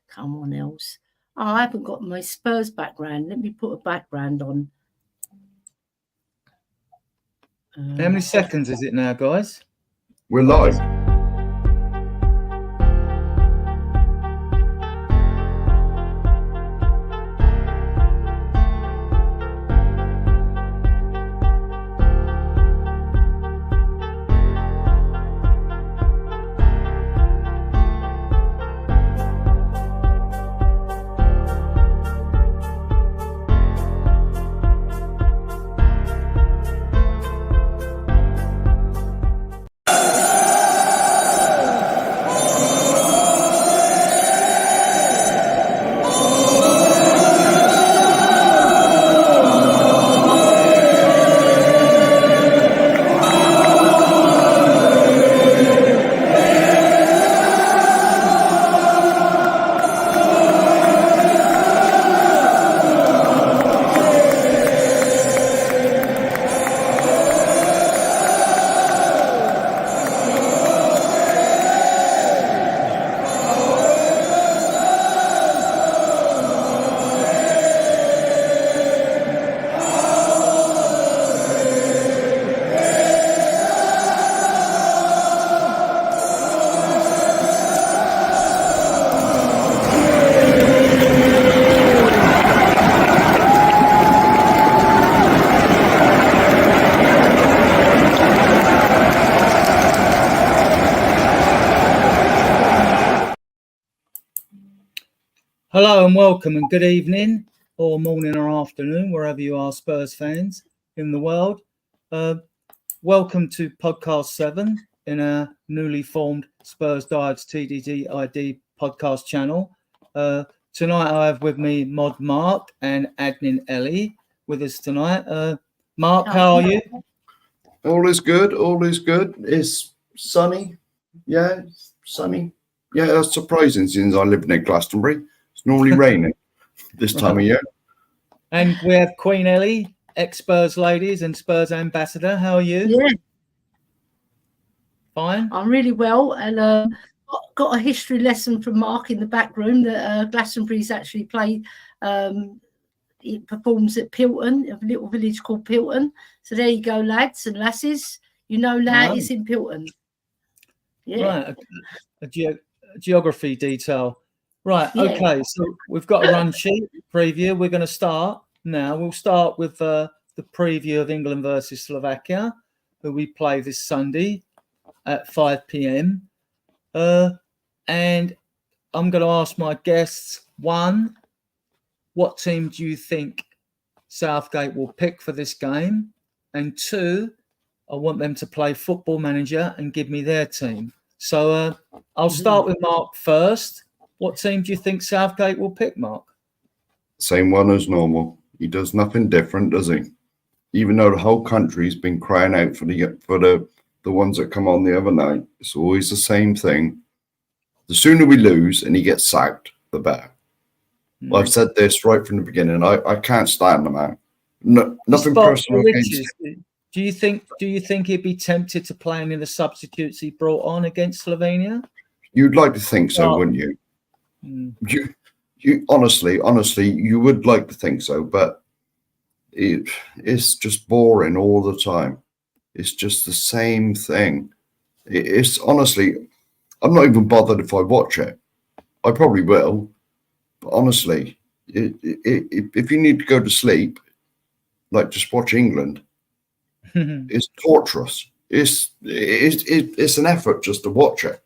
Come on, Els. Oh, I haven't got my Spurs background. Let me put a background on. How many seconds is it now, guys? We're live. Hello and welcome and good evening or morning or afternoon, wherever you are, Spurs fans in the world. Welcome to podcast 7 in our newly formed Spurs Dives TDD ID podcast channel. Tonight I have with me Mod Mark and Admin Ellie with us tonight. Mark, how are you? All is good. All is good. It's sunny. Yeah, sunny. Yeah, that's surprising since I live near Glastonbury. It's normally raining this time of year. And we have Queen Ellie, ex-Spurs ladies and Spurs ambassador. How are you? Yeah. Fine. I'm really well, and got a history lesson from Mark in the back room that Glastonbury's actually played. It performs at Pilton, a little village called Pilton. So there you go, lads and lasses. You know now it's in Pilton. Yeah. Right. A geography detail. Right, Yeah. okay, so we've got a run sheet preview. We're going to start now. We'll start with the preview of England versus Slovakia, who we play this Sunday at 5 p.m. And I'm going to ask my guests, one, what team do you think Southgate will pick for this game? And two, I want them to play Football Manager and give me their team. So I'll start with Mark first. What team do you think Southgate will pick, Mark? Same one as normal. He does nothing different, does he? Even though the whole country's been crying out for the ones that come on the other night, it's always the same thing. The sooner we lose and he gets sacked, the better. I've said this right from the beginning. I can't stand the man. No, nothing personal against him. Do you think he'd be tempted to play any of the substitutes he brought on against Slovenia? You'd like to think so, wouldn't you? You honestly, you would like to think so, but it's just boring all the time. It's just the same thing. It's honestly, I'm not even bothered if I watch it. I probably will, but honestly, if you need to go to sleep, like just watch England. It's torturous. It's an effort just to watch it.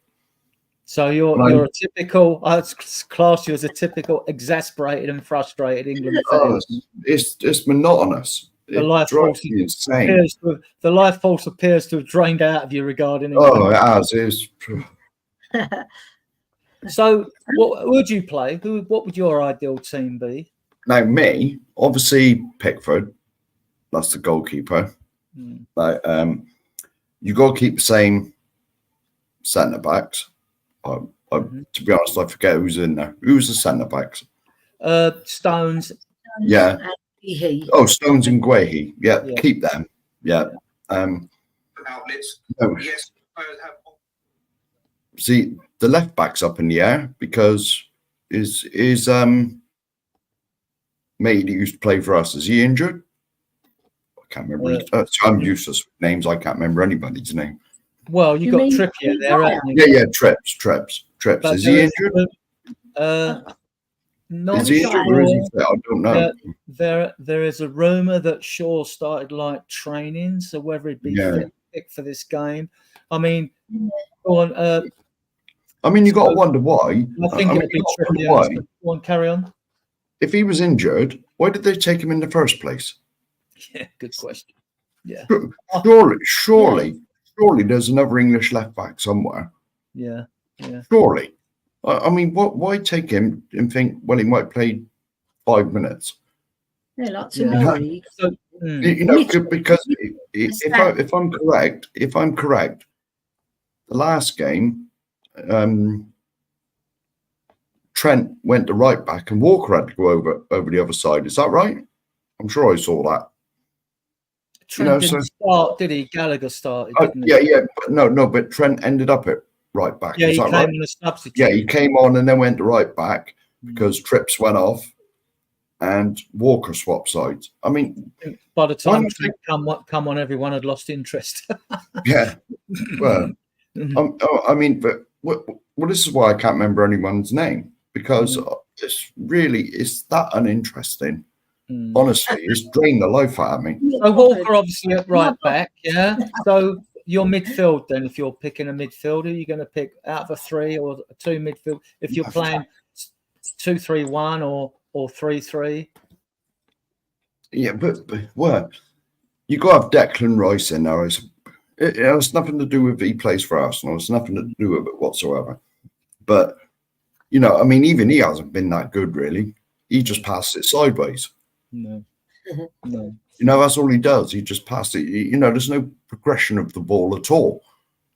So you're a typical. I'd class you as a typical exasperated and frustrated England fan. It's monotonous. The life force appears to have drained out of you regarding England. Oh, it has. So, what would you play? What would your ideal team be? Now, me, obviously Pickford. That's the goalkeeper. Like, you got to keep the same centre backs. To be honest, I forget who's in there. Who's the centre backs? Stones. Yeah. Oh, Stones and Guehi. Yeah, keep them. Yeah. Outlets. No. Yes. See, the left back's up in the air because Is mate who used to play for us, is he injured? I can't remember. I'm useless with names. I can't remember anybody's name. Well, you got Trippier there, haven't you? Yeah, Trips. But is he injured? Not is he injured or is he fit? I don't know. There is a rumor that Shaw started like training, so whether he'd be fit for this game. I mean, go on. I mean, you got to wonder why. I think it'll be Trippier. Go on, carry on. If he was injured, why did they take him in the first place? Yeah, good question. Yeah. Surely there's another English left back somewhere. Yeah. Surely. I mean, why take him and think, well, he might play 5 minutes? Yeah, lots of memory. So, because if I'm correct, the last game, Trent went to right back and Walker had to go over the other side. Is that right? I'm sure I saw that. Trent didn't start, did he? Gallagher started, didn't he? Yeah, but Trent ended up at right back. Yeah, is he that came right? on a substitute. Yeah, he came on and then went to right back because Trips went off and Walker swapped sides. I mean, by the time Trent come on, everyone had lost interest. Yeah. Well, I mean, but this is why I can't remember anyone's name, because it's that uninteresting. Honestly, it's drained the life out of me. So Walker obviously at right back, yeah. So your midfield then, if you're picking a midfielder, you're going to pick out of a 3 or a 2 midfield. If you're playing 2-3-1 or 3-3. Yeah, but well, you got to have Declan Rice in there. It has nothing to do with he plays for Arsenal. It's nothing to do with it whatsoever. But I mean, even he hasn't been that good, really. He just passed it sideways. No. That's all he does. He just passed it. There's no progression of the ball at all.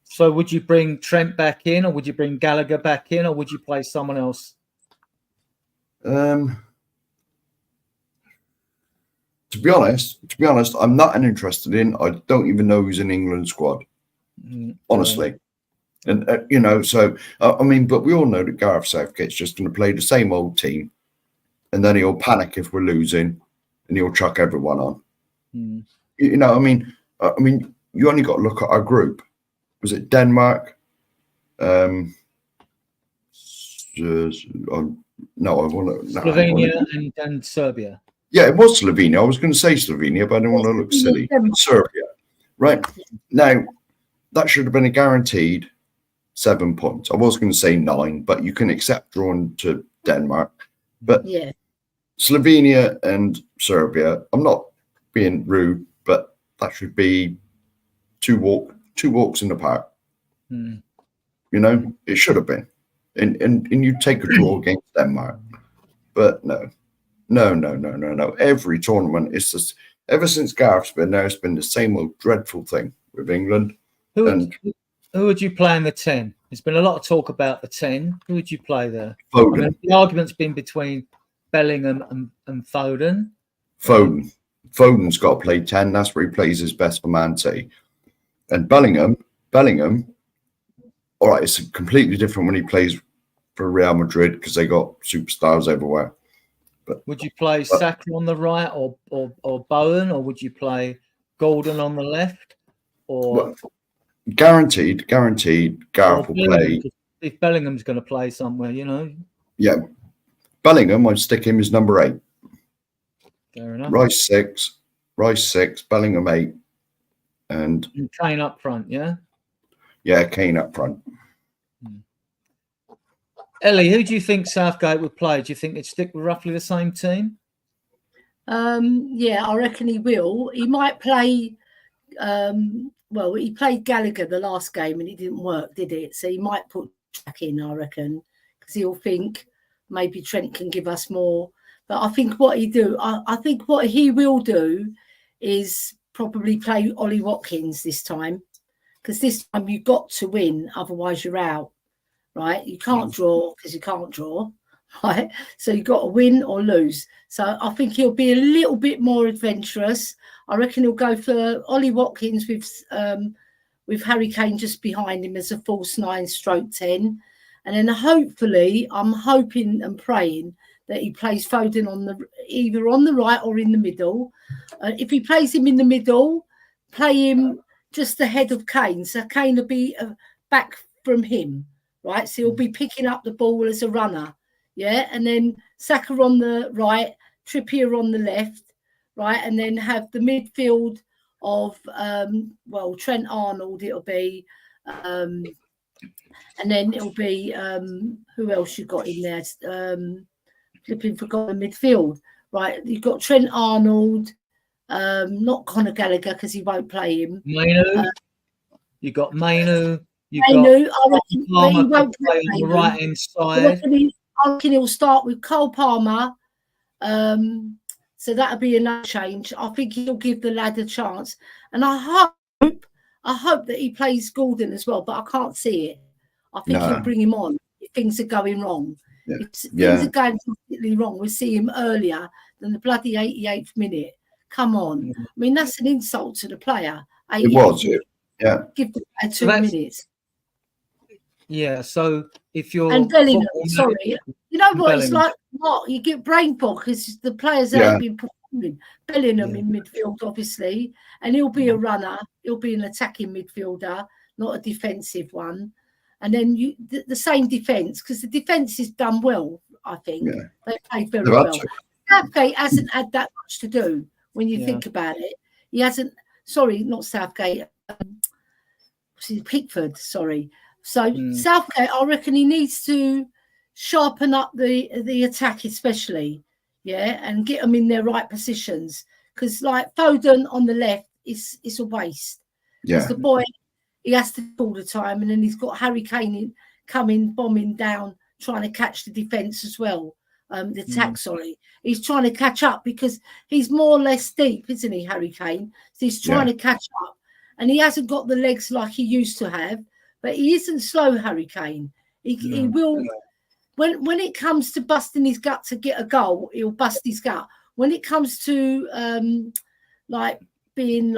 So would you bring Trent back in, or would you bring Gallagher back in, or would you play someone else? To be honest, I'm not interested in. I don't even know who's in England squad. Honestly. And, so, I mean, but we all know that Gareth Southgate's just going to play the same old team. And then he'll panic if we're losing and he'll chuck everyone on. I mean, you only got to look at our group. Was it Denmark? Slovenia and Serbia. Yeah, it was Slovenia. I was going to say Slovenia, but I didn't want to look silly. Serbia. Right. Now, that should have been a guaranteed 7 points. I was going to say 9, but you can accept drawing to Denmark. But Slovenia and Serbia, I'm not being rude, but that should be two walks in the park. It should have been. And you take a draw against Denmark. But no. Every tournament, it's just, ever since Gareth's been there, it's been the same old dreadful thing with England. Who would you play in the 10? There's been a lot of talk about the 10. Who would you play there? Foden. I mean, the argument's been between Bellingham and Foden. Foden's got to play 10. That's where he plays his best for Man City. And Bellingham, all right, it's completely different when he plays for Real Madrid because they got superstars everywhere. But would you play Saka on the right or Bowen, or would you play Gordon on the left? Or guaranteed, Gareth will play. If Bellingham's going to play somewhere, Yeah, Bellingham, I'd stick him as number 8. Fair enough. Rice 6, Bellingham 8, and Kane up front, yeah? Yeah, Kane up front. Ellie, who do you think Southgate would play? Do you think they'd stick with roughly the same team? Yeah, I reckon he will. He might play. He played Gallagher the last game and it didn't work, did it? So he might put Jack in, I reckon, because he'll think maybe Trent can give us more. But I think what he will do is probably play Ollie Watkins this time, because this time you've got to win, otherwise you're out. Right, you can't draw because you can't draw, right? So you've got to win or lose. So I think he'll be a little bit more adventurous. I reckon he'll go for Ollie Watkins with Harry Kane just behind him as a false 9/10, And then hopefully, I'm hoping and praying that he plays Foden either on the right or in the middle. If he plays him in the middle, play him just ahead of Kane. So Kane will be back from him, right? So he'll be picking up the ball as a runner, yeah? And then Saka on the right, Trippier on the left, right? And then have the midfield of, Trent Arnold, it'll be... and then it'll be who else you got in there? Flipping forgotten midfield, right? You've got Trent Arnold, not Conor Gallagher because he won't play him. Mainu, you got Mainu. You Mainu, got I reckon, Palmer he won't play on the right hand side. I reckon he'll start with Cole Palmer. So that'll be another change. I think he'll give the lad a chance, and I hope that he plays Gordon as well, but I can't see it. I think he'll bring him on if things are going wrong. Yeah. If things are going completely wrong, we'll see him earlier than the bloody 88th minute. Come on. I mean, that's an insult to the player. It was, yeah. Give the player 2 minutes. Yeah, so if you're... And Bellingham, sorry. You know what? It's like, what? You get brain fog because the players haven't been performing. Bellingham in midfield, obviously, and he'll be a runner. He'll be an attacking midfielder, not a defensive one. And then the same defence, because the defence is done well, I think. Yeah. They played very well. Southgate hasn't had that much to do when you think about it. He hasn't, sorry, not Southgate, Pickford, sorry. So Southgate, I reckon he needs to sharpen up the attack especially, and get them in their right positions. Because like Foden on the left is a waste. Because the boy... He has to all the time, and then he's got Harry Kane coming, bombing down, trying to catch the defence as well. The attack, sorry. He's trying to catch up because he's more or less deep, isn't he, Harry Kane? So he's trying to catch up. And he hasn't got the legs like he used to have, but he isn't slow, Harry Kane. He will... When it comes to busting his gut to get a goal, he'll bust his gut. When it comes to, being,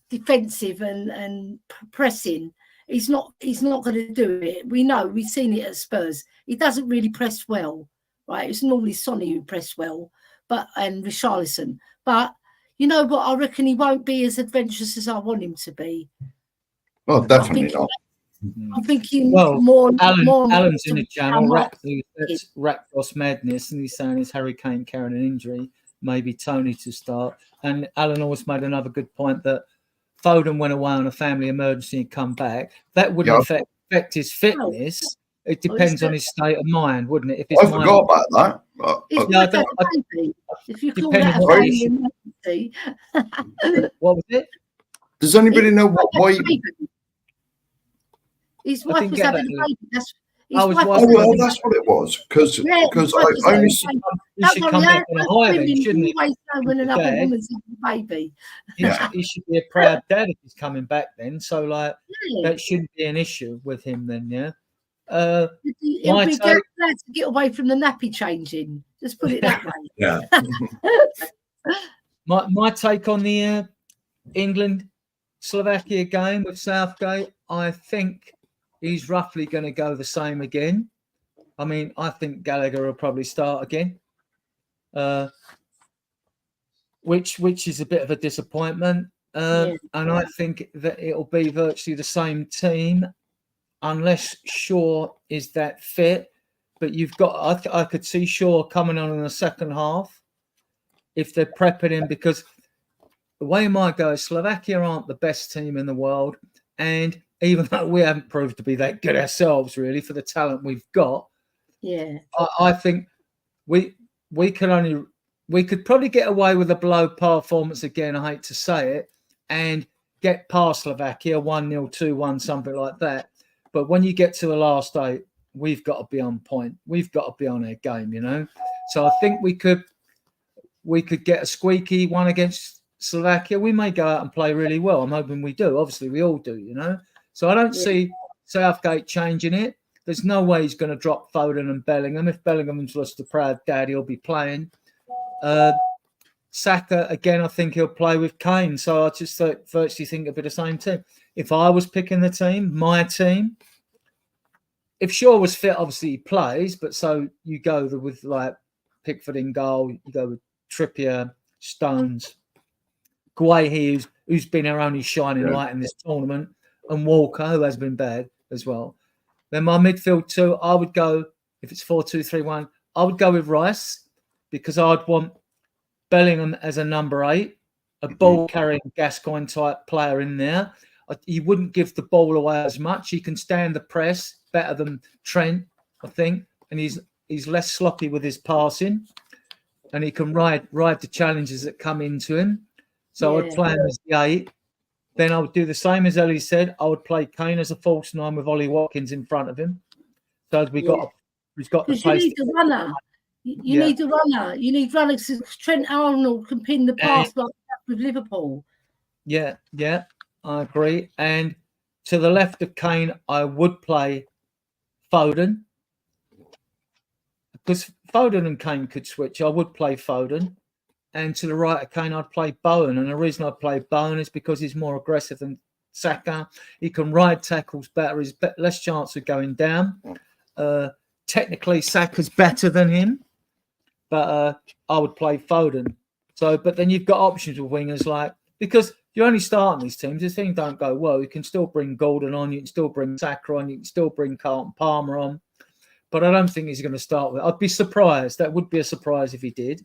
defensive and pressing, he's not going to do it. We know, we've seen it at Spurs. He doesn't really press well, right? It's normally Sonny who press well, and Richarlison. But you know what? I reckon he won't be as adventurous as I want him to be. Well, definitely not. I'm thinking more. Alan's in the channel, Rakdos Madness, and he's saying is Harry Kane carrying an injury, maybe Tony to start. And Alan always made another good point that Foden went away on a family emergency and come back. That wouldn't affect his fitness. It depends on his state of mind, wouldn't it? If I forgot about that. If you call that a family emergency. What was it? Does anybody know why? His wife was having a baby. That's what it was. Because I only see. He should come back on a high then, shouldn't he? When another woman's having a baby. He should be a proud dad if he's coming back then. So, that shouldn't be an issue with him then, yeah? He'll be glad to get away from the nappy changing. Just put it that way. Yeah. My take on the England-Slovakia game with Southgate, I think he's roughly going to go the same again. I mean, I think Gallagher will probably start again, which is a bit of a disappointment. And I think that it'll be virtually the same team, unless Shaw is that fit. But you've got, I could see Shaw coming on in the second half if they're prepping him, because the way it might go, Slovakia aren't the best team in the world, and even though we haven't proved to be that good ourselves, really, for the talent we've got, I think we could probably get away with a below par performance again. I hate to say it, and get past Slovakia 1-0, 2-1, something like that. But when you get to the last 8, we've got to be on point. We've got to be on our game, you know. So I think we could get a squeaky one against Slovakia. We may go out and play really well. I'm hoping we do. Obviously, we all do, you know. So I don't see Southgate changing it. There's no way he's going to drop Foden and Bellingham. If Bellingham's just a proud dad, he'll be playing. Saka, again, I think he'll play with Kane. So I just virtually think it'll be the same team. If I was picking the team, my team, if Shaw was fit, obviously he plays. But so you go with like Pickford in goal. You go with Trippier, Stones, Guehi, who's been our only shining light in this tournament, and Walker, who has been bad as well. Then my midfield two, I would go, if it's 4-2-3-1, I would go with Rice because I'd want Bellingham as a number 8, a ball-carrying Gascoigne type player in there. He wouldn't give the ball away as much. He can stand the press better than Trent, I think, and he's less sloppy with his passing, and he can ride the challenges that come into him. So I'd play him as the 8. Then I would do the same as Ellie said. I would play Kane as a false 9 with Ollie Watkins in front of him. So he's got the place. You need a runner. You need a runner. You need runners. Trent Arnold can pin the pass like that with Liverpool. Yeah, I agree. And to the left of Kane, I would play Foden. Because Foden and Kane could switch. I would play Foden. And to the right of Kane, I'd play Bowen. And the reason I play Bowen is because he's more aggressive than Saka. He can ride tackles better. He's less chance of going down. Technically, Saka's better than him. But I would play Foden. So, but then you've got options with wingers because you're only starting these teams. If things don't go well, you can still bring Gordon on. You can still bring Saka on. You can still bring Carlton Palmer on. But I don't think he's going to start with. I'd be surprised. That would be a surprise if he did.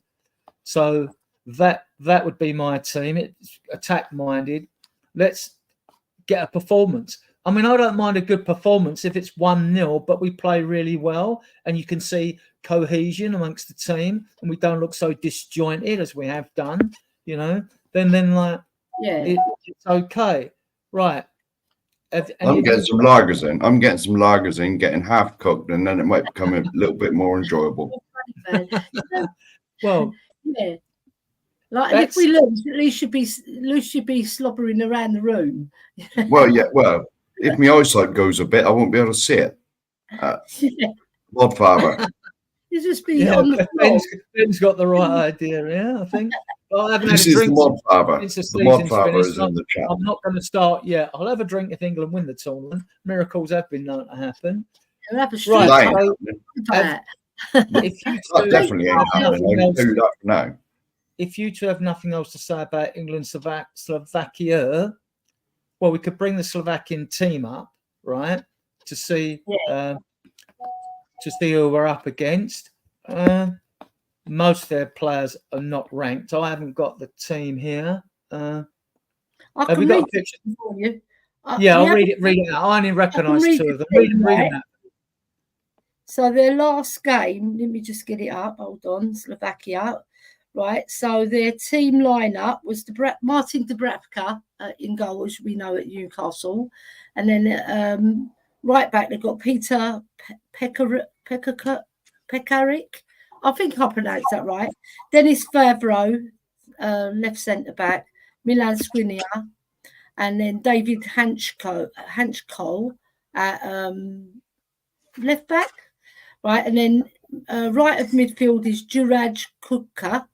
So that would be my team. It's attack-minded. Let's get a performance. I mean, I don't mind a good performance if it's 1-0, but we play really well and you can see cohesion amongst the team and we don't look so disjointed as we have done, then like, it's okay. Right. I'm getting some lagers in, getting half cooked, and then it might become a little bit more enjoyable. Well, yeah. Like if we lose, at least should be slobbering around the room. Well, if my eyesight goes a bit, I won't be able to see it. Godfather. You just be on the floor. Ben's got the right idea, I think. Well, I haven't This had a is drink the Modfather. since The the season's Modfather finished. is in the chat. I'm not going to start yet. I'll have a drink if England win the tournament. Miracles have been known to happen. Have a Right. If you that definitely ain't happening. I can do that for now. If you two have nothing else to say about England, Slovakia, well, we could bring the Slovakian team up, right, to see who we're up against. Most of their players are not ranked. I haven't got the team here. I have we got a picture for you? I'll read it out. I only recognise 2 of them. Read them out. So their last game, let me just get it up. Hold on, Slovakia. Right, so their team lineup was Martin Dubravka in goal, as we know, at Newcastle. And then right back, they've got Peter Pekarik. I think I pronounced that right. Dennis Favreau, left centre back. Milan Skriniar. And then David Hanchko at left back. Right, and then right of midfield is Juraj Kuka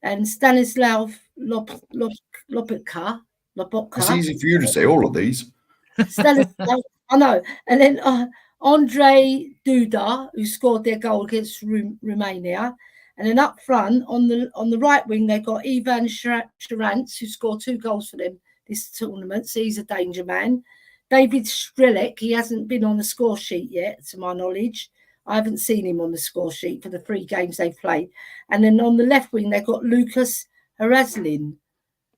and Stanislav Lobotka. It's easy for you to say all of these. Stanislav, I know. And then Andre Duda, who scored their goal against Romania. And then up front, on the right wing, they've got Ivan Sharants, who scored 2 goals for them this tournament. So he's a danger man. David Strelec, he hasn't been on the score sheet yet, to my knowledge. I haven't seen him on the score sheet for the 3 games they've played. And then on the left wing, they've got Lucas Haraslin.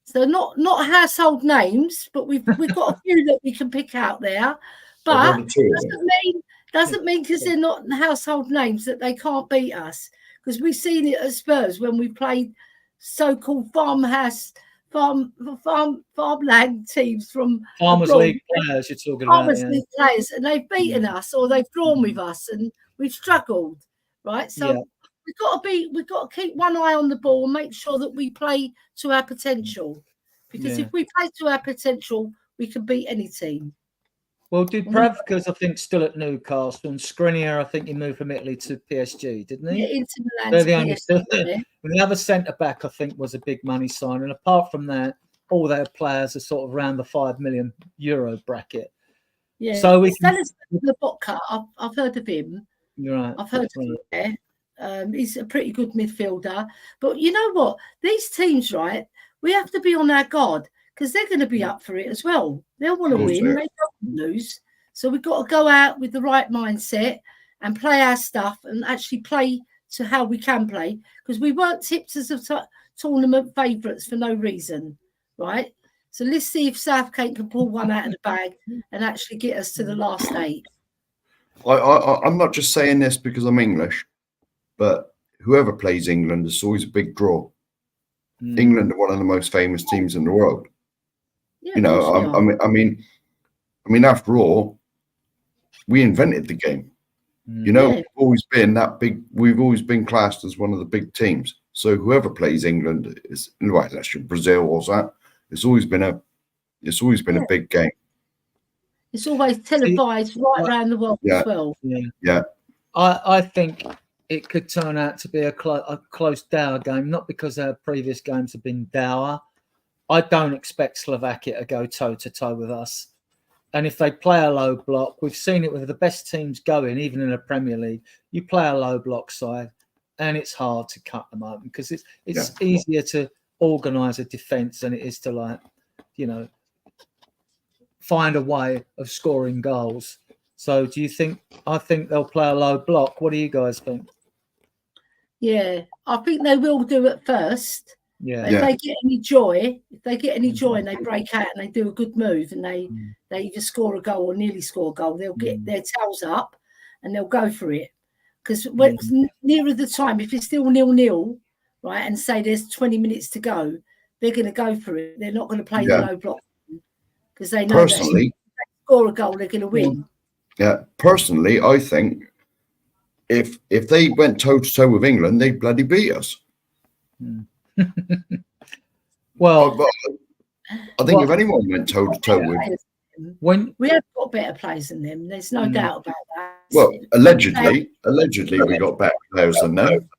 So not household names, but we've got a few that we can pick out there. But doesn't mean because they're not household names that they can't beat us. Because we've seen it at Spurs when we played so-called farmland teams from Farmers League players. You're talking about Farmers League players, and they've beaten us or they've drawn with us, and we've struggled, right? So we've got to keep one eye on the ball and make sure that we play to our potential. Because if we play to our potential, we can beat any team. Well, Dubravka's, I think, still at Newcastle, and Skriniar, I think he moved from Italy to PSG, didn't he? Yeah, into Milan. They're the only two. And the other centre back, I think, was a big money sign. And apart from that, all their players are sort of around the €5 million bracket. Yeah. So we can. The vodka, I've heard of him. You're right. I've heard of him. Yeah. He's a pretty good midfielder. But you know what? These teams, right? We have to be on our guard because they're going to be up for it as well. They'll want to win. They don't want to lose. So we've got to go out with the right mindset and play our stuff and actually play to how we can play, because we weren't tipped as a tournament favourites for no reason, right? So let's see if Southgate can pull one out of the bag and actually get us to the last 8. I'm not just saying this because I'm English, but whoever plays England is always a big draw. England are one of the most famous teams in the world. Yeah, you know, I mean, after all, we invented the game. You know, we've always been that big. We've always been classed as one of the big teams. So whoever plays England is, well, that's Brazil or that. It's always been a big game. It's always televised right around the world as well. Yeah. I think it could turn out to be a close dour game, not because our previous games have been dour. I don't expect Slovakia to go toe-to-toe with us. And if they play a low block, we've seen it with the best teams going, even in the Premier League. You play a low block side, and it's hard to cut them open because it's easier to organise a defence than it is to, like, you know, find a way of scoring goals. So do you think? I think they'll play a low block. What do you guys think? Yeah, I think they will do it first. Yeah. If they get any joy, and they break out and they do a good move and they either score a goal or nearly score a goal, they'll get their tails up and they'll go for it. Because when it's nearer the time, if it's still 0-0, right, and say there's 20 minutes to go, they're going to go for it. They're not going to play the low block because they know personally, that if they score a goal, they're going to win. Yeah, personally, I think if they went toe-to-toe with England, they'd bloody beat us. Well, I think if anyone went toe-to-toe with, we have got better players than them. There's no doubt about that. Well, allegedly, we got better players than them.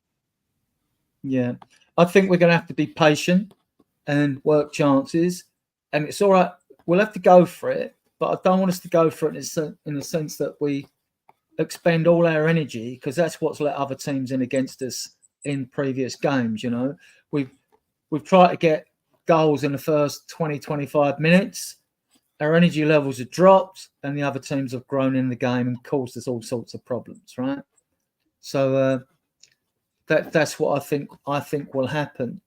Yeah, I think we're going to have to be patient and work chances, and it's all right. We'll have to go for it, but I don't want us to go for it in the sense that we expend all our energy, because that's what's let other teams in against us in previous games. You know, we've tried to get goals in the first 20-25 minutes. Our energy levels have dropped, and the other teams have grown in the game and caused us all sorts of problems, right? So that's what I think will happen.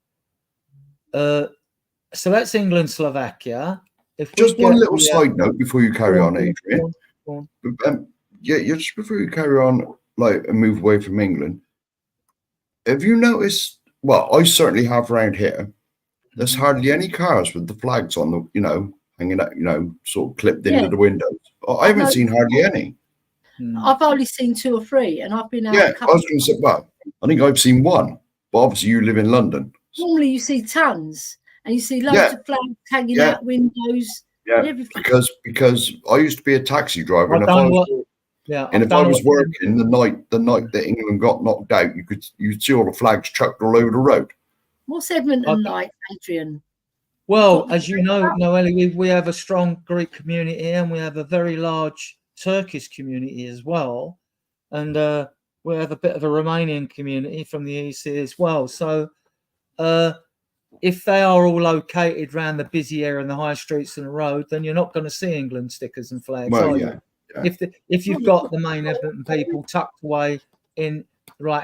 So that's England, Slovakia. Just one little side note before you carry on, Adrian. Go on. Just before you carry on, like, and move away from England, have you noticed? Well, I certainly have around here. There's hardly any cars with the flags on the, you know, hanging out, you know, sort of clipped into the windows. I haven't seen hardly any. I've only seen 2 or 3, and I've been out. Yeah, I was going to say, well, I think I've seen 1, but obviously you live in London. Normally, you see tons, and you see loads of flags hanging out windows. Yeah, because I used to be a taxi driver, and if I was working the night that England got knocked out, you'd see all the flags chucked all over the road. What's Edmonton like, Adrian? Well, as you know, Noelle, we have a strong Greek community and we have a very large Turkish community as well. And we have a bit of a Romanian community from the EC as well. So if they are all located around the busy area and the high streets and the road, then you're not going to see England stickers and flags. Well, If you've got the main Everton people tucked away in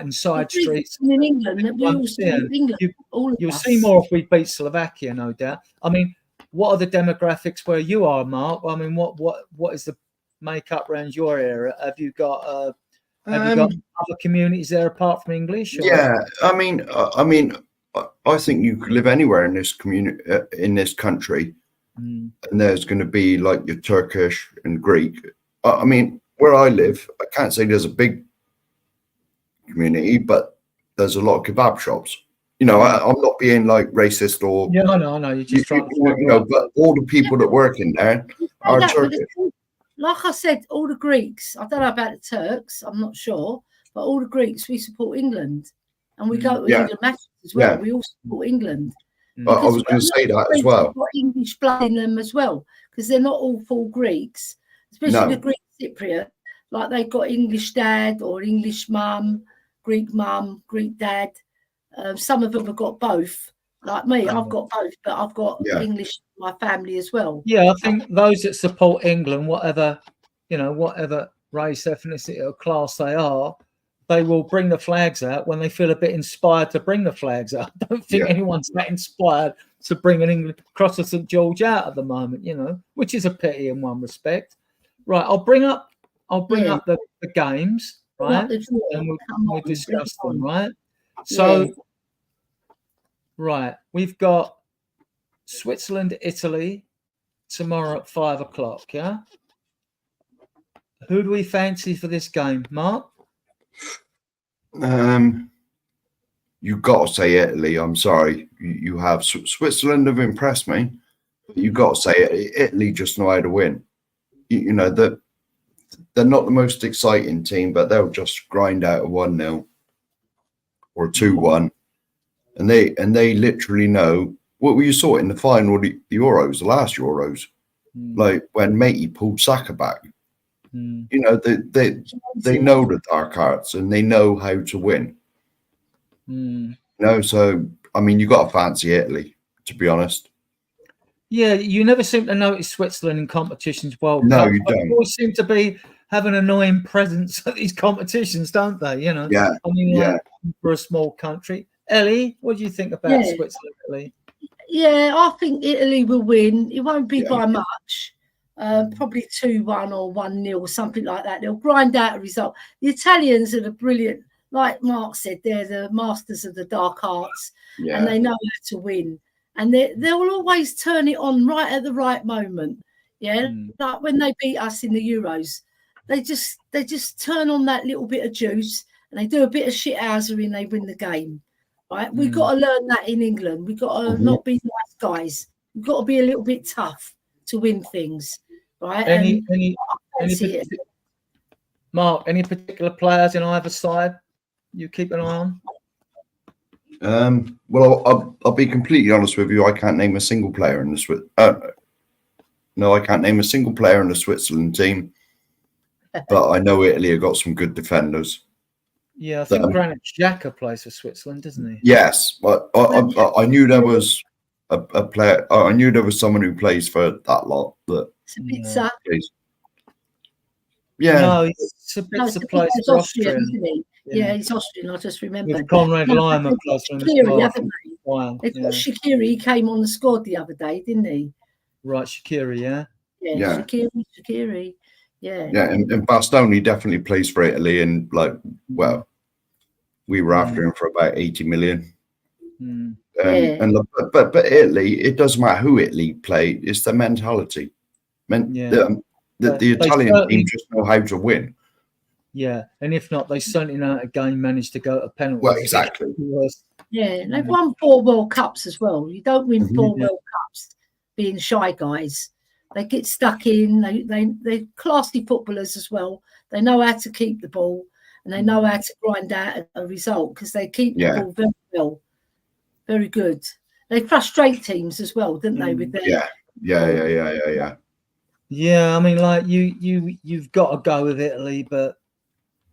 side streets in England, you'll see more if we beat Slovakia, no doubt. I mean, what are the demographics where you are, Mark? I mean, what is the makeup around your area? Have you got other communities there apart from English? Or? Yeah, I mean, I think you could live anywhere in this community, in this country, and there's going to be like your Turkish and Greek. I mean, where I live, I can't say there's a big community, but there's a lot of kebab shops. You know, I'm not being like racist or I know. You're just trying to, but all the people that work in there are Turkish. Like I said, all the Greeks. I don't know about the Turks. I'm not sure, but all the Greeks, we support England, and we go to England matches as well. We all support England. I was going to say that as well. Got English blood in them as well, because they're not all full Greeks. especially the Greek Cypriot. Like they've got English dad or English mum, Greek dad. Some of them have got both. Like me, I've got both, but I've got English in my family as well. Yeah, I think those that support England, whatever race, ethnicity, or class they are, they will bring the flags out when they feel a bit inspired to bring the flags out. I don't think anyone's that inspired to bring an England cross of St George out at the moment, which is a pity in one respect. Right, I'll bring up the games, right, and we'll discuss them, right. So, right, we've got Switzerland, Italy tomorrow at 5 o'clock. Yeah, who do we fancy for this game, Mark? You've got to say Italy. I'm sorry, you have Switzerland have impressed me, but you've got to say Italy just know how to win. You know that they're not the most exciting team, but they'll just grind out a 1-0 or a 2-1, and they literally know. What you saw in the final, the Euros, the last Euros, like when Matey pulled Saka back. They know the dark arts and they know how to win. So I mean, you got to fancy Italy, to be honest. Yeah, you never seem to notice Switzerland in competitions. Well, no, you don't. They always seem to have an annoying presence at these competitions, don't they? Yeah. I mean, for a small country. Ellie, what do you think about Switzerland, Italy? Yeah, I think Italy will win. It won't be by much. Probably 2-1 or 1-0, something like that. They'll grind out a result. The Italians are the brilliant, like Mark said, they're the masters of the dark arts, and they know how to win. And they'll always turn it on right at the right moment. Yeah, like when they beat us in the Euros, they just turn on that little bit of juice and they do a bit of shithousery and they win the game. Right? We've got to learn that in England. We've got to not be nice guys. We've got to be a little bit tough to win things. Right? Mark, any particular players in either side you keep an eye on? Well, I'll be completely honest with you. I can't name a single player in the I can't name a single player in the Switzerland team. But I know Italy have got some good defenders. Yeah, I think Granit Xhaka plays for Switzerland, doesn't he? Yes, but I knew there was a player. I knew there was someone who plays for that lot. But no, Sabitzer plays for Austria, isn't he? Yeah, he's Austrian. I just remembered. With Konrad Laimer plays for him. They've got Shaqiri. He came on the squad the other day, didn't he? Right, Shaqiri. Yeah. Shaqiri. Yeah, and Bastoni definitely plays for Italy, and we were after him for about 80 million. But Italy, it doesn't matter who Italy play; it's the mentality. The Italian team just know how to win. Yeah, and if not, they certainly know how to game manage to go to penalties. Well, exactly. Yeah, they've won 4 World Cups as well. You don't win 4 World Cups being shy guys. They get stuck in. They're classy footballers as well. They know how to keep the ball and they know how to grind out a result because they keep the ball very well, very good. They frustrate teams as well, don't they? With their Yeah, I mean, like you've got to go with Italy, but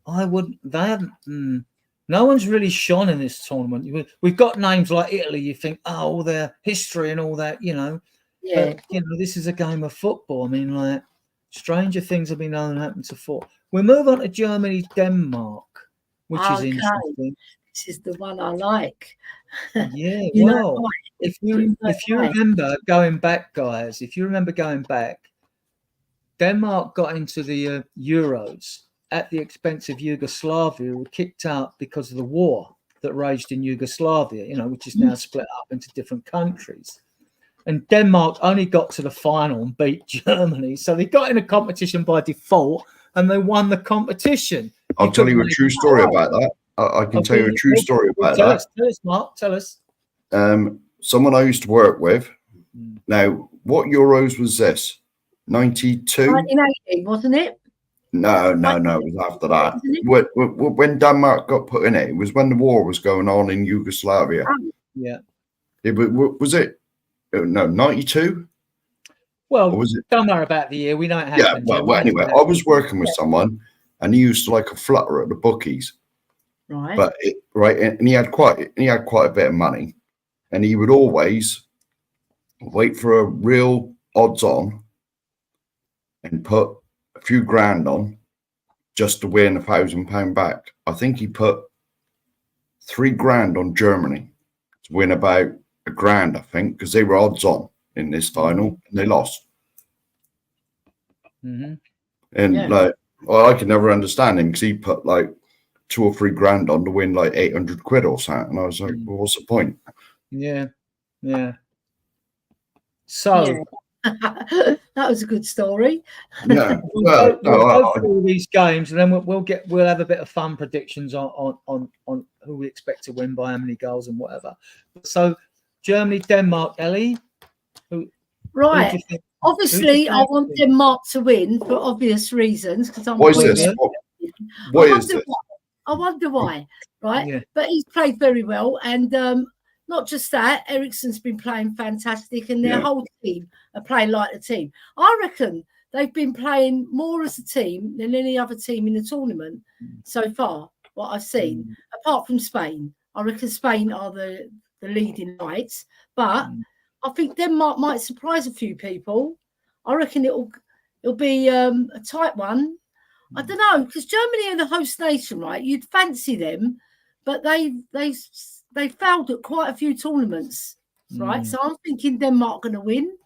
I wouldn't. They haven't. No one's really shone in this tournament. We've got names like Italy. You think, all their history and all that, Yeah, but, this is a game of football. I mean, like stranger things have been known to happen before. We move on to Germany, Denmark, which is interesting. This is the one I like. Yeah, if you remember going back, guys, Denmark got into the Euros at the expense of Yugoslavia, who were kicked out because of the war that raged in Yugoslavia, which is now split up into different countries. And Denmark only got to the final and beat Germany. So they got in a competition by default and they won the competition. I'll tell you a true story about that. I can tell you a true story about that. Tell us, Mark. Tell us. Someone I used to work with. Now, what Euros was this? 92? 1980, wasn't it? No, it was after that. When Denmark got put in it was when the war was going on in Yugoslavia. Yeah. Was it? No, 92? Well, Or was it? don't worry about the year. We know it Yeah. happened. Well, anyway, I was working with someone, and he used to like a flutter at the bookies. Right. But and he had quite a bit of money, and he would always wait for a real odds on and put a few grand on just to win £1,000 back. I think he put 3 grand on Germany to win about £1,000, I think, because they were odds on in this final and they lost. Mm-hmm. And like, well, I could never understand him because he put like 2 or 3 grand on to win like 800 quid or something. And I was like, well, what's the point? Yeah. So that was a good story. Yeah. we'll go through these games, and then we'll have a bit of fun predictions on who we expect to win by how many goals and whatever. So Germany, Denmark, Ellie. Right. Who do you think? Obviously, I want Denmark to win for obvious reasons because I'm. What is this? What is this? I wonder why, right? Yeah. But he's played very well, and not just that, Eriksen's been playing fantastic, and their whole team are playing like a team. I reckon they've been playing more as a team than any other team in the tournament so far, what I've seen, apart from Spain. I reckon Spain are the leading lights, but I think Denmark might surprise a few people. I reckon it'll be a tight one. I don't know, because Germany are the host nation, right? You'd fancy them, but they failed at quite a few tournaments, right? So I'm thinking Denmark going to win,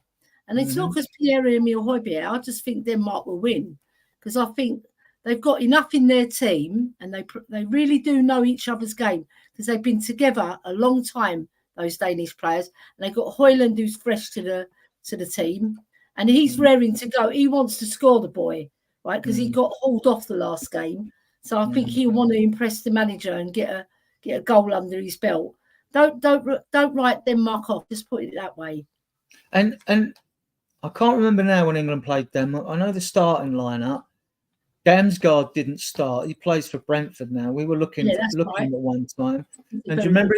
and it's not because Pierre-Emile Højbjerg. I just think Denmark will win because I think they've got enough in their team, and they really do know each other's game because they've been together a long time. Those Danish players, and they've got Højlund who's fresh to the team, and he's raring to go. He wants to score, the boy. Right, because he got hauled off the last game, so I think he'll want to impress the manager and get a goal under his belt. Don't write Denmark off. Just put it that way. And I can't remember now when England played Denmark. I know the starting lineup. Damsgaard didn't start. He plays for Brentford now. We were looking at one time. And do you remember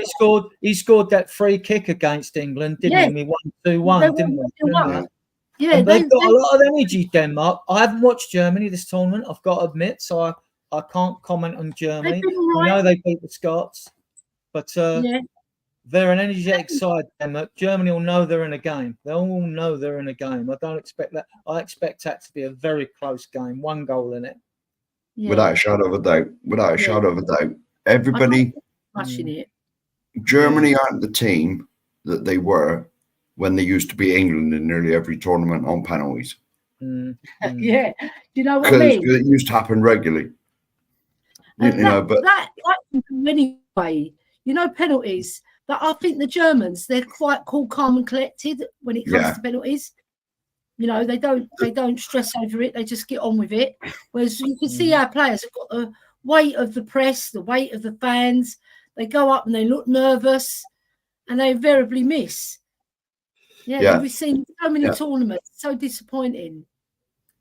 he scored that free kick against England, didn't he? We won 2-1, didn't we? Yeah, and they've got a lot of energy, Denmark. I haven't watched Germany this tournament, I've got to admit, so I can't comment on Germany. I know they beat the Scots, but they're an energetic side, Denmark. Germany will know they're in a game. They all know they're in a game. I don't expect that. I expect that to be a very close game, 1 goal in it. Yeah. Without a shadow of a doubt. Without a shadow of a doubt. Everybody, Germany aren't the team that they were when they used to beat England in nearly every tournament on penalties. Yeah, you know what I mean? Because it used to happen regularly. But anyway, penalties. But I think the Germans, they're quite cool, calm, and collected when it comes to penalties. They don't stress over it. They just get on with it. Whereas you can see our players have got the weight of the press, the weight of the fans. They go up and they look nervous, and they invariably miss. We've seen so many tournaments. So disappointing.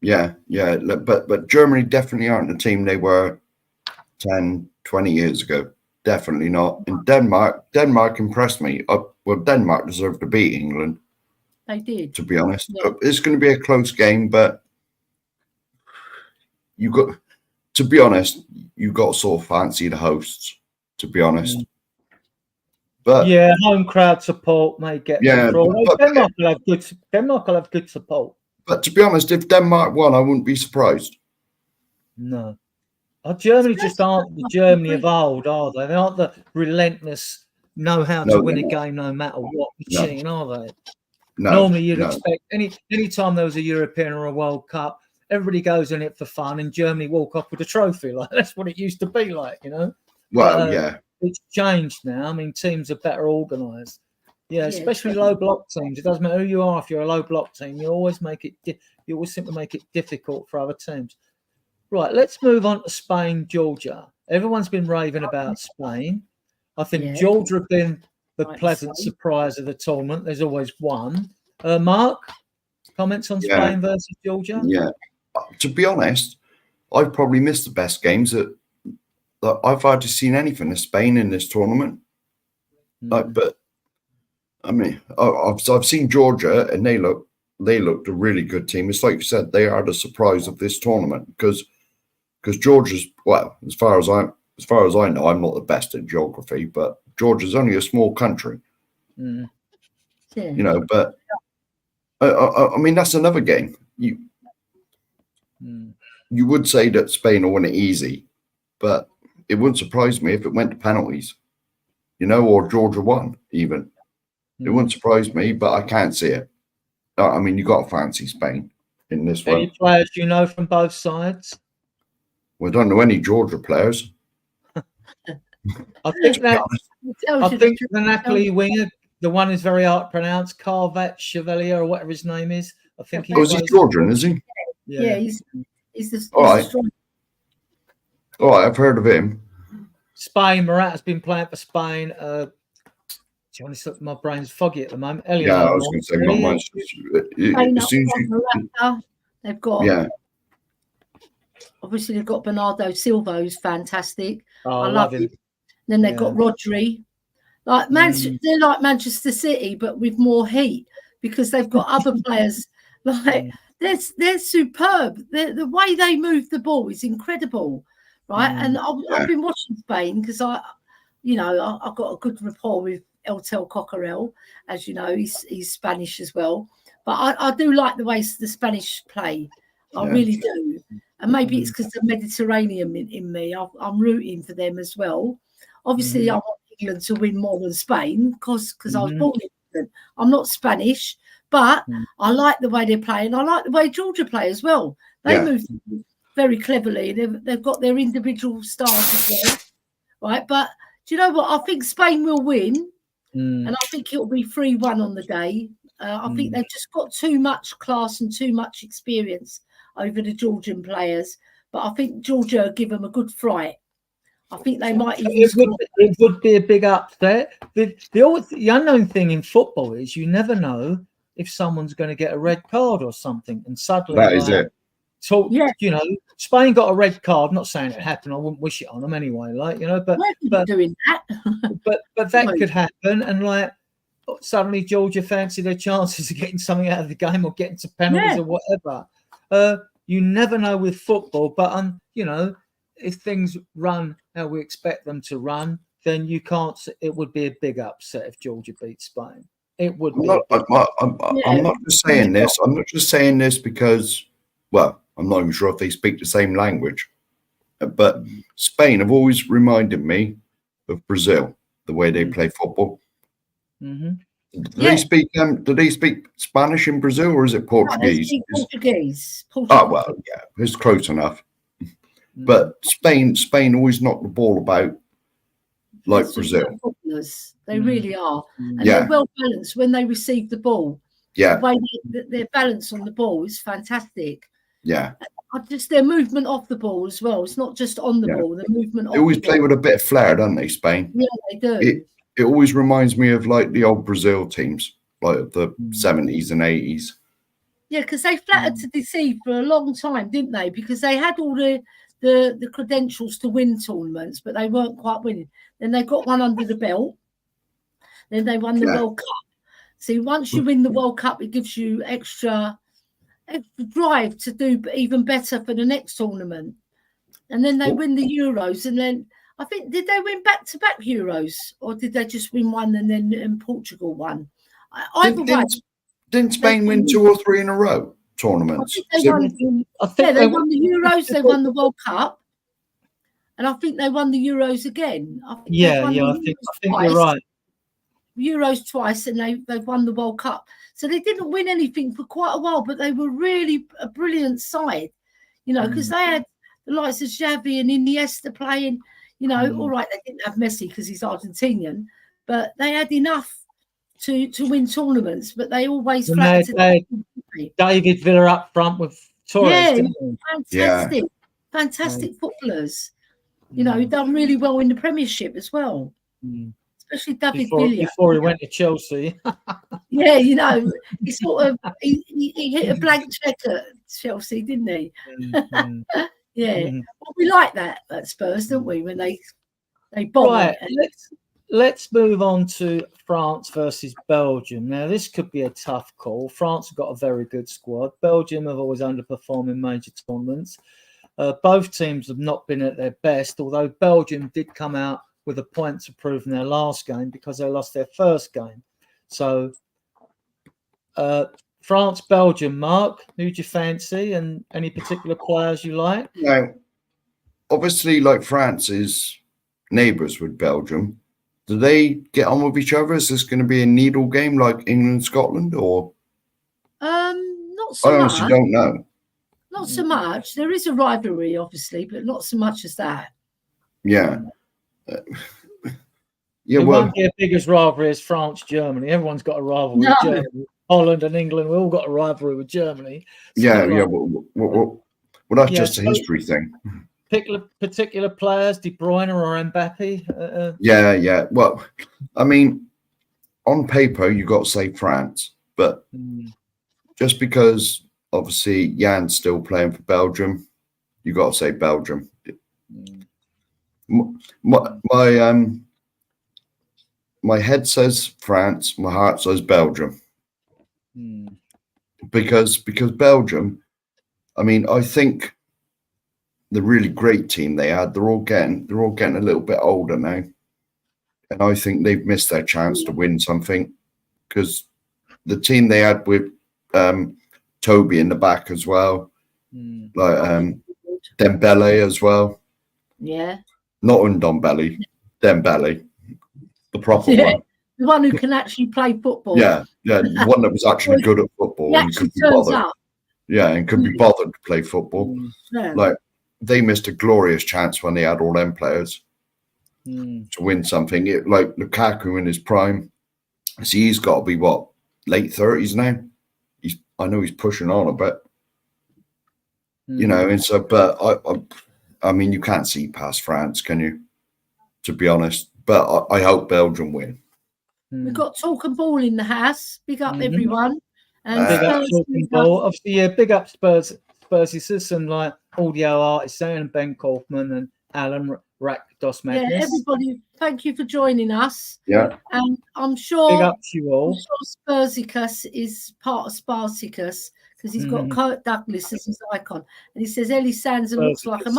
But Germany definitely aren't the team they were 10, 20 years ago. Definitely not. And Denmark impressed me. Denmark deserved to beat England. They did. To be honest. It's going to be a close game, but you got to sort of fancy the hosts, to be honest. But home crowd support may get Denmark will have good support. But to be honest, if Denmark won, I wouldn't be surprised. No. Germany just aren't the Germany of old, are they? They aren't the relentless know how to win a game no matter what machine, are they? No. Normally you'd expect any time there was a European or a World Cup, everybody goes in it for fun and Germany walk off with a trophy. Like that's what it used to be like, Well, it's changed now. I mean, teams are better organised. Especially low block teams. It doesn't matter who you are. If you're a low block team, you always simply make it difficult for other teams. Right, let's move on to Spain, Georgia. Everyone's been raving about Spain. I think Georgia have been the pleasant surprise of the tournament. There's always one. Mark, comments on Spain versus Georgia? Yeah, to be honest, I've probably missed the best games that I've hardly seen anything of Spain in this tournament. But I mean, I've seen Georgia and they look they looked a really good team. It's like you said, they are the surprise of this tournament because Georgia's, well, as far as I know, I'm not the best at geography, but Georgia's only a small country. Yeah. You know, but I mean, that's another game. You would say that Spain will win it easy, but it wouldn't surprise me if it went to penalties, you know, or Georgia won even. It wouldn't surprise me, but I can't see it. I mean, you got to fancy Spain in this one. Any players you know from both sides? We don't know any Georgia players. I think the Napoli winger, the one is very hard to pronounce, Carvet Chevalier or whatever his name is. I think he's Georgian, is he? Yeah, he's the all right. All right, I've heard of him. Spain, Morata's been playing for Spain. Honestly, my brain's foggy at the moment. I was going to say, not much. As soon as they've got, obviously, they've got Bernardo Silva, who's fantastic. I love him. Then they've got Rodri. Like they're like Manchester City, but with more heat because they've got other players. Like they're superb. The way they move the ball is incredible, right? And I've been watching Spain because I've got a good rapport with El Tel Coquerel, as you know, he's Spanish as well. But I do like the way the Spanish play. I really do. And maybe it's because the Mediterranean in me. I'm rooting for them as well. Obviously, I want England to win more than Spain because I was born in England. I'm not Spanish, but I like the way they're playing. I like the way Georgia play as well. They move very cleverly. They've got their individual stars as well, right? But do you know what? I think Spain will win. And I think it'll be 3-1 on the day. I think they've just got too much class and too much experience over the Georgian players. But I think Georgia will give them a good fright. I think they might even it would be a big upset. The unknown thing in football is you never know if someone's going to get a red card or something. And suddenly that is it. So, you know, Spain got a red card. I'm not saying it happened. I wouldn't wish it on them anyway. Like, you know, but doing that. but that could happen. And like suddenly Georgia fancy their chances of getting something out of the game or getting to penalties or whatever. You never know with football. But you know, if things run how we expect them to run, then you can't. It would be a big upset if Georgia beat Spain. It would. I'm not just saying this. I'm not just saying this because, well, I'm not even sure if they speak the same language. But Spain have always reminded me of Brazil, the way they play football. Do they speak Spanish in Brazil, or is it Portuguese? No, Portuguese. Oh well, yeah, it's close enough. But Spain always knock the ball about like Brazil. They really are, and they're well balanced when they receive the ball. Yeah, the way their balance on the ball is fantastic. Yeah, just their movement off the ball as well. It's not just on the ball; the movement. They always play with a bit of flair, don't they, Spain? Yeah, they do. It always reminds me of like the old Brazil teams, like the 70s and 80s. Yeah, because they flattered to deceive for a long time, didn't they? Because they had all the credentials to win tournaments, but they weren't quite winning. Then they got one under the belt. Then they won the World Cup. See, once you win the World Cup, it gives you extra drive to do even better for the next tournament. And then they win the Euros, and then I think, did they win back-to-back Euros, or did they just win one and then Portugal won? Either way. Didn't Spain win 2 or 3 in a row tournaments? They won the Euros, they won the World Cup, and I think they won the Euros again. I think you're right. Euros twice, and they've won the World Cup. So they didn't win anything for quite a while, but they were really a brilliant side, you know, because they had the likes of Xavi and Iniesta playing. You know, all right, they didn't have Messi because he's Argentinian, but they had enough to win tournaments. But they always David Villa up front with Torres. Fantastic footballers. You know, done really well in the Premiership as well. Especially David Villa before he went to Chelsea. Yeah, you know, he sort of he hit a blank check at Chelsea, didn't he? Well, we like that at Spurs, don't we? When they bomb. Right. let's move on to France versus Belgium. Now, this could be a tough call. France have got a very good squad. Belgium have always underperformed in major tournaments. Both teams have not been at their best, although Belgium did come out with a point to prove in their last game because they lost their first game. So, France, Belgium, Mark, who do you fancy, and any particular players you like? Now, obviously, like France is neighbours with Belgium. Do they get on with each other? Is this going to be a needle game like England, Scotland, or? Not so I much. honestly don't know. Not so much. There is a rivalry, obviously, but not so much as that. Yeah. It won't be as big as rivalry as France, Germany. Everyone's got a rivalry with Germany. Holland and England, we all got a rivalry with Germany. Well, that's just a history thing. Particular players, De Bruyne or Mbappe? Yeah. Well, I mean, on paper, you got to say France, but just because obviously Jan's still playing for Belgium, you got to say Belgium. My head says France, my heart says Belgium. Because Belgium, I mean, I think the really great team they had, they're all getting a little bit older now, and I think they've missed their chance to win something because the team they had with Toby in the back as well, like Dembele as well. Yeah, not Ndombele, Dembele, the proper one. The one who can actually play football. Yeah, the one that was actually good at football and could be bothered. Up. Yeah, and could be bothered to play football. Yeah. Like they missed a glorious chance when they had all them players to win something. Like Lukaku in his prime, see, he's got to be what, late 30s now. I know he's pushing on a bit, you know. And so, but I mean, you can't see past France, can you? To be honest, but I hope Belgium win. We've got Talk and Ball in the house. Big up everyone. And big up Talk and Ball. Obviously, yeah, big up Spurs. There's some like audio artists there, and Ben Kaufman and Alan Dos Magnus. Yeah, everybody, thank you for joining us. Yeah. And I'm sure, big up to you all. I'm sure Spursicus is part of Spartacus because he's got Kurt Douglas as his icon. And he says Ellie Sansa looks like a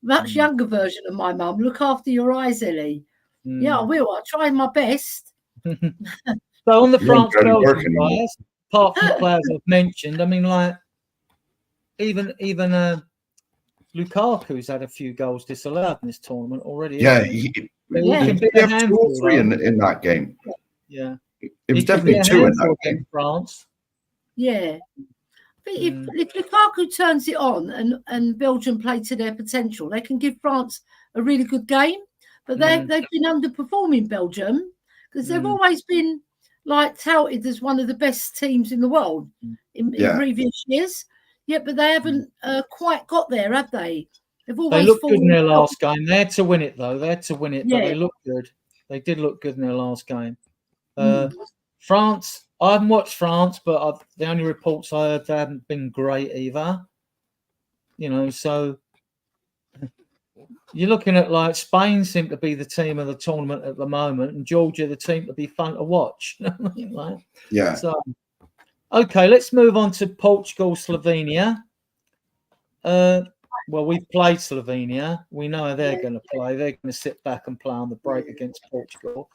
much younger version of my mum. Look after your eyes, Ellie. Yeah, I will. I'll try my best. So on the France-Belgium players, apart from the players I've mentioned, I mean, like even Lukaku's had a few goals disallowed in this tournament already. Yeah, he had 2 or 3 in that game. Yeah, it was definitely 2 in that game. France. Yeah. But if Lukaku turns it on and Belgium play to their potential, they can give France a really good game. But they've been underperforming Belgium because they've always been like touted as one of the best teams in the world in previous years. Yeah, but they haven't quite got there, have they? They looked good in their last game. They had to win it, though. But they looked good. They did look good in their last game. France, I haven't watched France, but the only reports I heard, they haven't been great either. You know, so you're looking at like Spain seem to be the team of the tournament at the moment, and Georgia the team to be fun to watch. Like, yeah. So, okay, let's move on to Portugal, Slovenia. Well, we've played Slovenia. We know how they're going to play. They're going to sit back and play on the break against Portugal.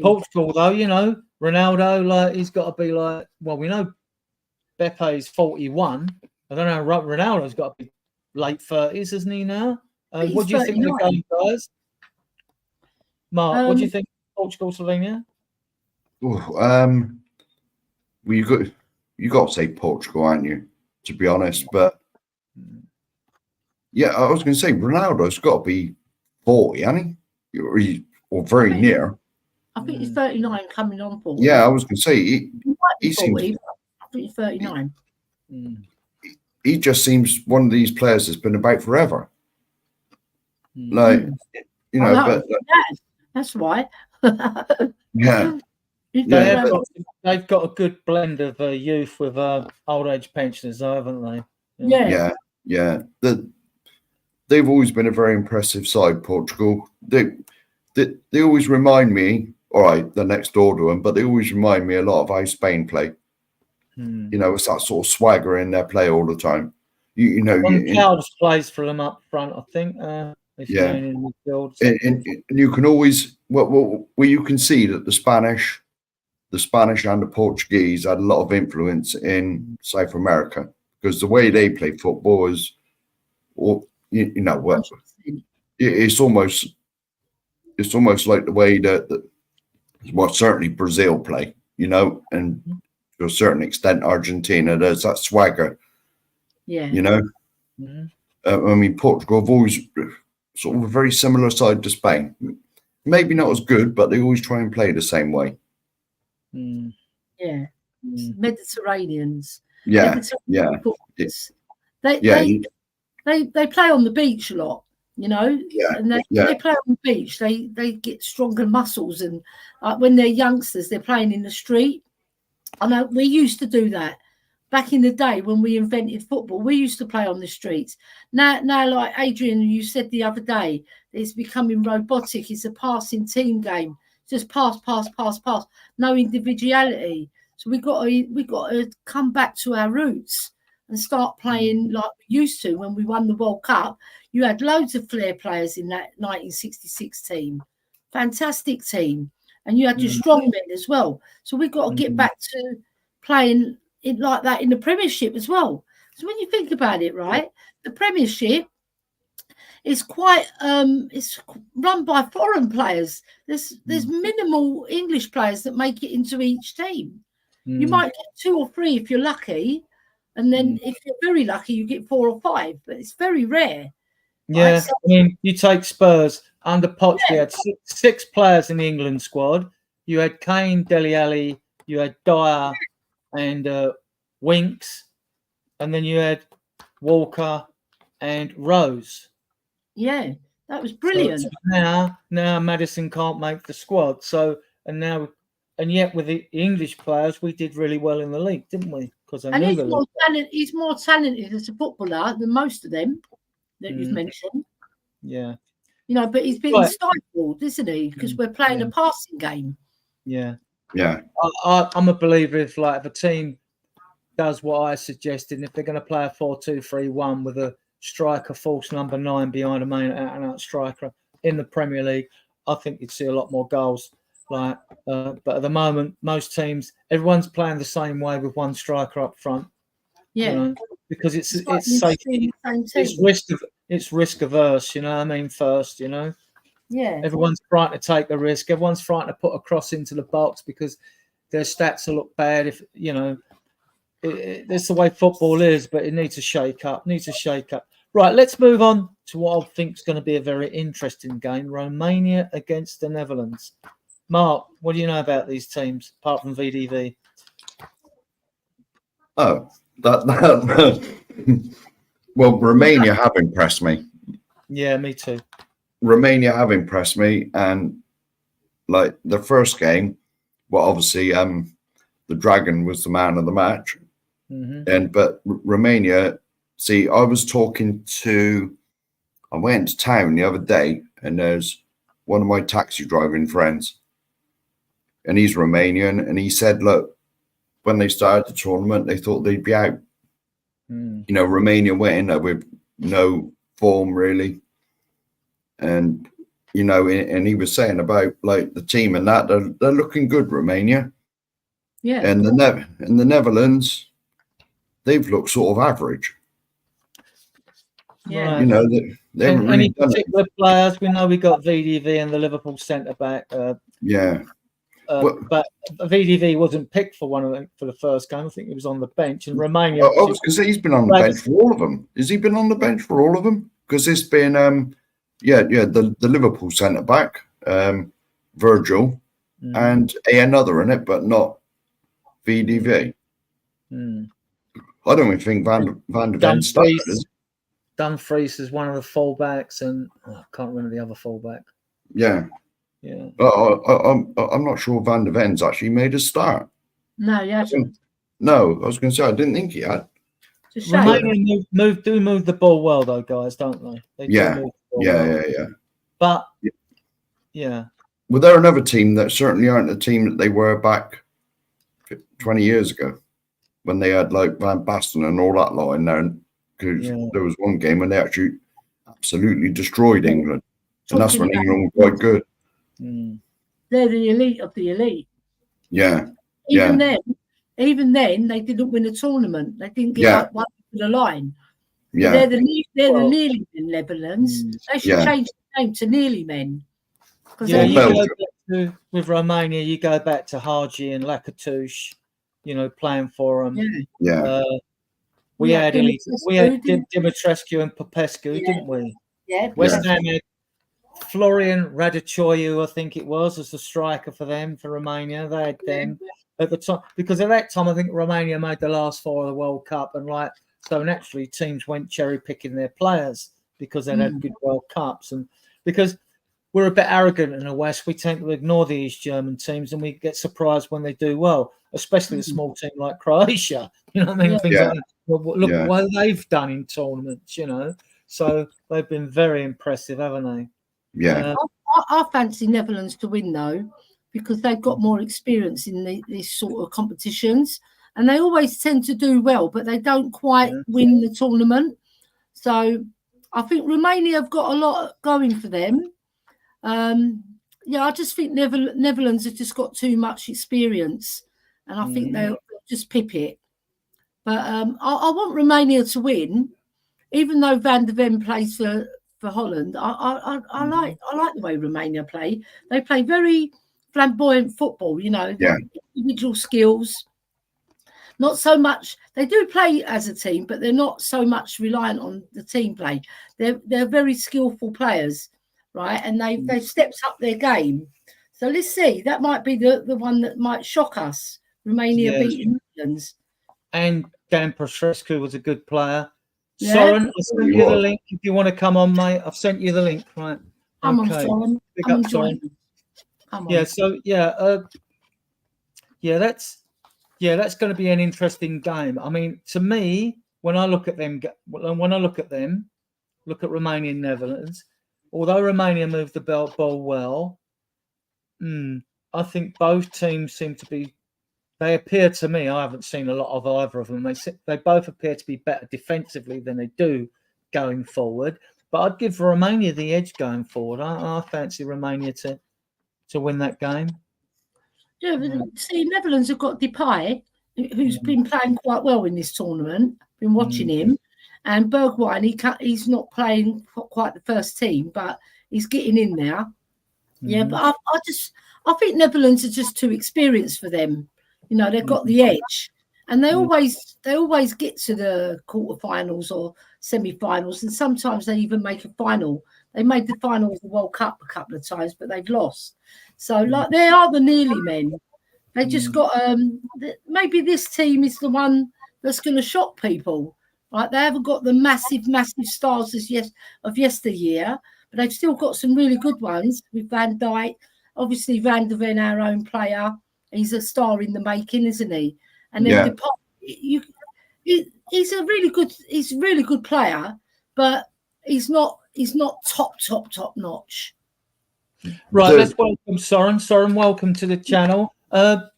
Portugal, though, you know, Ronaldo, like he's got to be like. Well, we know Bepe's 41. I don't know. Ronaldo's got to be late 30s, isn't he now? What do you think of the game, guys? Mark, what do you think of Portugal, Slovenia? Well, you got to say Portugal, aren't you? To be honest, but yeah, I was going to say Ronaldo's got to be 40, hasn't he? Or very near. I think he's 39, coming on 40. Yeah, I was going to say he seems. I think he's 39. He just seems one of these players that's been about forever. Like, you know, but that's why. Yeah. They've got a good blend of youth with old age pensioners, though, haven't they? Yeah. They've always been a very impressive side, Portugal. they always remind me. All right, they're next door to them, but they always remind me a lot of how Spain play. You know, it's that sort of swagger in their play all the time. You know, Caldas plays for them up front, I think. If Yeah. you're in midfield. and you can always well you can see that the Spanish and the Portuguese had a lot of influence in South America because the way they play football is, or you know, what it's almost like the way that well, certainly Brazil play, you know, and to a certain extent Argentina. There's that swagger, you know. I mean, Portugal have always sort of a very similar side to Spain. Maybe not as good, but they always try and play the same way. Yeah, Mediterraneans. Yeah, Mediterranean footballers. They play on the beach a lot, you know. Yeah, and they play on the beach. They get stronger muscles, and when they're youngsters, they're playing in the street. I know we used to do that back in the day when we invented football. We used to play on the streets. Now, like Adrian, you said the other day, it's becoming robotic. It's a passing team game. Just pass. No individuality. So we got to come back to our roots and start playing like we used to when we won the World Cup. You had loads of flair players in that 1966 team. Fantastic team. And you had your strong men as well. So we've got to get back to playing it like that in the Premiership as well. So when you think about it, right, the Premiership is quite it's run by foreign players. There's minimal English players that make it into each team. You might get 2 or 3 if you're lucky, and then if you're very lucky, you get 4 or 5. But it's very rare. Yeah, right? So, I mean, you take Spurs under Poch. We had six players in the England squad. You had Kane, Dele Alli, you had Dyer, and Winks, and then you had Walker and Rose. Yeah, that was brilliant. So now Maddison can't make the squad. So and yet with the English players, we did really well in the league, didn't we? Because he's more talented as a footballer than most of them that you've mentioned. Yeah, you know, but he's been stifled, isn't he? Because we're playing a passing game. Yeah. I'm a believer if a team does what I suggested, and if they're going to play a 4-2-3-1 with a striker, false number 9 behind a main out-and-out striker in the Premier League, I think you'd see a lot more goals. But at the moment, most teams, everyone's playing the same way with one striker up front. Yeah, you know, because it's safety, it's risk averse. You know what I mean? First, you know. Yeah. Everyone's frightened to take the risk. Everyone's frightened to put a cross into the box because their stats will look bad. If you know, that's the way football is. But it needs to shake up. Right, let's move on to what I think is going to be a very interesting game: Romania against the Netherlands. Mark, what do you know about these teams apart from VDV? Oh, well, Romania have impressed me. Yeah, me too. Romania have impressed me, and like the first game, well, obviously, the Dragon was the man of the match, but Romania. See, I went to town the other day, and there's one of my taxi driving friends, and he's Romanian, and he said, look, when they started the tournament, they thought they'd be out. You know, Romania went in there with no form really. And, you know, and he was saying about like the team and that, they're looking good, Romania. Yeah. And the Netherlands, they've looked sort of average. Yeah. You know, they haven't really any particular players? We know we got VDV and the Liverpool centre back. But VDV wasn't picked for the first game. I think he was on the bench. And Romania. I was going to say he's been on the bench for all of them. Has he been on the bench for all of them? Because it's been the Liverpool centre back, Virgil, and another in it, but not VDV. I don't even think Van der Ven started. Dumfries is one of the fullbacks, and I can't remember the other fullback. Yeah. I'm not sure Van der Ven's actually made a start. No, he hasn't. No, I was going to say I didn't think he had. Romania move the ball well though, guys, don't they? Yeah. But Yeah. Well, they're another team that certainly aren't the team that they were back 20 years ago when they had like Van Basten and all that lot in there. Because there was one game when they actually absolutely destroyed England. And that's when England were quite good. They're the elite of the elite. Yeah. Even then, they didn't win a tournament. They didn't get up one to the line. Yeah. They're the nearly men Netherlands. They should change the name to nearly men. Yeah, you go back to, with Romania, you go back to Hagi and Lakatush, you know, playing for them. We had Dimitrescu and Popescu, didn't we? Yeah. West Ham had Florian Radichoiu, I think it was, as the striker for them, for Romania. They had them at the time, because at that time I think Romania made the last 4 of the World Cup, and like so naturally teams went cherry picking their players because they had good World Cups, and because we're a bit arrogant in the West, we tend to ignore the East German teams, and we get surprised when they do well, especially a small team like Croatia. You know what I mean? Things like that. Well, look what they've done in tournaments, you know. So they've been very impressive, haven't they? Yeah. I fancy Netherlands to win, though, because they've got more experience in these sort of competitions, and they always tend to do well, but they don't quite win the tournament. So I think Romania have got a lot going for them. I just think Netherlands have just got too much experience, and I think they'll just pip it. But I want Romania to win, even though Van der Ven plays for Holland. I like the way Romania play. They play very flamboyant football, you know, individual skills. Not so much. They do play as a team, but they're not so much reliant on the team play. They're very skillful players, right? And they've stepped up their game. So let's see. That might be the one that might shock us. Romania beating Netherlands. And Dan Petrescu was a good player. Soren, I sent you the link if you want to come on, mate. I've sent you the link, right? Come on, Soren. Pick up, Soren. That's going to be an interesting game. I mean, to me, when I look at them, look at Romania and Netherlands, although Romania moved the ball well, I think both teams seem to be. They appear to me, I haven't seen a lot of either of them. They both appear to be better defensively than they do going forward. But I'd give Romania the edge going forward. I fancy Romania to win that game. Yeah, but see, Netherlands have got Depay, who's been playing quite well in this tournament. Been watching him, and Bergwijn. He's not playing quite the first team, but he's getting in there. Yeah, but I think Netherlands are just too experienced for them. You know, they've got the edge, and they always get to the quarterfinals or semi-finals, and sometimes they even make a final. They made the final of the World Cup a couple of times, but they've lost. So, like, they are the nearly men. They just got maybe this team is the one that's going to shock people. Right? They haven't got the massive stars of yesteryear, but they've still got some really good ones with Van Dijk. Obviously, Van der Ven, our own player. He's a star in the making, isn't he? And then he's a really good player, but he's not top notch. Right, let's welcome Soren. Soren, welcome to the channel. I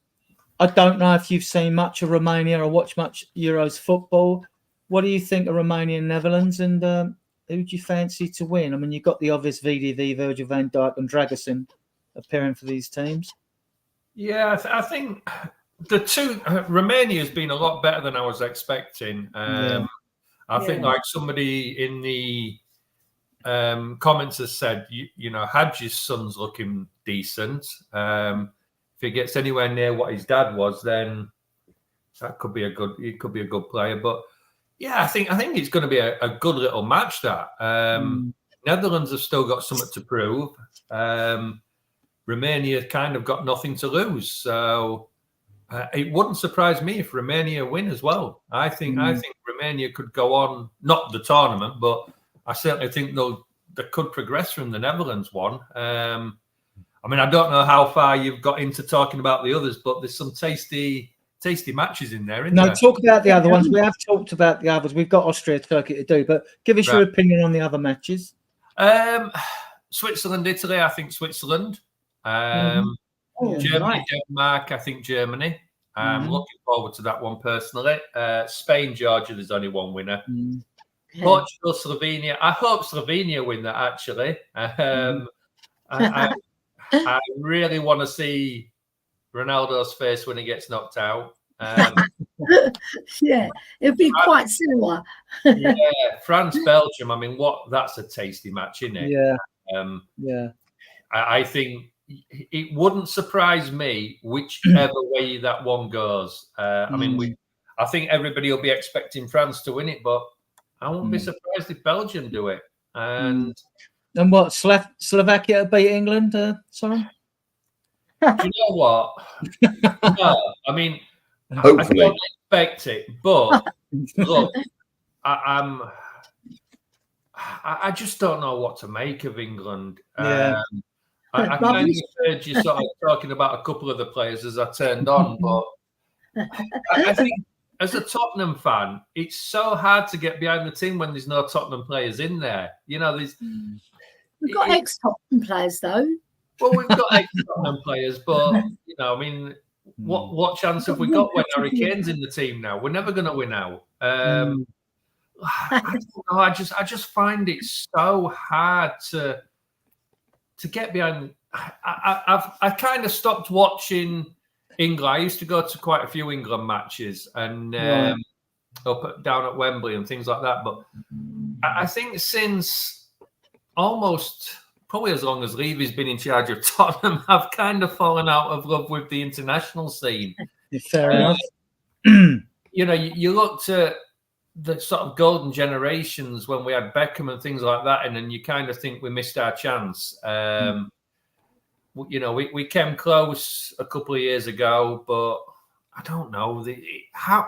don't know if you've seen much of Romania or watched much Euros football. What do you think of Romania and Netherlands, and who do you fancy to win? I mean, you've got the obvious VDV, Virgil van Dijk and Dragusin appearing for these teams. Yeah, I think the two Romania has been a lot better than I was expecting. I think, like somebody in the comments has said, you know, Hadji's son's looking decent. If he gets anywhere near what his dad was, then that could be a good player. But yeah, I think it's going to be a good little match. That Netherlands have still got something to prove. Romania kind of got nothing to lose, so it wouldn't surprise me if Romania win as well. I think Romania could go on, not the tournament, but I certainly think they could progress from the Netherlands one. I mean, I don't know how far you've got into talking about the others, but there's some tasty matches in there, isn't there? Talk about the other ones. We have talked about the others. We've got Austria, Turkey to do, but give us your opinion on the other matches. Switzerland, Italy, I think Switzerland. Oh, Germany, right. Denmark, I think Germany. I'm looking forward to that one personally. Spain, Georgia, there's only one winner. Yeah. Portugal, Slovenia. I hope Slovenia win that, actually. I really want to see Ronaldo's face when he gets knocked out. Yeah, it'll be quite similar. Yeah, France, Belgium. I mean, that's a tasty match, isn't it? Yeah. I think it wouldn't surprise me whichever way that one goes. I mean, I think everybody will be expecting France to win it, but I won't be surprised if Belgium do it. And what, Slovakia beat England, Soren? do you know what? No, I mean, Hopefully. I don't expect it, but look, I just don't know what to make of England. Yeah. I kind of heard you sort of talking about a couple of the players as I turned on, but I think as a Tottenham fan, it's so hard to get behind the team when there's no Tottenham players in there. You know, We've got ex-Tottenham players, though. Well, we've got ex-Tottenham players, but you know, I mean, what chance have we got when Harry Kane's in the team now? We're never going to win out. I don't know. I just find it so hard to get behind. I kind of stopped watching England. I used to go to quite a few England matches and down at Wembley and things like that. But I think since almost probably as long as Levy's been in charge of Tottenham, I've kind of fallen out of love with the international scene. Fair enough. You know, you looked at the sort of golden generations when we had Beckham and things like that, and then you kind of think we missed our chance. You know, we came close a couple of years ago, but I don't know how.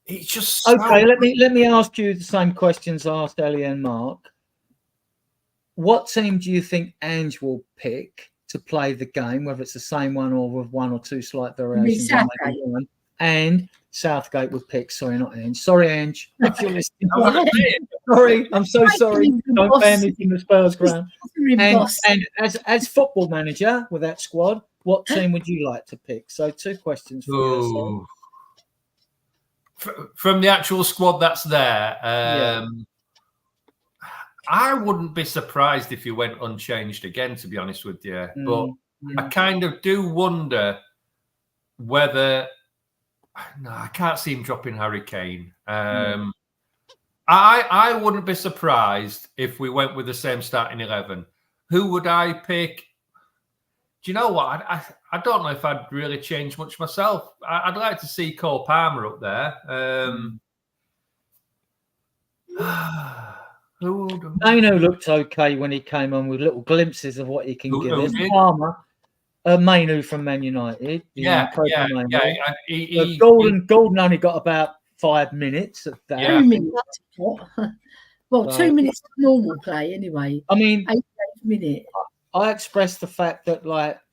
It's just okay. Let me ask you the same questions I asked Ellie and Mark. What team do you think Ange will pick to play the game, whether it's the same one or with one or two slight variations? And Southgate would pick. Sorry, not Ange. Sorry, Ange. If you're listening. Sorry, I'm so sorry. Don't ban me from the Spurs ground. And as football manager with that squad, what team would you like to pick? So 2 questions for you. From the actual squad that's there, I wouldn't be surprised if you went unchanged again, to be honest with you. But I kind of do wonder whether... No, I can't see him dropping Harry Kane. I wouldn't be surprised if we went with the same starting 11. Who would I pick? Do you know what? I don't know if I'd really change much myself. I'd like to see Cole Palmer up there. Maino looked okay when he came on with little glimpses of what he can give us. Palmer, Mainu from Man United. Golden only got about 5 minutes of that. 2 minutes. Well, 2 minutes of normal play anyway. I mean, 8 minutes. I expressed the fact that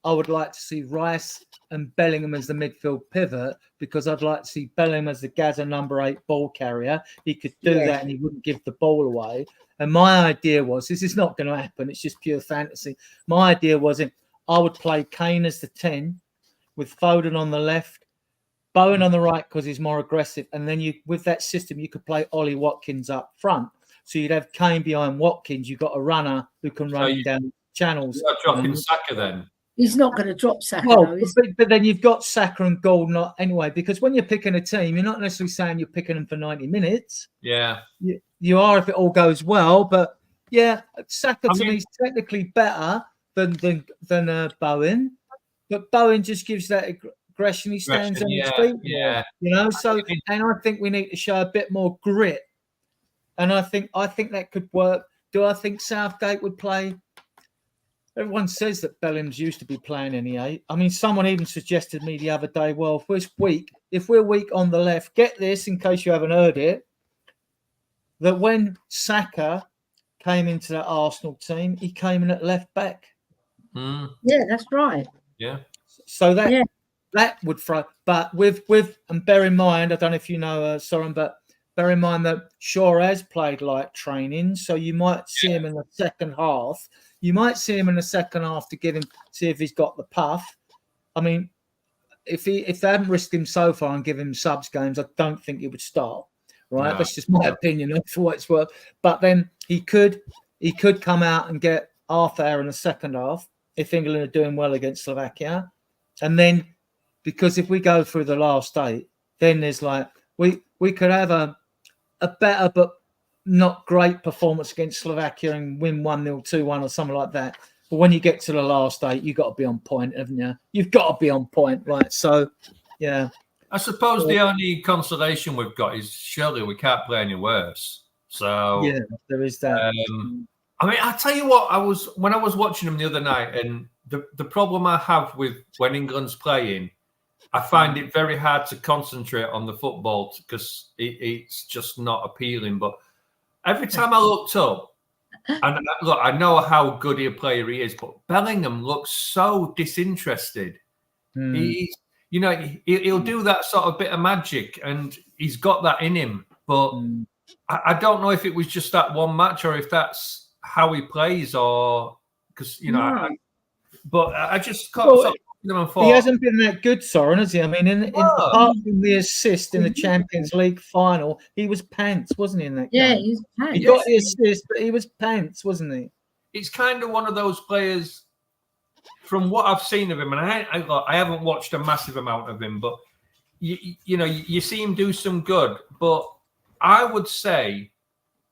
I would like to see Rice and Bellingham as the midfield pivot because I'd like to see Bellingham as the Gaza number 8 ball carrier. He could do that and he wouldn't give the ball away. And my idea was, this is not going to happen. It's just pure fantasy. My idea was I would play Kane as the 10 with Foden on the left, Bowen on the right because he's more aggressive. And then with that system, you could play Ollie Watkins up front. So you'd have Kane behind Watkins. You've got a runner who can run down channels. You're not dropping Saka then? He's not going to drop Saka. Well, but then you've got Saka and Gold anyway, because when you're picking a team, you're not necessarily saying you're picking them for 90 minutes. Yeah. You are if it all goes well. But, yeah, Saka to me is technically better than Bowen. But Bowen just gives that aggression. He stands on his feet. Yeah. You know, so, and I think we need to show a bit more grit. And I think that could work. Do I think Southgate would play? Everyone says that Bellingham's used to be playing in the 8. I mean, someone even suggested me the other day, well, if we're weak on the left, get this in case you haven't heard it, that when Saka came into that Arsenal team, he came in at left back. Yeah, that's right. Yeah. So that would throw, but with and bear in mind, I don't know if you know Soren, but bear in mind that Shaw has played light training, so you might see him in the second half You might see him in the second half to see if he's got the puff. I mean, if they hadn't risked him so far and give him subs games, I don't think he would start. Right, that's just my opinion for what it's worth. But then he could come out and get half hour in the second half if England are doing well against Slovakia, and then because if we go through the last 8, then there's like we could have a better but not great performance against Slovakia and win 1-0, 2-1 or something like that. But when you get to the last 8, you've got to be on point, haven't you? You've got to be on point, right? So, yeah. I suppose the only consolation we've got is surely we can't play any worse. So yeah, there is that. I mean, I tell you what, when I was watching them the other night, and the problem I have with when England's playing, I find it very hard to concentrate on the football because it's just not appealing. But every time I looked up, and look, I know how good a player he is, but Bellingham looks so disinterested. He'll do that sort of bit of magic, and he's got that in him. But I don't know if it was just that one match or if that's how he plays, or because but I just can't. He hasn't been that good, Soren, has he? I mean, apart from the assist in the Champions League final, he was pants, wasn't he? In that game? he was pants. He got the assist, but he was pants, wasn't he? It's kind of one of those players. From what I've seen of him, and I haven't watched a massive amount of him, but you see him do some good. But I would say,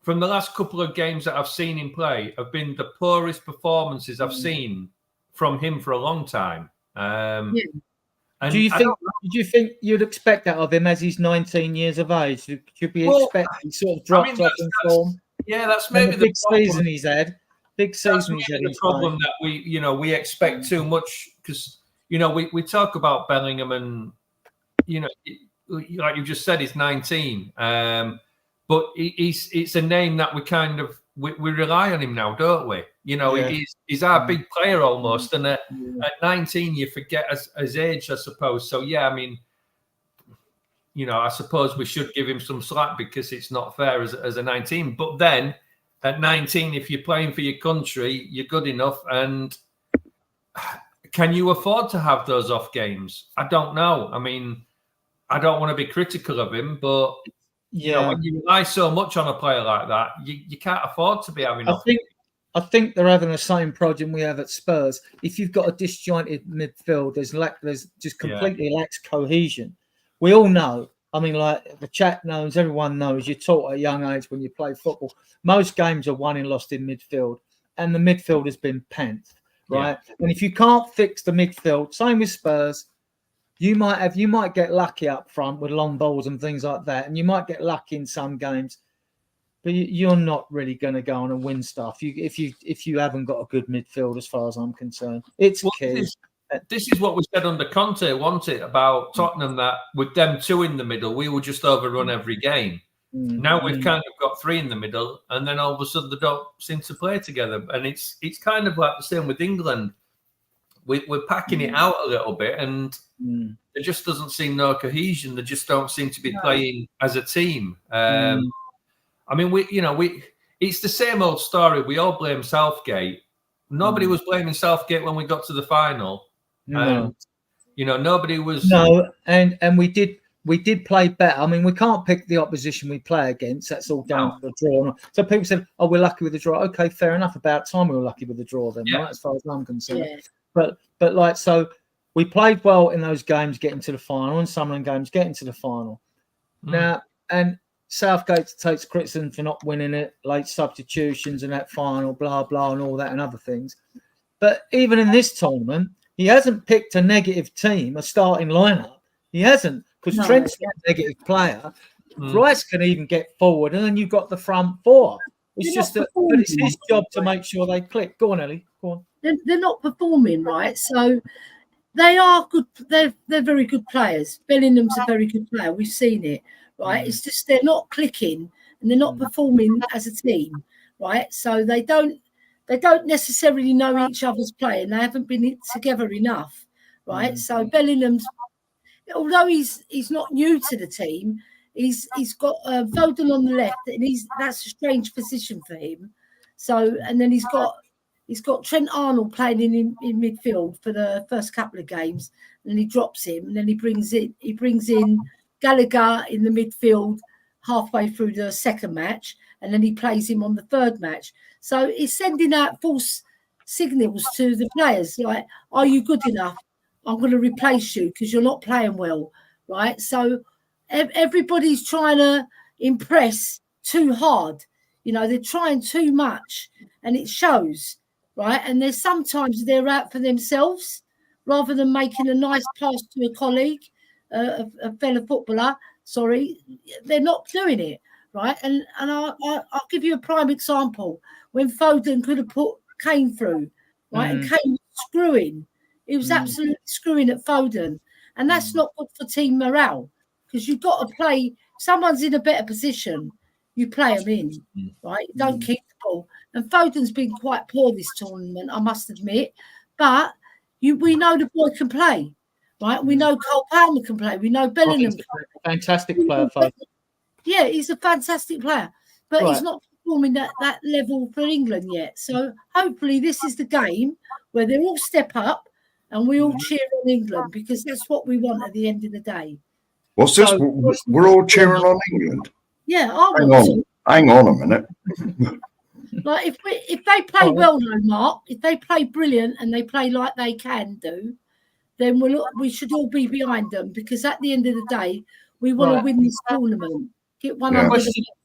from the last couple of games that I've seen him play, have been the poorest performances I've seen from him for a long time. And do you think you'd expect that of him as he's 19 years of age? Should be expecting sort of dropped off in form? Yeah, that's maybe the big season he's had. Big season. That's the problem that we expect too much because we talk about Bellingham and like you just said, he's 19, but it's a name that we rely on him now, don't we? He's our big player almost, and at 19 you forget his age, I suppose. So yeah, I mean, I suppose we should give him some slack because it's not fair as a 19, but then. At 19, if you're playing for your country, you're good enough. And can you afford to have those off games? I don't know. I mean, I don't want to be critical of him, but when you rely so much on a player like that, you can't afford to be having off. I think they're having the same problem we have at Spurs. If you've got a disjointed midfield, there's just completely lacks cohesion. We all know. I mean, like the chat knows, everyone knows, you're taught at a young age when you play football. Most games are won and lost in midfield, and the midfield has been pants, right? Yeah. And if you can't fix the midfield, same with Spurs, you might get lucky up front with long balls and things like that, and you might get lucky in some games, but you're not really going to go on and win stuff if you haven't got a good midfield, as far as I'm concerned. It's key. This is what we said under Conte, wasn't it, about Tottenham, that with them 2 in the middle, we will just overrun every game. Now we've kind of got 3 in the middle, and then all of a sudden they don't seem to play together. And it's kind of like the same with England. We're packing it out a little bit, and there just doesn't seem no cohesion. They just don't seem to be playing as a team. I mean, it's the same old story. We all blame Southgate. Nobody was blaming Southgate when we got to the final. No. Nobody was. No, and we did play better. I mean, we can't pick the opposition we play against. That's all down to the draw. So people said, "Oh, we're lucky with the draw." Okay, fair enough. About time we were lucky with the draw, then, right? As far as I'm concerned. Yeah. But like, so we played well in those games, getting to the final, and some of them games getting to the final. Now, and Southgate takes criticism for not winning it, late substitutions and that final, blah blah, and all that and other things. But even in this tournament, he hasn't picked a negative team, a starting lineup. He hasn't, because Trent's not a negative player. Rice can even get forward, and then you've got the front 4. It's just that it's his job to make sure they click. Go on, Ellie. Go on. They're not performing, right? So they are good. They're very good players. Bellingham's a very good player. We've seen it, right? It's just they're not clicking and they're not performing as a team, right? So they don't necessarily know each other's play, and they haven't been together enough, right? So Bellingham's, although he's not new to the team, he's got Foden on the left, and that's a strange position for him. So, and then he's got he's got Trent Arnold playing in midfield for the first couple of games, and he drops him, and then he brings in Gallagher in the midfield halfway through the second match, and then he plays him on the third match. So he's sending out false signals to the players, like, are you good enough? I'm going to replace you because you're not playing well, right? So everybody's trying to impress too hard. You know, they're trying too much, and it shows, right? And there's sometimes they're out for themselves rather than making a nice pass to a colleague, a fellow footballer. Sorry, they're not doing it, right? And I'll give you a prime example. When Foden could have put Kane through, right? And Kane was screwing. He was absolutely screwing at Foden. And that's not good for team morale, because you've got to play. Someone's in a better position, you play them in, right? You don't keep the ball. And Foden's been quite poor this tournament, I must admit. But we know the boy can play, right? We know Cole Palmer can play. We know Bellingham can play. Fantastic player, Foden. Yeah, he's a fantastic player. But he's not performing at that level for England yet. So hopefully this is the game where they all step up and we all cheer on England, because that's what we want at the end of the day. What's this? We're all cheering on England. Yeah, hang on a minute. Like if they play well, no, Mark, if they play brilliant and they play like they can do, then we should all be behind them, because at the end of the day, we want to win this tournament. Get one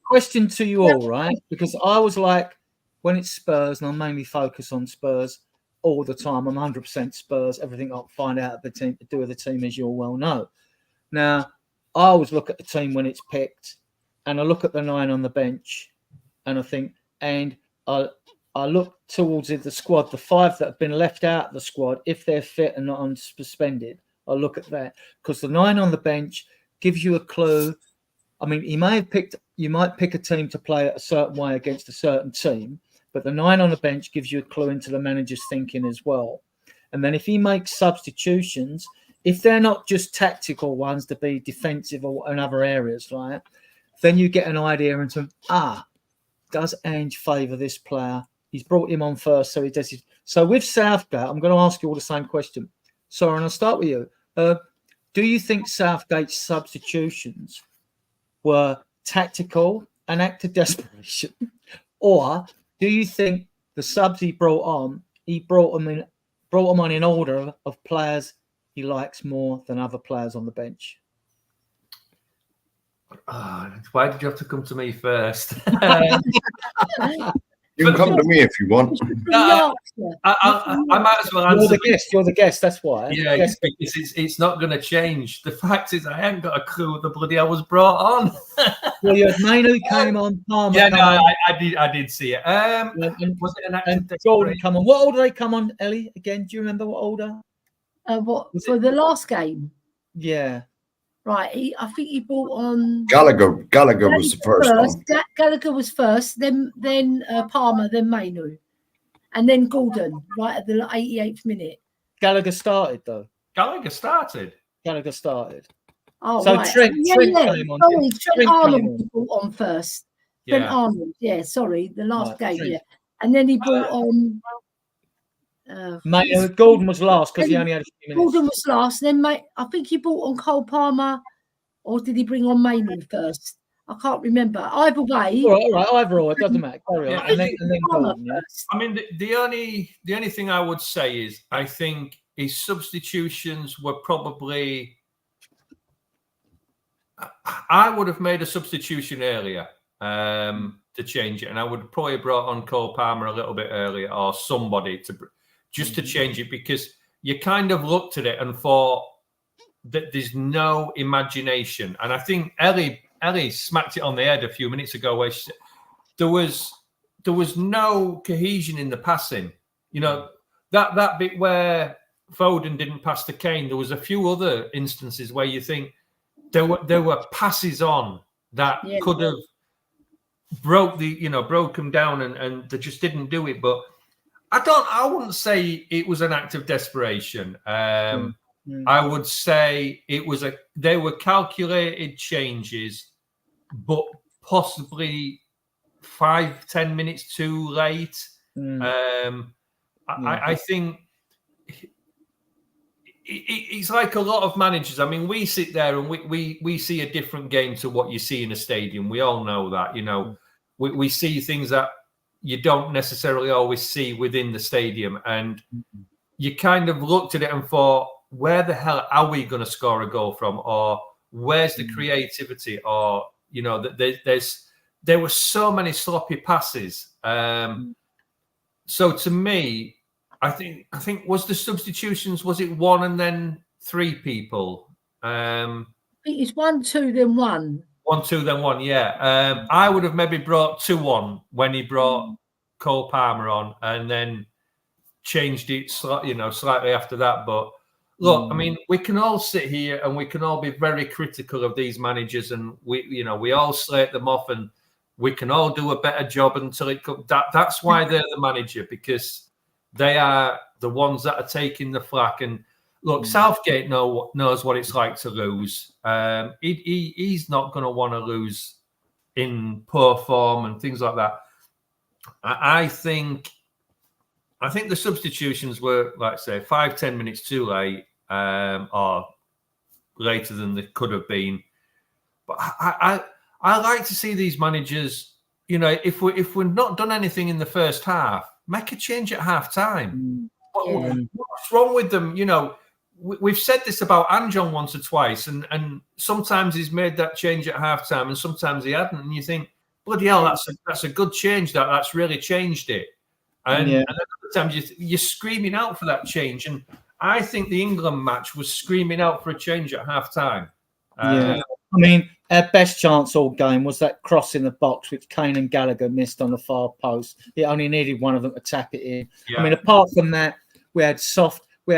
question to you all, right? Because I was like, when it's Spurs, and I mainly focus on Spurs all the time. I'm 100% Spurs. Everything I find out the team to do with the team, as you all well know. Now, I always look at the team when it's picked, and I look at the 9 on the bench, and I think, and I look towards the squad, the 5 that have been left out of the squad, if they're fit and not on suspended. I look at that, because the 9 on the bench gives you a clue. I mean, you might pick a team to play a certain way against a certain team, but the 9 on the bench gives you a clue into the manager's thinking as well. And then if he makes substitutions, if they're not just tactical ones to be defensive or in other areas, right, then you get an idea into, does Ange favour this player? He's brought him on first, so he does it. So with Southgate, I'm going to ask you all the same question. Soren, I'll start with you. Do you think Southgate's substitutions were tactical, an act of desperation, or do you think the subs he brought on them on in order of players he likes more than other players on the bench? Why did you have to come to me first? You can come to me if you want. I might as well answer. You're the guest. That's why. Yeah, because it's not going to change. The fact is, I haven't got a clue what the bloody hell was brought on. Well, you had Mainu came on, Palmer. Yeah, no, I did see it. Was it an active Golden come on? What order they come on, Ellie? Again, do you remember what order? For the last game? Yeah. Right, I think he brought on Gallagher was the first one. Gallagher was first, then Palmer, then Mainu, and then Gordon, right at the 88th minute. Gallagher started, though. Gallagher started. Oh, so right. Trent came on. Sorry, Trent Arnold was brought on first. Yeah. Trent Arnold, sorry, the last game, Trent. Yeah. And then he brought on... Gordon was last because he only had a few minutes. Gordon was last. Then I think he brought on Cole Palmer, or did he bring on Mainu first? I can't remember. Either way, all right. Either or, it doesn't matter. Carry on. And then Gordon, yeah. I mean, the only thing I would say is I think his substitutions were probably. I would have made a substitution earlier to change it, and I would have probably brought on Cole Palmer a little bit earlier, or somebody to change it, because you kind of looked at it and thought that there's no imagination. And I think Ellie smacked it on the head a few minutes ago, where she said, there was no cohesion in the passing. You know, that bit where Foden didn't pass to Kane, there was a few other instances where you think there were passes on that could have broke them down, and they just didn't do it. But I wouldn't say it was an act of desperation. I would say they were calculated changes, but possibly 5-10 minutes too late. I think it's like a lot of managers. I mean, we sit there and we see a different game to what you see in a stadium. We all know that, you know, we see things that you don't necessarily always see within the stadium. And you kind of looked at it and thought, where the hell are we going to score a goal from? Or where's the creativity? Or, you know, there were so many sloppy passes. So to me, I think was the substitutions, was it 1 and then 3 people? I think it's 1, 2, then 1. 1, 2, then 1, yeah. I would have maybe brought 2 on when he brought Cole Palmer on, and then changed it, you know, slightly after that. But look, I mean, we can all sit here and we can all be very critical of these managers, and we all slate them off, and we can all do a better job until it comes. That's why they're the manager, because they are the ones that are taking the flak. And look, Southgate knows what it's like to lose. He's not going to want to lose in poor form and things like that. I think the substitutions were, like I say, 5-10 minutes too late, or later than they could have been. But I like to see these managers, you know, if we've not done anything in the first half, make a change at half time. What's wrong with them? You know, we've said this about Anjon once or twice, and sometimes he's made that change at half time, and sometimes he hadn't. And you think, bloody hell, that's a good change. That's really changed it. And other times you're screaming out for that change. And I think the England match was screaming out for a change at half time. I mean, our best chance all game was that cross in the box, which Kane and Gallagher missed on the far post. It only needed one of them to tap it in. Yeah. I mean, apart from that, we had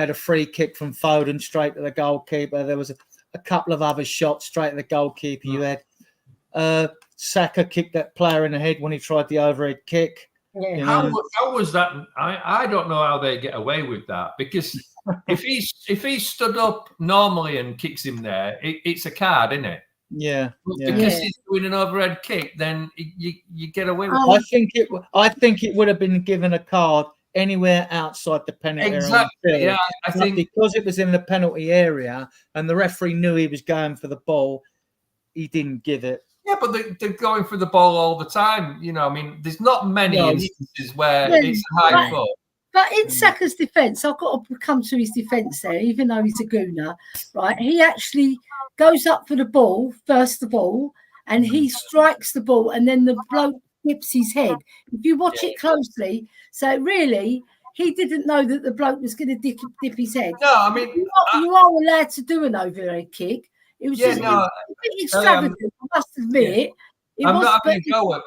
a free kick from Foden straight to the goalkeeper. There was a couple of other shots straight to the goalkeeper. You had Saka kicked that player in the head when he tried the overhead kick. Yeah. How was that? I don't know how they get away with that, because if he stood up normally and kicks him there, it's a card, isn't it? Yeah. Because he's doing an overhead kick, then you get away with it. I think it would have been given a card anywhere outside the penalty area. Yeah, I think because it was in the penalty area and the referee knew he was going for the ball, he didn't give it. Yeah, but they're going for the ball all the time. You know, I mean, there's not many instances where it's a high foot. But in Saka's defence, I've got to come to his defence there, even though he's a gooner, right? He actually goes up for the ball, first of all, and he strikes the ball, and then the bloke dips his head. If you watch it closely, so really, he didn't know that the bloke was going to dip his head. No, I mean, you are allowed to do an overhead kick. It was just extravagant, I must admit. I'm not having a go at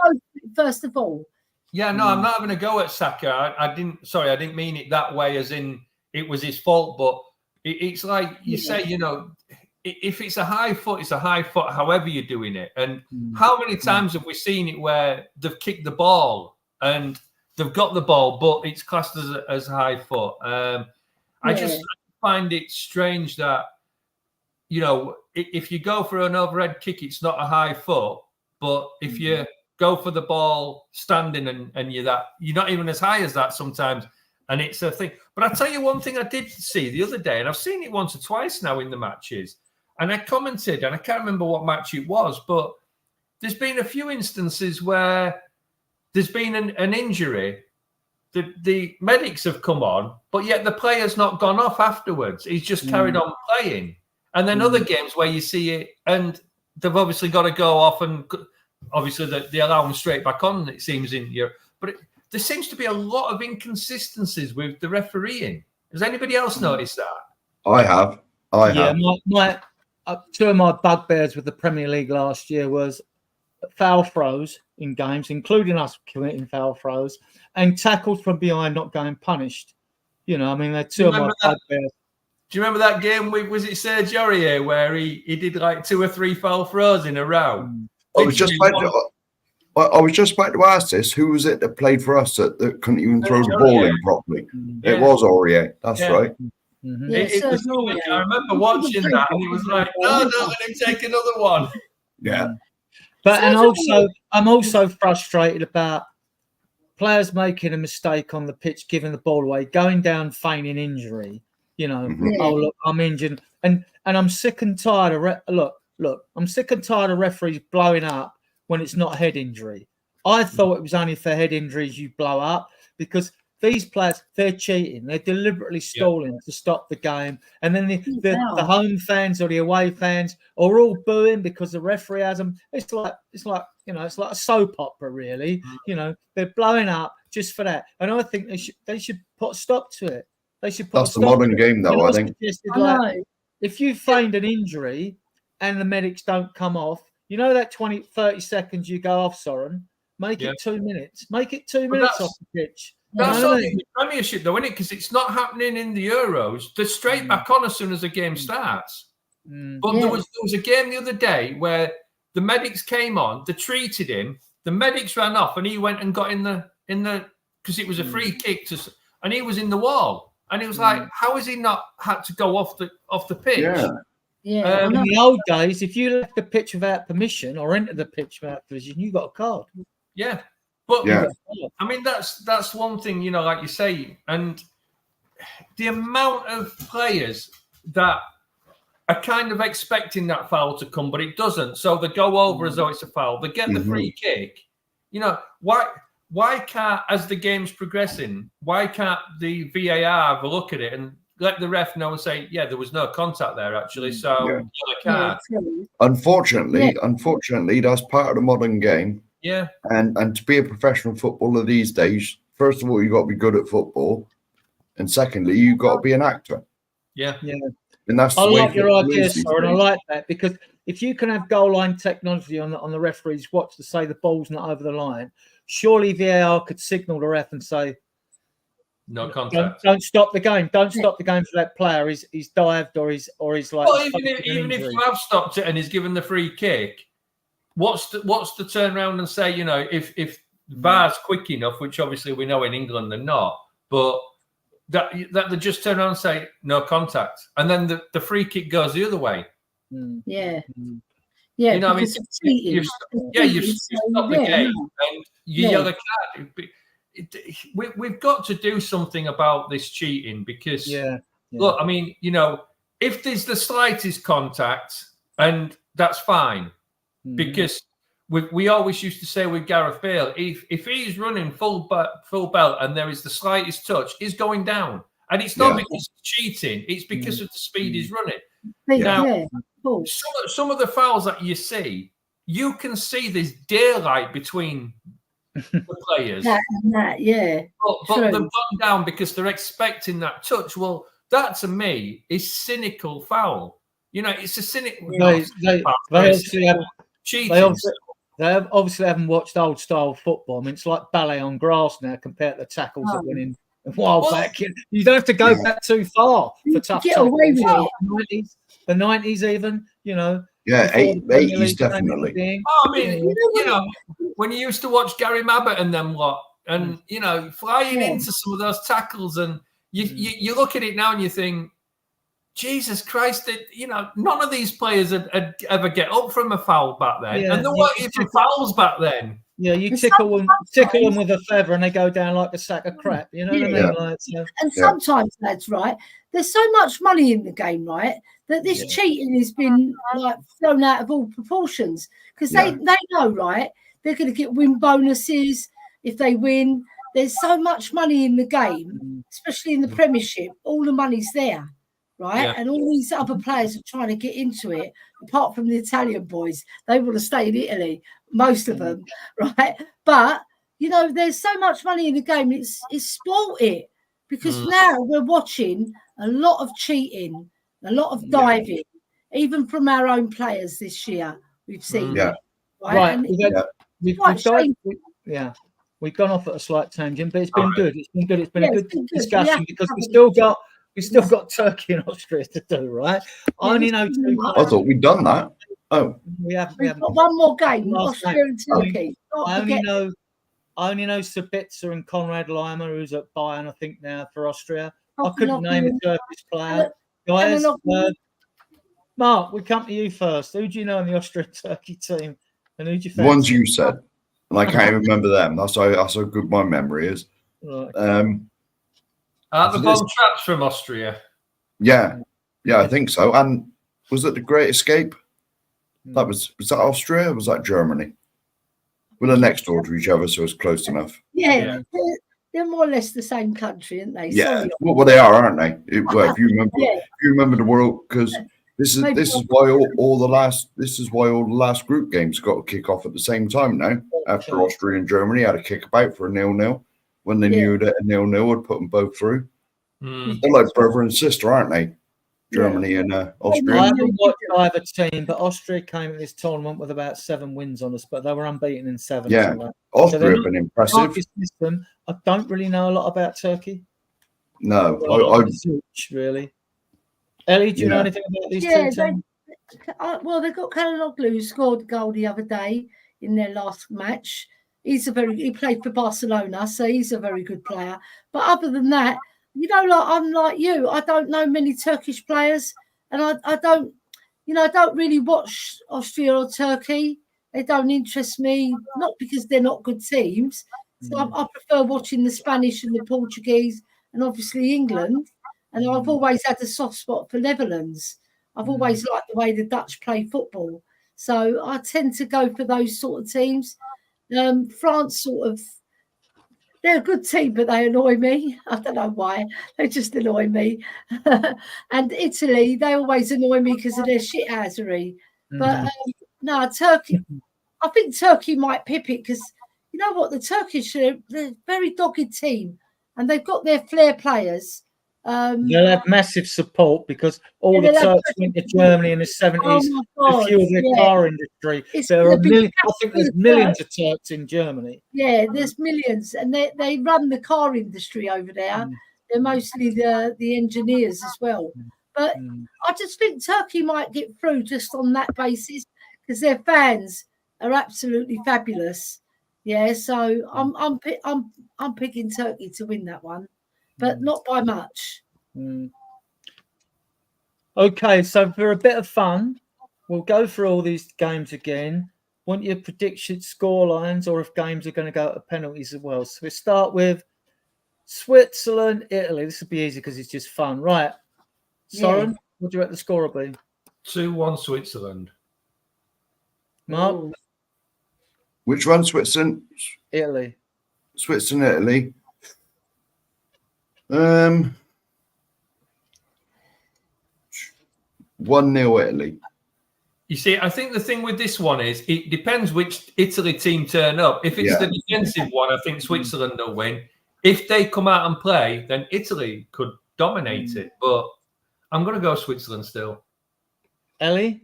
first of all. Yeah, no, I'm not having a go at Saka. I didn't mean it that way, as in it was his fault. But it's like you say, you know, if it's a high foot, it's a high foot, however you're doing it. And how many times have we seen it where they've kicked the ball and they've got the ball, but it's classed as high foot? I just find it strange that, you know, if you go for an overhead kick, it's not a high foot. But if you go for the ball standing and you're not even as high as that sometimes, and it's a thing. But I'll tell you one thing I did see the other day, and I've seen it once or twice now in the matches, and I commented, and I can't remember what match it was, but there's been a few instances where there's been an injury. The medics have come on, but yet the player's not gone off afterwards. He's just carried on playing. And then other games where you see it, and they've obviously got to go off, and obviously they allow them straight back on, it seems, in Europe. But there seems to be a lot of inconsistencies with the refereeing. Has anybody else noticed that? I have. My two of my bugbears with the Premier League last year was foul throws in games, including us committing foul throws, and tackles from behind not going punished. You know, I mean, they're two of my bugbears. Do you remember that game with, was it Serge Aurier, where he did like 2 or 3 foul throws in a row? I was just about to ask this. Who was it that played for us that couldn't even throw the ball in properly? It was Aurier. That's right. It was really, I remember watching that, and it was like, no, let him take another one. Yeah. But and also, I'm also frustrated about players making a mistake on the pitch, giving the ball away, going down, feigning injury. You know, oh look, I'm injured, and I'm sick and tired of I'm sick and tired of referees blowing up when it's not a head injury. I thought it was only for head injuries you blow up, because these players, they're cheating. They're deliberately stalling to stop the game. And then the home fans or the away fans are all booing because the referee has them. It's like it's like a soap opera, really. You know, they're blowing up just for that. And I think they should put a stop to it. They should put That's the modern game, though, I think. If you feigned an injury and the medics don't come off, you know that 20-30 seconds you go off, Soren, make it 2 minutes. Make it 2 minutes off the pitch. That's only in the Premiership, though, isn't it? Because it's not happening in the Euros. They're straight back on as soon as the game starts. But there was a game the other day where the medics came on, they treated him, the medics ran off, and he went and got in the because it was a free kick and he was in the wall. And he was like, how has he not had to go off the pitch? In the old days, if you left the pitch without permission or entered the pitch without permission, you got a card. Yeah. But I mean, that's one thing, you know, like you say, and the amount of players that are kind of expecting that foul to come, but it doesn't. So they go over as though it's a foul. They get the free kick. You know, why can't, as the game's progressing, why can't the VAR have a look at it and let the ref know and say, yeah, there was no contact there, actually, so yellow card. Unfortunately, that's part of the modern game. Yeah. And to be a professional footballer these days, first of all, you've got to be good at football. And secondly, you've got to be an actor. Yeah. And that's I like your idea, Soren. I like that, because if you can have goal line technology on the referee's watch to say the ball's not over the line, surely VAR could signal the ref and say, no contact. Don't stop the game. Don't stop the game for that player. He's dived or he's like. Well, even if you have stopped it and he's given the free kick, what's the turn around and say, you know, if VAR's quick enough, which obviously we know in England they're not, but that they just turn around and say no contact, and then the free kick goes the other way. Yeah. You know, I mean, you've stopped the game and you yell a card. We've got to do something about this cheating, because look, I mean, you know, if there's the slightest contact, and that's fine, because we always used to say with Gareth Bale, if he's running full belt and there is the slightest touch, he's going down, and it's not because of cheating, it's because of the speed he's running. Now, some of the fouls that you see, you can see there's daylight between the players. But they've gone down because they're expecting that touch. Well, that to me is cynical foul. You know, it's a cynical. They obviously haven't watched old style football. I mean, it's like ballet on grass now compared to the tackles that went in a while back. You don't have to go back too far for tough tackles. The 90s even, you know. Yeah, 80s definitely. Oh, I mean, you know, when you used to watch Gary Mabbott and them lot, and, you know, flying into some of those tackles, and you look at it now and you think, Jesus Christ, you know, none of these players had ever get up from a foul back then. And there weren't even fouls back then. Yeah, you tickle them with a feather and they go down like a sack of crap. You know what I mean? Like, and sometimes, lads, right, there's so much money in the game, right, that this cheating has been like thrown out of all proportions, because they know, right, they're going to get win bonuses if they win. There's so much money in the game, especially in the Premiership. All the money's there, right? And all these other players are trying to get into it, apart from the Italian boys. They want to stay in Italy, most of them, right? But, you know, there's so much money in the game. It's spoilt it, because now we're watching a lot of cheating, a lot of diving, even from our own players this year. We've seen it, right? We've gone off at a slight tangent, but it's been good. It's been good. It's been a good discussion, because we still got Turkey and Austria to do, right? I only know two. I thought we'd done that. Oh, we haven't. Got one more game, Austria and Turkey. I only know Sabitzer and Konrad Laimer, who's at Bayern, I think, now for Austria. I couldn't name a Turkish player. Guys, Mark, we come to you first. Who do you know in the Austrian Turkey team? And who do you fancy? The ones you said. and I can't even remember them. That's how good my memory is. Right. Are the bomb traps from Austria? Yeah, I think so. And was it the Great Escape? That was that Austria? Or was that Germany? Well, they're next door to each other, so it's close enough. Yeah. They're more or less the same country, aren't they? Yeah, Sorry. well, they are, aren't they? Well, if you remember the world, because this is why all the last group games got to kick off at the same time now. After Austria and Germany had a kickabout for a 0-0, when they knew that a 0-0 would put them both through. They're like brother and sister, aren't they? Germany and Austria. I haven't watched either team, but Austria came at this tournament with about 7 wins on us, but they were unbeaten in 7. Yeah, Austria have been impressive. I don't really know a lot about Turkey. No, really. Ellie, do you know anything about these two teams? Well, they've got Kaliloglu, who scored a goal the other day in their last match. He played for Barcelona, so he's a very good player. But other than that, I'm like you. I don't know many Turkish players, and I don't really watch Austria or Turkey. They don't interest me, not because they're not good teams. So I prefer watching the Spanish and the Portuguese, and obviously England. And I've always had a soft spot for Netherlands. I've always liked the way the Dutch play football. So I tend to go for those sort of teams. France they're a good team, but they annoy me. I don't know why. They just annoy me. And Italy, they always annoy me because of their shithousery. But no, Turkey, I think Turkey might pip it because you know what? The Turkish, they're a very dogged team and they've got their flair players. They'll have massive support because all the Turks went to Germany in the 70s to fuel their car industry. There are I think there's millions of Turks in Germany. Yeah, there's millions, and they run the car industry over there. They're mostly the engineers as well. But I just think Turkey might get through just on that basis because their fans are absolutely fabulous. Yeah, so I'm picking Turkey to win that one, but not by much. Okay, so for a bit of fun, we'll go through all these games again. Want your prediction score lines or if games are going to go to penalties as well. So we start with Switzerland, Italy. This will be easy because it's just fun. Right. Soren, what do you reckon the score will be? 2-1 Switzerland. Mark? Which one? Switzerland? Italy. Switzerland, Italy. 1-0 Italy. You see, I think the thing with this one is it depends which Italy team turn up. If it's the defensive one, I think Switzerland will win. If they come out and play, then Italy could dominate it. But I'm going to go Switzerland still. Ellie?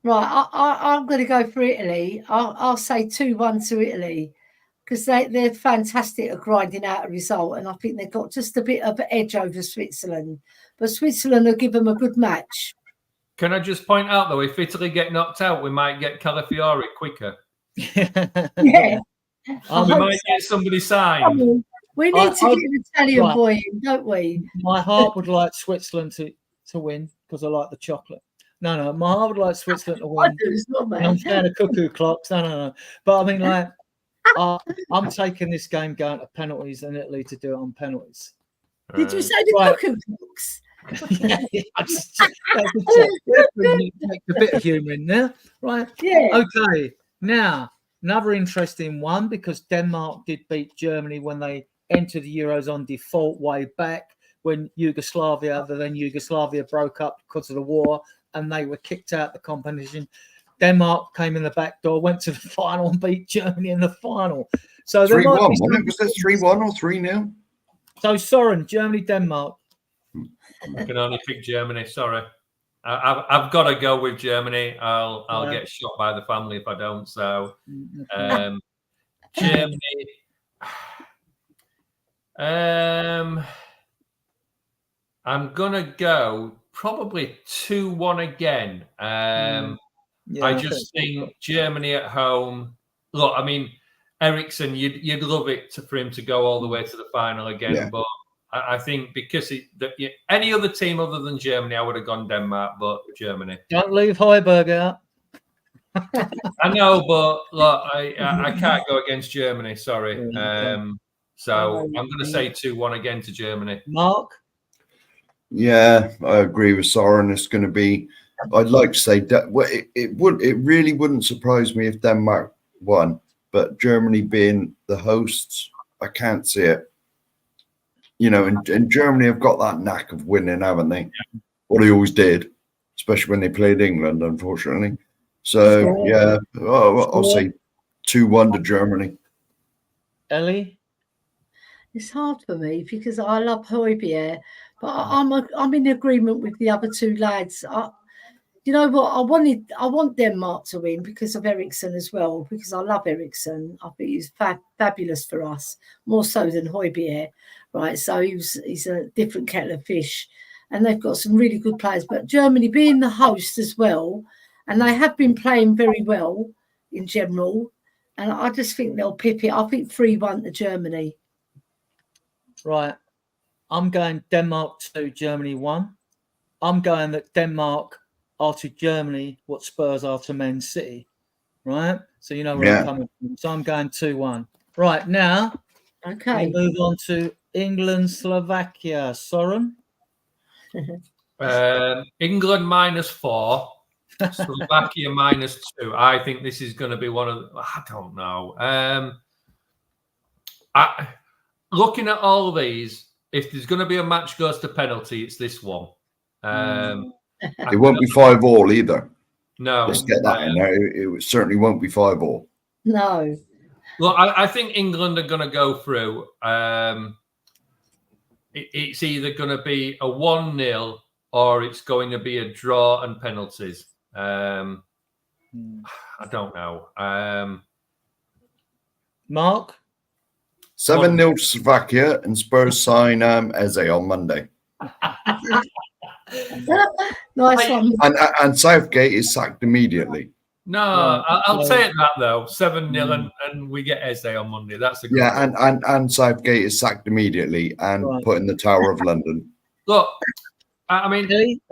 Right, I'm going to go for Italy. I'll say 2-1 to Italy because they're fantastic at grinding out a result, and I think they've got just a bit of an edge over Switzerland. But Switzerland will give them a good match. Can I just point out, though, if Italy get knocked out, we might get Calafiori quicker. Yeah. We might get somebody signed. We need to get an Italian boy in, don't we? My heart would like Switzerland to win because I like the chocolate. No, my heart would like Switzerland to win. I'm fan of cuckoo clocks. No. But I mean, like, I'm taking this game going to penalties and Italy to do it on penalties. Did you say the cuckoo clocks? A bit of humour in there, right? Yeah. Okay. Now, another interesting one because Denmark did beat Germany when they entered the Euros on default way back when Yugoslavia broke up because of the war and they were kicked out of the competition. Denmark came in the back door, went to the final and beat Germany in the final. So 3-1. Was that 3-1 or 3-0? So Soren, Germany, Denmark. I can only pick Germany. Sorry, I've got to go with Germany. I'll get shot by the family if I don't. So, Germany. I'm gonna go probably 2-1 again. I just think Germany at home. Look, I mean, Eriksen, you'd love it for him to go all the way to the final again, but I think because any other team other than Germany, I would have gone Denmark, but Germany. Don't leave Højbjerg out. I know, but look, I can't go against Germany. Sorry. So I'm going to say 2-1 again to Germany. Mark? Yeah, I agree with Soren. It's going to be. I'd like to say that. Well, it really wouldn't surprise me if Denmark won, but Germany being the hosts, I can't see it. You know, and Germany have got that knack of winning, haven't they? Yeah. Well, they always did, especially when they played England, unfortunately. So yeah, I'll say 2-1 to Germany. Ellie? It's hard for me because I love Højbjerg, but I'm in agreement with the other two lads. You know what? I want Denmark to win because of Eriksen as well, because I love Eriksen. I think he's fabulous for us, more so than Højbjerg, right? So he's a different kettle of fish, and they've got some really good players. But Germany being the host as well, and they have been playing very well in general, and I just think they'll pip it. I think 3-1 to Germany. Right. I'm going Denmark 2, Germany 1. I'm going that Denmark are to Germany what Spurs are to Man City. Right? So you know where I'm coming from. So I'm going 2-1. Right, now we move on to England, Slovakia. Soren? England -4. Slovakia -2. I think this is going to be one of. I don't know. Looking at all of these, if there's going to be a match goes to penalty, it's this one. It won't be 5-5 either. No, let's get that in there. It certainly won't be 5-5. No. Well, I think England are going to go through. It's either going to be a 1-0 or it's going to be a draw and penalties. I don't know. Mark? 7-0 to Slovakia, and Spurs sign Eze on Monday. Nice one. And Southgate is sacked immediately. No, I'll say it that though. 7-0 and we get Eze on Monday. That's a good one. And Southgate is sacked immediately and put in the Tower of London. Look, I mean,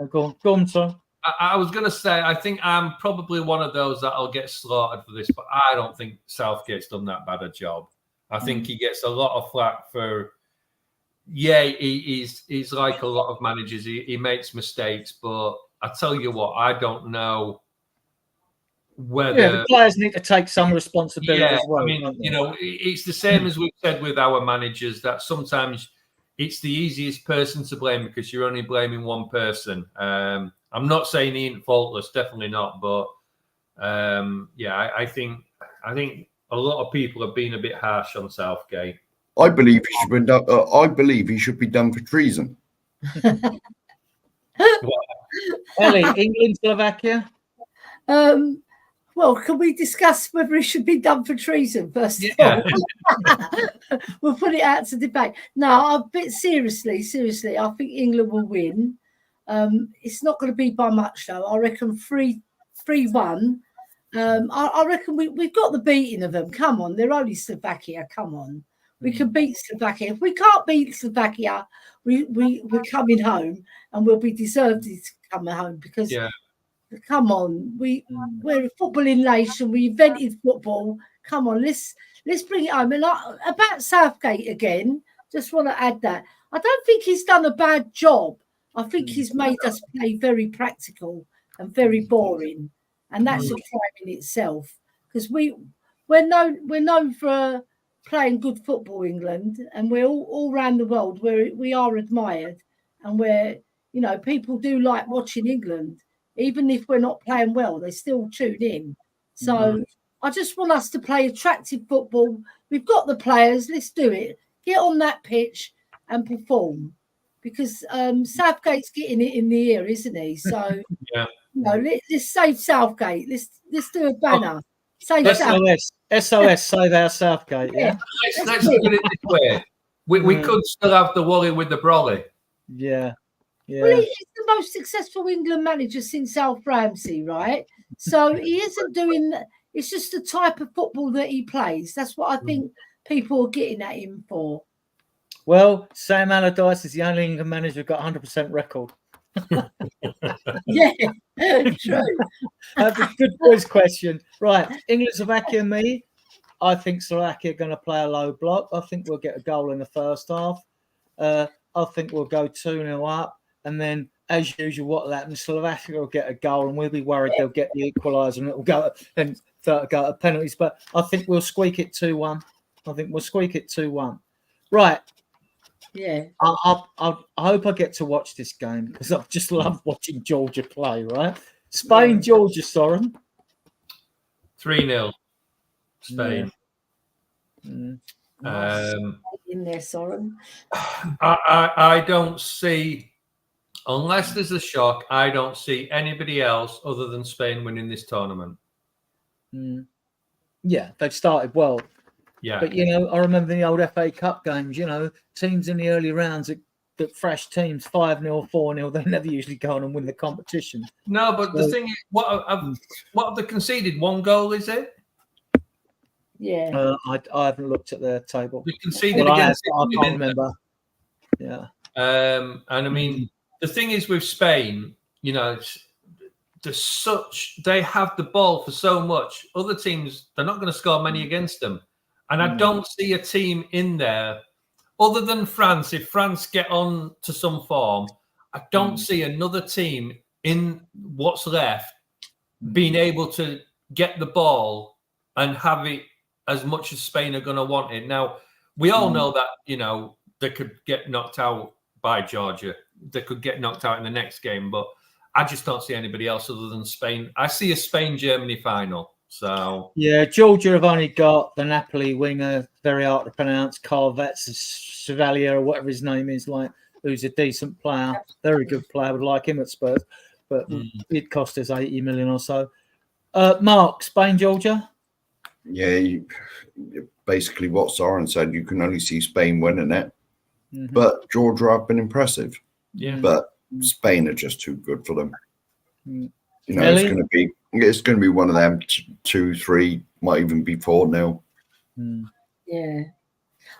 go on, sir. I was going to say, I think I'm probably one of those that'll get slaughtered for this, but I don't think Southgate's done that bad a job. I think he gets a lot of flack for, he's like a lot of managers. He makes mistakes, but I tell you what, I don't know whether the players need to take some responsibility as well. I mean, you know, it's the same as we've said with our managers, that sometimes it's the easiest person to blame because you're only blaming one person. I'm not saying he ain't faultless, definitely not, but I think a lot of people have been a bit harsh on Southgate. I believe he should be done. I believe he should be done for treason. Ellie, England, Slovakia. Well, can we discuss whether it should be done for treason first of all? We'll put it out to debate. No, but seriously, I think England will win. It's not going to be by much though. I reckon 3-1. I reckon we've got the beating of them. Come on, they're only Slovakia. Come on, we can beat Slovakia. If we can't beat Slovakia, we're coming home, and we'll be deserved to come home because. Yeah. Come on, we're a footballing nation. We invented football. Come on, let's bring it home. And about Southgate again, just want to add that I don't think he's done a bad job. I think he's made us play very practical and very boring, and that's a crime in itself. Because we're known for playing good football, England, and we're all around the world where we are admired, and where people do like watching England. Even if we're not playing well, they still tune in. So I just want us to play attractive football. We've got the players. Let's do it. Get on that pitch and perform. Because Southgate's getting it in the ear, isn't he? So, let's save Southgate. Let's do a banner. Save SOS, save our Southgate, yeah? Let's put it this way. We could still have the Wally with the brolly. Yeah. Yeah. Well, he's the most successful England manager since Alf Ramsey, right? So he isn't doing. It's just the type of football that he plays. That's what I think people are getting at him for. Well, Sam Allardyce is the only England manager who got 100% record. Yeah, true. That's a good quiz question. Right, England, Slovakia, me. I think Slovakia are going to play a low block. I think we'll get a goal in the first half. I think we'll go 2-0 up. And then, as usual, what will happen? Slovakia will get a goal, and we'll be worried they'll get the equaliser, and it'll go and go to penalties. But I think we'll squeak it 2-1. Right. Yeah. I hope I get to watch this game because I just love watching Georgia play, right? Spain, Georgia, Soren. 3-0 Spain. Yeah. In there, Soren. I don't see, unless there's a shock, I don't see anybody else other than Spain winning this tournament. Yeah, they've started well. Yeah. But, I remember the old FA Cup games, teams in the early rounds that fresh teams, 5-0, 4-0, they never usually go on and win the competition. No, but the thing is, what have they conceded? 1 goal, is it? Yeah. I haven't looked at their table. They conceded against I can't remember. Yeah. And I mean, the thing is with Spain, they have the ball for so much. Other teams, they're not going to score many against them. And I don't see a team in there other than France. If France get on to some form, I don't see another team in what's left being able to get the ball and have it as much as Spain are going to want it. Now, we all know that, they could get knocked out by Georgia. They could get knocked out in the next game, but I just don't see anybody else other than Spain. I see a Spain-Germany final. So yeah, Georgia have only got the Napoli winger, very hard to pronounce, Chevalier or whatever his name is, who's a decent player, very good player. Would like him at Spurs, but it cost us 80 million or so. Mark, Spain, Georgia. Yeah, basically what Soren said. You can only see Spain winning it, but Georgia have been impressive. Yeah, but Spain are just too good for them. Really? It's going to be one of them 2-3, might even be 4-0. Yeah,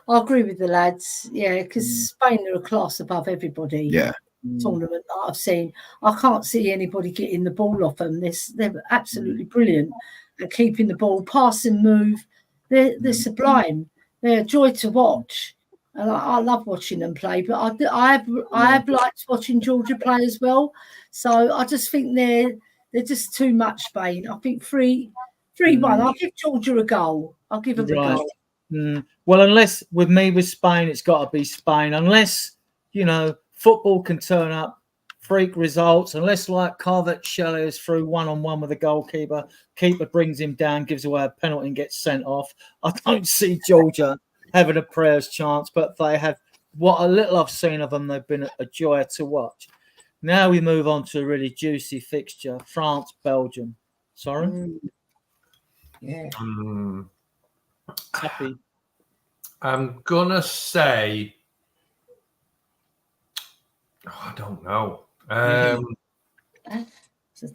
I agree with the lads. Yeah, because Spain are a class above everybody. Yeah, tournament that I've seen. I can't see anybody getting the ball off them. They're absolutely brilliant at keeping the ball, pass and move. They're sublime. They're a joy to watch. And I love watching them play, but I have liked watching Georgia play as well. So I just think they're just too much, Spain. I think 3-1. I'll give Georgia a goal. I'll give them a goal. Well, unless with Spain, it's got to be Spain. Unless, football can turn up freak results. Unless Kvaratskhelia is through one-on-one with the goalkeeper. Keeper brings him down, gives away a penalty and gets sent off. I don't see Georgia having a prayer's chance, but they have, what a little I've seen of them, they've been a joy to watch. Now we move on to a really juicy fixture, France, Belgium. Sorry? Yeah. Happy. I'm going to say, I don't know.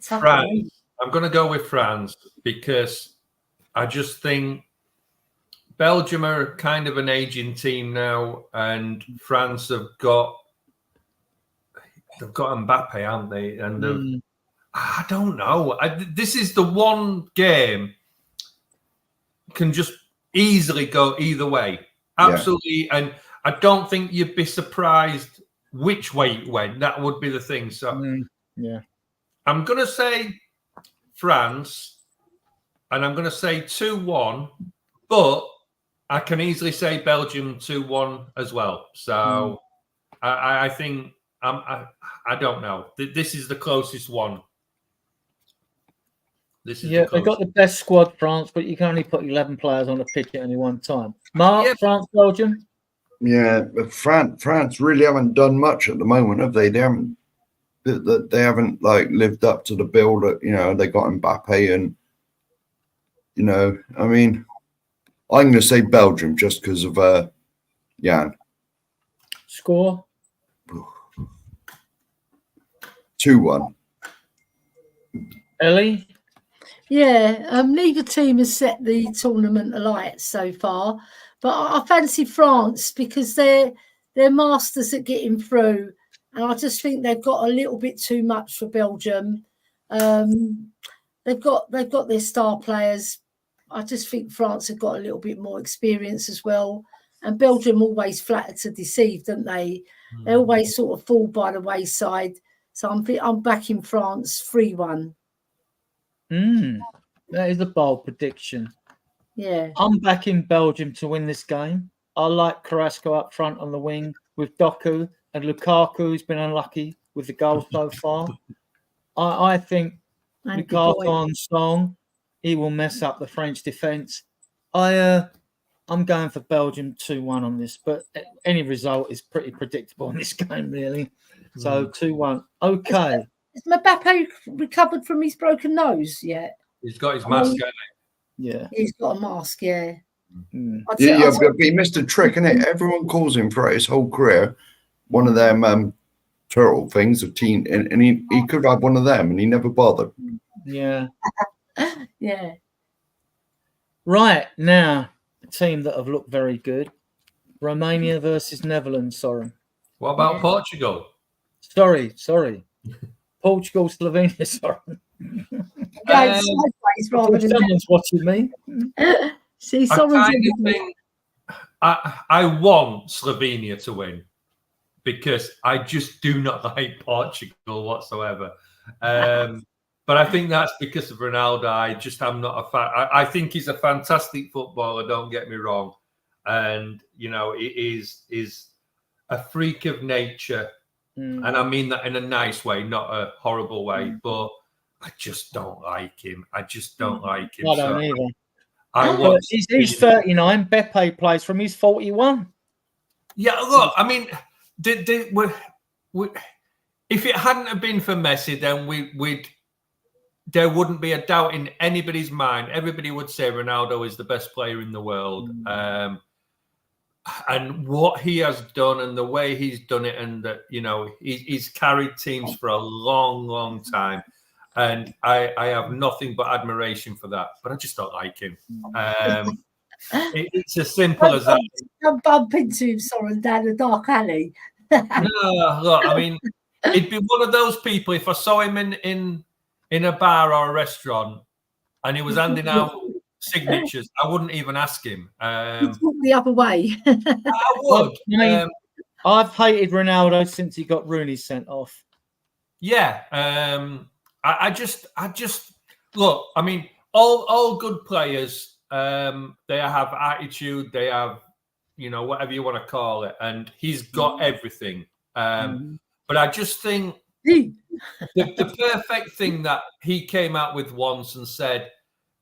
France. I'm going to go with France because I just think Belgium are kind of an aging team now, and France have got Mbappe, haven't they? And I don't know. This is the one game can just easily go either way. Absolutely. Yeah. And I don't think you'd be surprised which way it went. That would be the thing. So yeah, I'm going to say France, and I'm going to say 2-1, but I can easily say Belgium 2-1 as well. So I think I don't know. This is the closest one. They've got the best squad, France, but you can only put 11 players on the pitch at any one time. Mark, France, Belgium. Yeah, but France really haven't done much at the moment, have they? They haven't lived up to the bill that they got Mbappe, and I mean, I'm going to say Belgium just because of Jan. Score 2-1. Ellie. Yeah, neither team has set the tournament alight so far, but I fancy France because they're masters at getting through, and I just think they've got a little bit too much for Belgium. They've they've got their star players. I just think France have got a little bit more experience as well. And Belgium always flatter to deceive, don't they? They always sort of fall by the wayside. So I'm backing France 3-1. That is a bold prediction. Yeah. I'm backing Belgium to win this game. I like Carrasco up front on the wing with Doku and Lukaku, who's been unlucky with the goals so far. I think Lukaku on song, he will mess up the French defence. I'm going for Belgium 2-1 on this, but any result is pretty predictable in this game, really. So 2-1. Okay. Has Mbappe recovered from his broken nose yet? He's got his mask, hasn't he? Yeah. He's got a mask, yeah. But he missed a trick, innit? Everyone calls him throughout his whole career one of them turtle things, a teen, and he could have one of them, and he never bothered. Yeah. Yeah. Right, now, a team that have looked very good. Romania versus Netherlands, Soren. What about Portugal? Sorry. Portugal, Slovenia, Soren. Someone's watching me. See, I want Slovenia to win because I just do not like Portugal whatsoever. But I think that's because of Ronaldo. I'm not a fan. I think he's a fantastic footballer, don't get me wrong. And, you know, it is a freak of nature. And I mean that in a nice way, not a horrible way. But I just don't like him. I don't either. He's 39. Beppe plays from his 41. Yeah, look, I mean, if it hadn't have been for Messi, then there wouldn't be a doubt in anybody's mind. Everybody would say Ronaldo is the best player in the world. And what he has done and the way he's done it, and that, you know, he's carried teams for a long, long time. And I have nothing but admiration for that. But I just don't like him. It's as simple as that. Don't bump into him, Soren, down the dark alley. No, look, I mean, he'd be one of those people, if I saw him in a bar or a restaurant and he was handing out signatures, I wouldn't even ask him. The other way. I would. I've hated Ronaldo since he got Rooney sent off. Yeah. I just look, I mean, all good players, they have attitude, they have, you know, whatever you want to call it, and he's got everything. But I just think the perfect thing that he came out with once and said,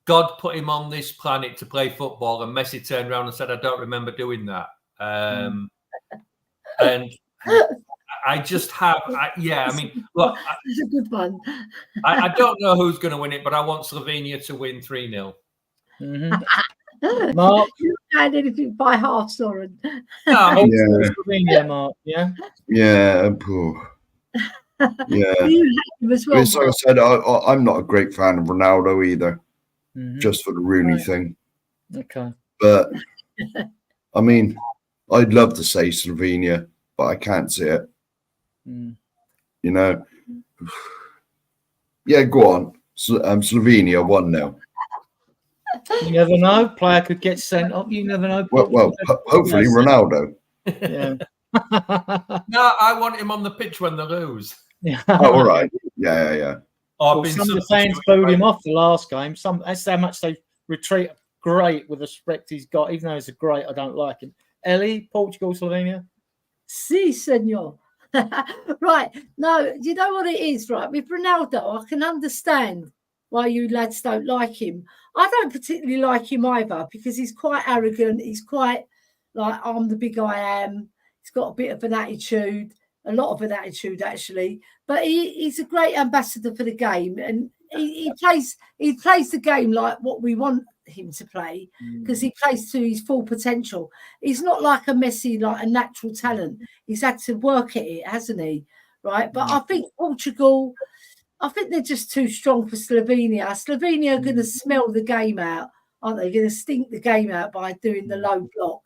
God put him on this planet to play football, and Messi turned around and said, I don't remember doing that. And I just have, I mean, look, it's a good one. I don't know who's going to win it, but I want Slovenia to win 3-0. Mark? You don't need anything by half, Soren. No, Slovenia, Mark, yeah? Yeah. Yeah. As well, like I said, I'm not a great fan of Ronaldo either, just for the Rooney thing. Okay. But, I mean, I'd love to say Slovenia, but I can't see it. You know? Yeah, go on. Slovenia 1-0. You never know. Player could get sent off. You never know. Well, hopefully Ronaldo. Yeah. No, I want him on the pitch when they lose. Yeah. Oh, all right. Yeah. Well, some of the fans booed him off the last game. That's how much they retreat. Great with the respect he's got, even though he's a great, I don't like him. Ellie, Portugal, Slovenia. Si, senor. Right. No, you know what it is, right? With Ronaldo, I can understand why you lads don't like him. I don't particularly like him either because he's quite arrogant. He's quite like, I'm the big I am. He's got a bit of an attitude, a lot of an attitude actually. But he's a great ambassador for the game, and he plays the game like what we want him to play because he plays to his full potential. He's not like a Messi, like a natural talent. He's had to work at it, hasn't he? Right. But I think Portugal, I think they're just too strong for Slovenia. Slovenia are going to smell the game out, aren't they? Going to stink the game out by doing the low block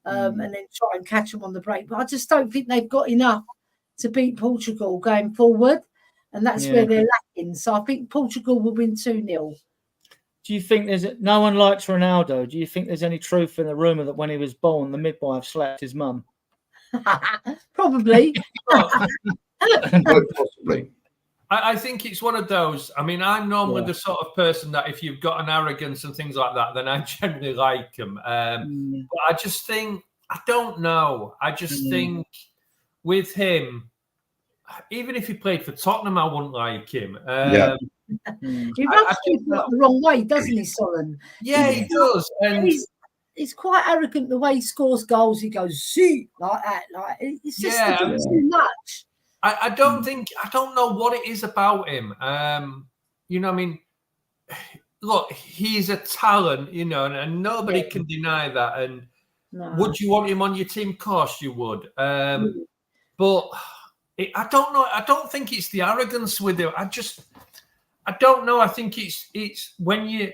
and then try and catch them on the break. But I just don't think they've got enough to beat Portugal going forward. and that's where they're lacking. So I think Portugal will win 2-0. Do you think no one likes Ronaldo? Do you think there's any truth in the rumour that when he was born, the midwife slapped his mum? Probably. Possibly. I think it's one of those. I mean, I'm normally the sort of person that if you've got an arrogance and things like that, then I generally like him. But I just think, I don't know. I just think with him, even if he played for Tottenham, I wouldn't like him. He rubs people up the wrong way, doesn't he, Soren? Yeah, he does. And he's quite arrogant the way he scores goals. He goes, see, like that. Like it's just too much. I don't know what it is about him. You know, I mean, look, he's a talent, you know, and nobody can deny that. And would you want him on your team? Of course you would. But I don't know. I don't think it's the arrogance with him. I don't know. I think it's when you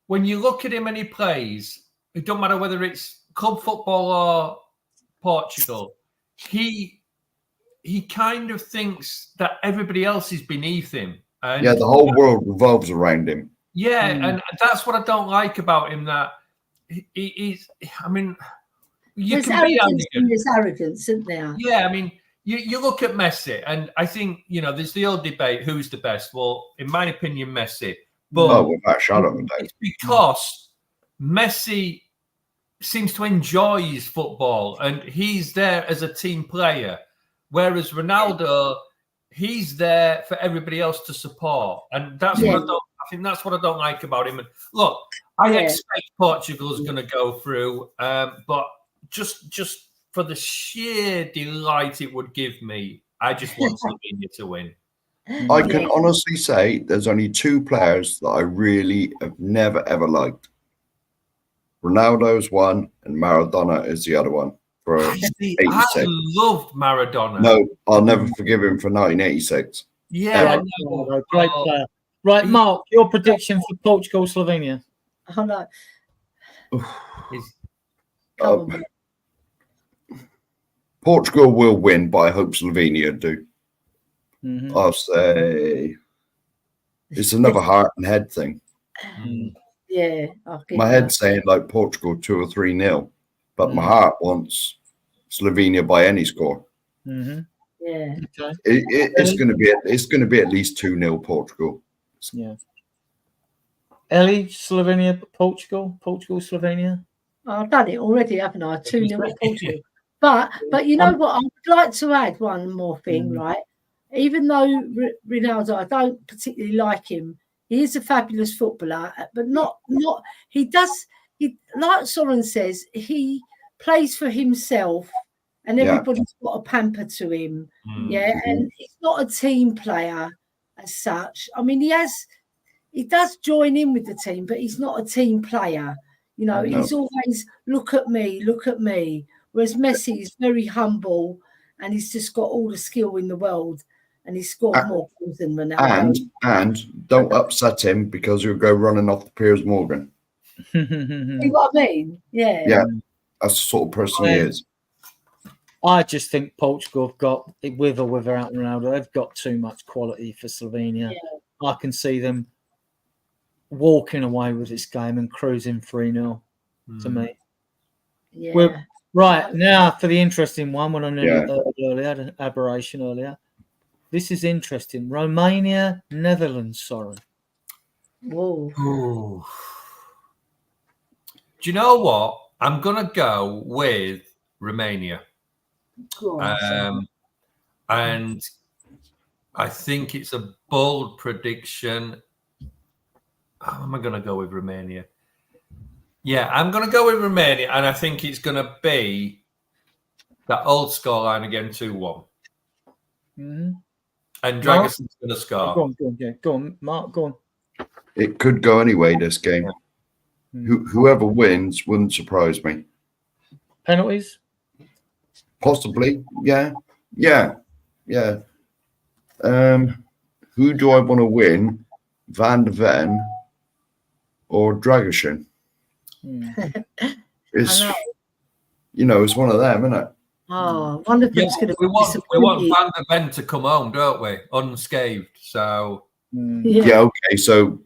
look at him and he plays, it don't matter whether it's club football or Portugal, he kind of thinks that everybody else is beneath him. And the whole world revolves around him. Yeah, and that's what I don't like about him, that he's, I mean, there's arrogance and there's arrogance, isn't there? Yeah, I mean, you look at Messi, and I think, you know, there's the old debate, who's the best? Well, in my opinion, Messi. But without a shadow of a doubt. It's because Messi seems to enjoy his football, and he's there as a team player, whereas Ronaldo, he's there for everybody else to support, and that's what I don't. I think that's what I don't like about him. And look, I expect Portugal's going to go through, but just for the sheer delight it would give me, I just want Slovenia to win. I can honestly say there's only two players that I really have never, ever liked. Ronaldo's one and Maradona is the other one. For 86. I loved Maradona. No, I'll never forgive him for 1986. Yeah. Great player. Right, Mark, your prediction for Portugal, Slovenia? Oh, no. Portugal will win, but I hope Slovenia do. I'll say it's another heart and head thing. Yeah. My head's saying like Portugal 2 or 3-0, but my heart wants Slovenia by any score. Yeah. Okay. It's going to be at least 2-0 Portugal. Yeah. Ellie, Slovenia, Portugal, Slovenia. I've done it already, haven't I? 2-0 Portugal. But you know what? I would like to add one more thing, right? Even though Ronaldo, I don't particularly like him, he is a fabulous footballer, but not he like Soren says, he plays for himself and everybody's got a pamper to him. And he's not a team player as such. I mean, he does join in with the team, but he's not a team player. You know, he's always look at me. Whereas Messi is very humble and he's just got all the skill in the world. And he scored more goals than Ronaldo. And don't upset him because he'll go running off the Piers Morgan. See what I mean? Yeah. Yeah, that's the sort of person he is. I just think Portugal have got, with or without Ronaldo, they've got too much quality for Slovenia. Yeah. I can see them walking away with this game and cruising 3-0 to me. Yeah. Right, now for the interesting one, when I knew earlier, had an aberration earlier. This is interesting. Romania, Netherlands, Soren. Whoa. Ooh. Do you know what? I'm going to go with Romania. And I think it's a bold prediction. How am I going to go with Romania? Yeah, I'm going to go with Romania, and I think it's going to be that old scoreline again, 2-1. And Dragoson's going to score. Go on, Mark, go on. It could go anyway, this game. Whoever wins wouldn't surprise me. Penalties? Possibly, yeah. Who do I want to win? Van de Ven or Dragosin? It's one of them, isn't it? Oh, one of them's going to we be want disappointed. Van der Ven to come home, don't we? Unscathed. So Yeah, okay. So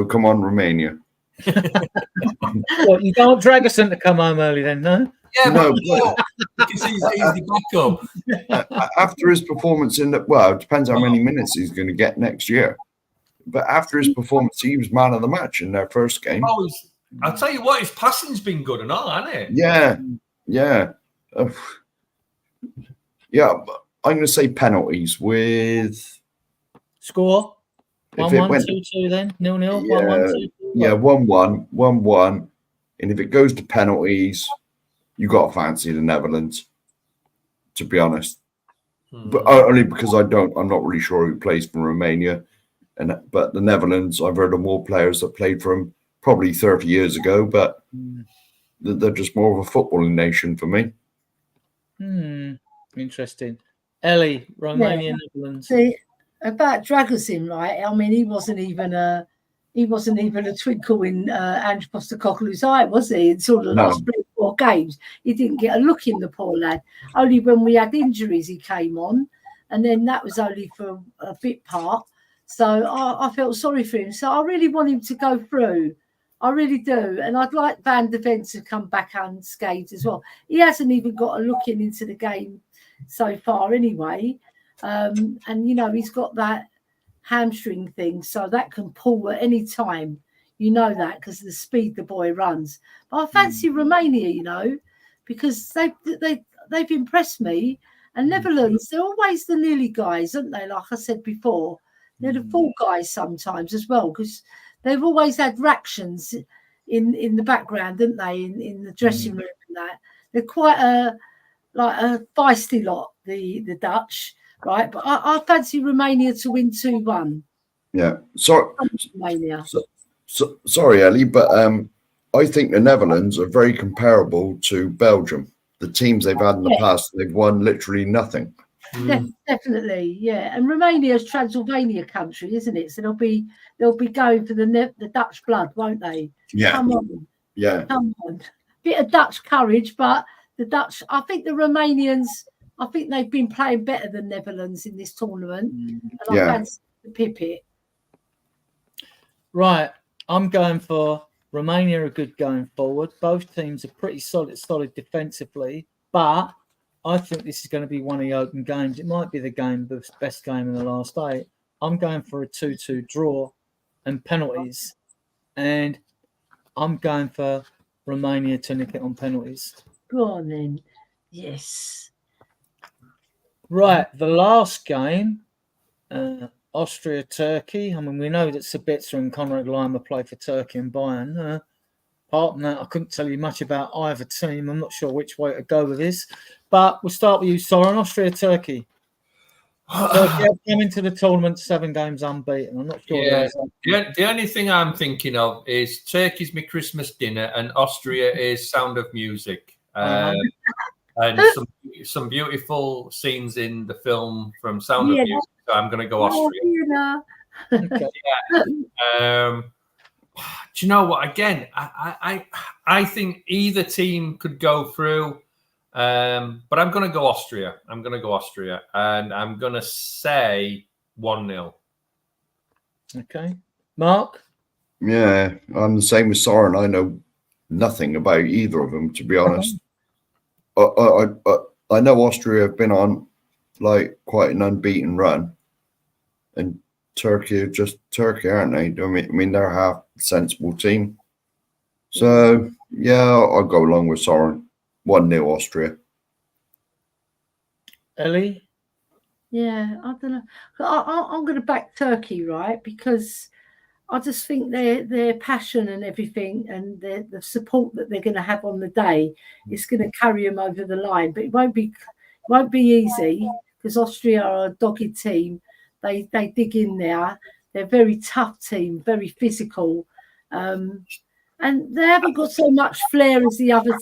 come on, Romania. What, you can't drag us into come home early then, no? yeah, No, because he's the backup. after his performance it depends how many minutes he's going to get next year. But after his performance, he was man of the match in their first game. Oh, I'll tell you what, his passing's been good and all, hasn't it? Yeah. Yeah, I'm going to say penalties with Score? if 1-1, it went 2-2 then? 0-0, Yeah. 1-1, 2-2? yeah 1-1, and if it goes to penalties, you got to fancy the Netherlands. To be honest, but only because I'm not really sure who plays for Romania, but the Netherlands, I've heard of more players that played for them probably 30 years ago, but they're just more of a footballing nation for me. Interesting. Ellie, Romania, Netherlands. See, about Dragusin, right? I mean, he wasn't even a twinkle in Ange Postecoglou's eye, was he? Until the last 3 or 4 games, he didn't get a look in, the poor lad. Only when we had injuries, he came on, and then that was only for a bit part. So I felt sorry for him. So I really want him to go through. I really do. And I'd like Van der Ven to come back unscathed as well. He hasn't even got a look into the game so far anyway. And, you know, he's got that hamstring thing, so that can pull at any time. You know that because of the speed the boy runs. But I fancy Romania, you know, because they've impressed me. And Netherlands, they're always the nearly guys, aren't they? Like I said before. They're the full guys sometimes as well, because they've always had reactions in the background, didn't they? In the dressing room and that. They're quite a feisty lot, the Dutch, right? But I fancy Romania to win 2-1. Yeah. So Romania. Sorry, Ellie, but I think the Netherlands are very comparable to Belgium. The teams they've had in the past, they've won literally nothing. Definitely, yeah. And Romania's Transylvania country, isn't it? So they'll be going for the Dutch blood, won't they? Yeah. Come on. Yeah. Come on. Bit of Dutch courage, but the Dutch, I think the Romanians, I think they've been playing better than Netherlands in this tournament. And I fancy the Pipit. Right. I'm going for Romania are good going forward. Both teams are pretty solid defensively, but I think this is going to be one of the open games. It might be the best game in the last 8. I'm going for a 2-2 draw and penalties, and I'm going for Romania to nick it on penalties. Go on then. Yes. Right, the last game, Austria-Turkey. I mean, we know that Sabitzer and Konrad Laimer play for Turkey and Bayern. Apart from that, I couldn't tell you much about either team. I'm not sure which way to go with this. But we'll start with you, Soren. Austria-Turkey. Turkey have come into the tournament 7 games unbeaten. I'm not sure. Yeah. The only thing I'm thinking of is Turkey's my Christmas dinner and Austria is Sound of Music. And some beautiful scenes in the film from Sound of Music. So I'm going to go Austria. Okay. Do you know what? Again, I think either team could go through, but I'm going to go Austria. And I'm going to say 1-0. Okay, Mark. Yeah, I'm the same as Soren. I know nothing about either of them, to be honest. I know Austria have been on like quite an unbeaten run, and Turkey are just Turkey, aren't they? I mean they're a half sensible team. So yeah, I'll go along with Soren. 1-0 Austria. Ellie? Yeah, I don't know. I'm going to back Turkey, right? Because I just think their passion and everything and the support that they're going to have on the day is going to carry them over the line. But it won't be easy because Austria are a dogged team. They dig in there. They're a very tough team, very physical. And they haven't got so much flair as the other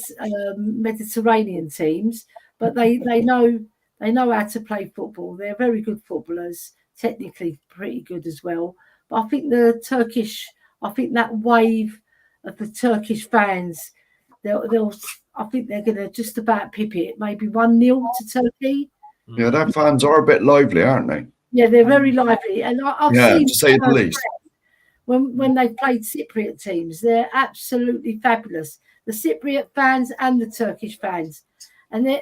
Mediterranean teams, but they know how to play football. They're very good footballers, technically pretty good as well. But I think that wave of the Turkish fans I think they're going to just about pip it, maybe 1-0 to Turkey. Yeah, their fans are a bit lively, aren't they? Yeah, they're very lively, and I've seen to say the least. When they've played Cypriot teams, they're absolutely fabulous. The Cypriot fans and the Turkish fans, and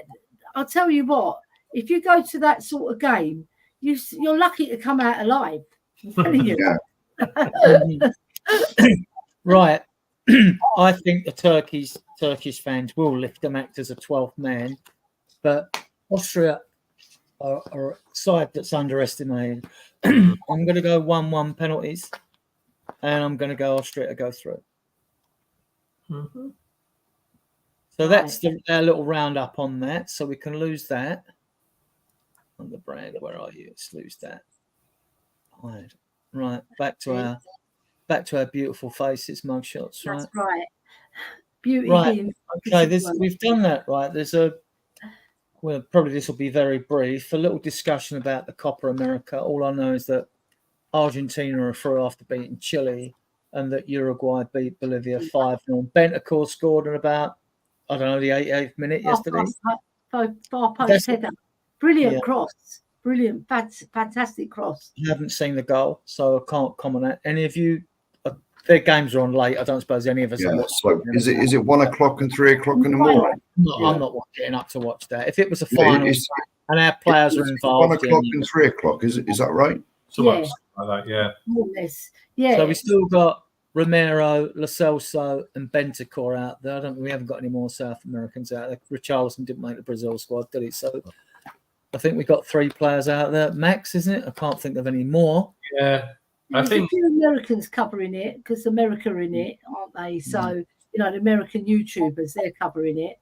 I'll tell you what, if you go to that sort of game, you're lucky to come out alive. I'm telling you. Right. I think the Turkish fans will lift them, act as a 12th man, but Austria are a side that's underestimated. I'm going to go 1-1 penalties, and I'm going to go Austria to go through. Mm-hmm. So that's our little roundup on that. So we can lose that. On the brand, where are you? Let's lose that. Right, back to our beautiful faces, mugshots. Right? That's right. Beauty. Right. Okay, we've done that. Right. Well, probably this will be very brief. A little discussion about the Copa America. All I know is that Argentina are through after beating Chile, and that Uruguay beat Bolivia 5-0. Bentancur scored in about, I don't know, the 88th minute yesterday. Far post header. Brilliant cross. Brilliant. Fantastic cross. I haven't seen the goal, so I can't comment on that. Any of you, their games are on late. I don't suppose any of us are watching. So is it 1 o'clock and 3 o'clock in the morning? I'm not getting up to watch that. If it was a final and our players are involved, 1 o'clock and 3 o'clock. Is that right? So much like that, yeah. More or less. Yeah. So we still got Romero, Lo Celso, and Bentancur out there. We haven't got any more South Americans out there. Richarlison didn't make the Brazil squad, did he? So I think we got 3 players out there. Max, isn't it? I can't think of any more. Yeah. There's a few Americans covering it because America are in it, aren't they? So, the American YouTubers, they're covering it.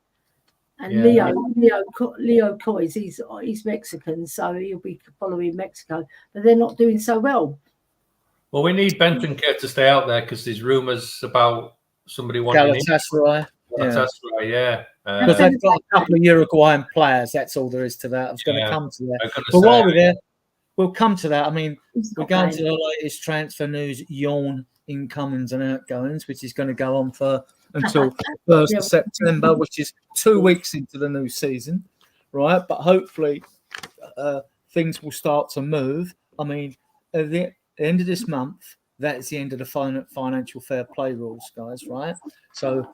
And Leo Coys, he's Mexican, so he'll be following Mexico. But they're not doing so well. Well, we need Bentancur to stay out there because there's rumours about somebody wanting Galatasaray. Galatasaray, yeah. Because they've got a couple of Uruguayan players. That's all there is to that. I was going to come to that. But while we're there, we'll come to that. I mean, we're going to the latest transfer news, yawn incomings and outgoings, which is going to go on until 1st of September, which is 2 weeks into the new season, right? But hopefully things will start to move. I mean, at the end of this month, that is the end of the financial fair play rules, guys, right? So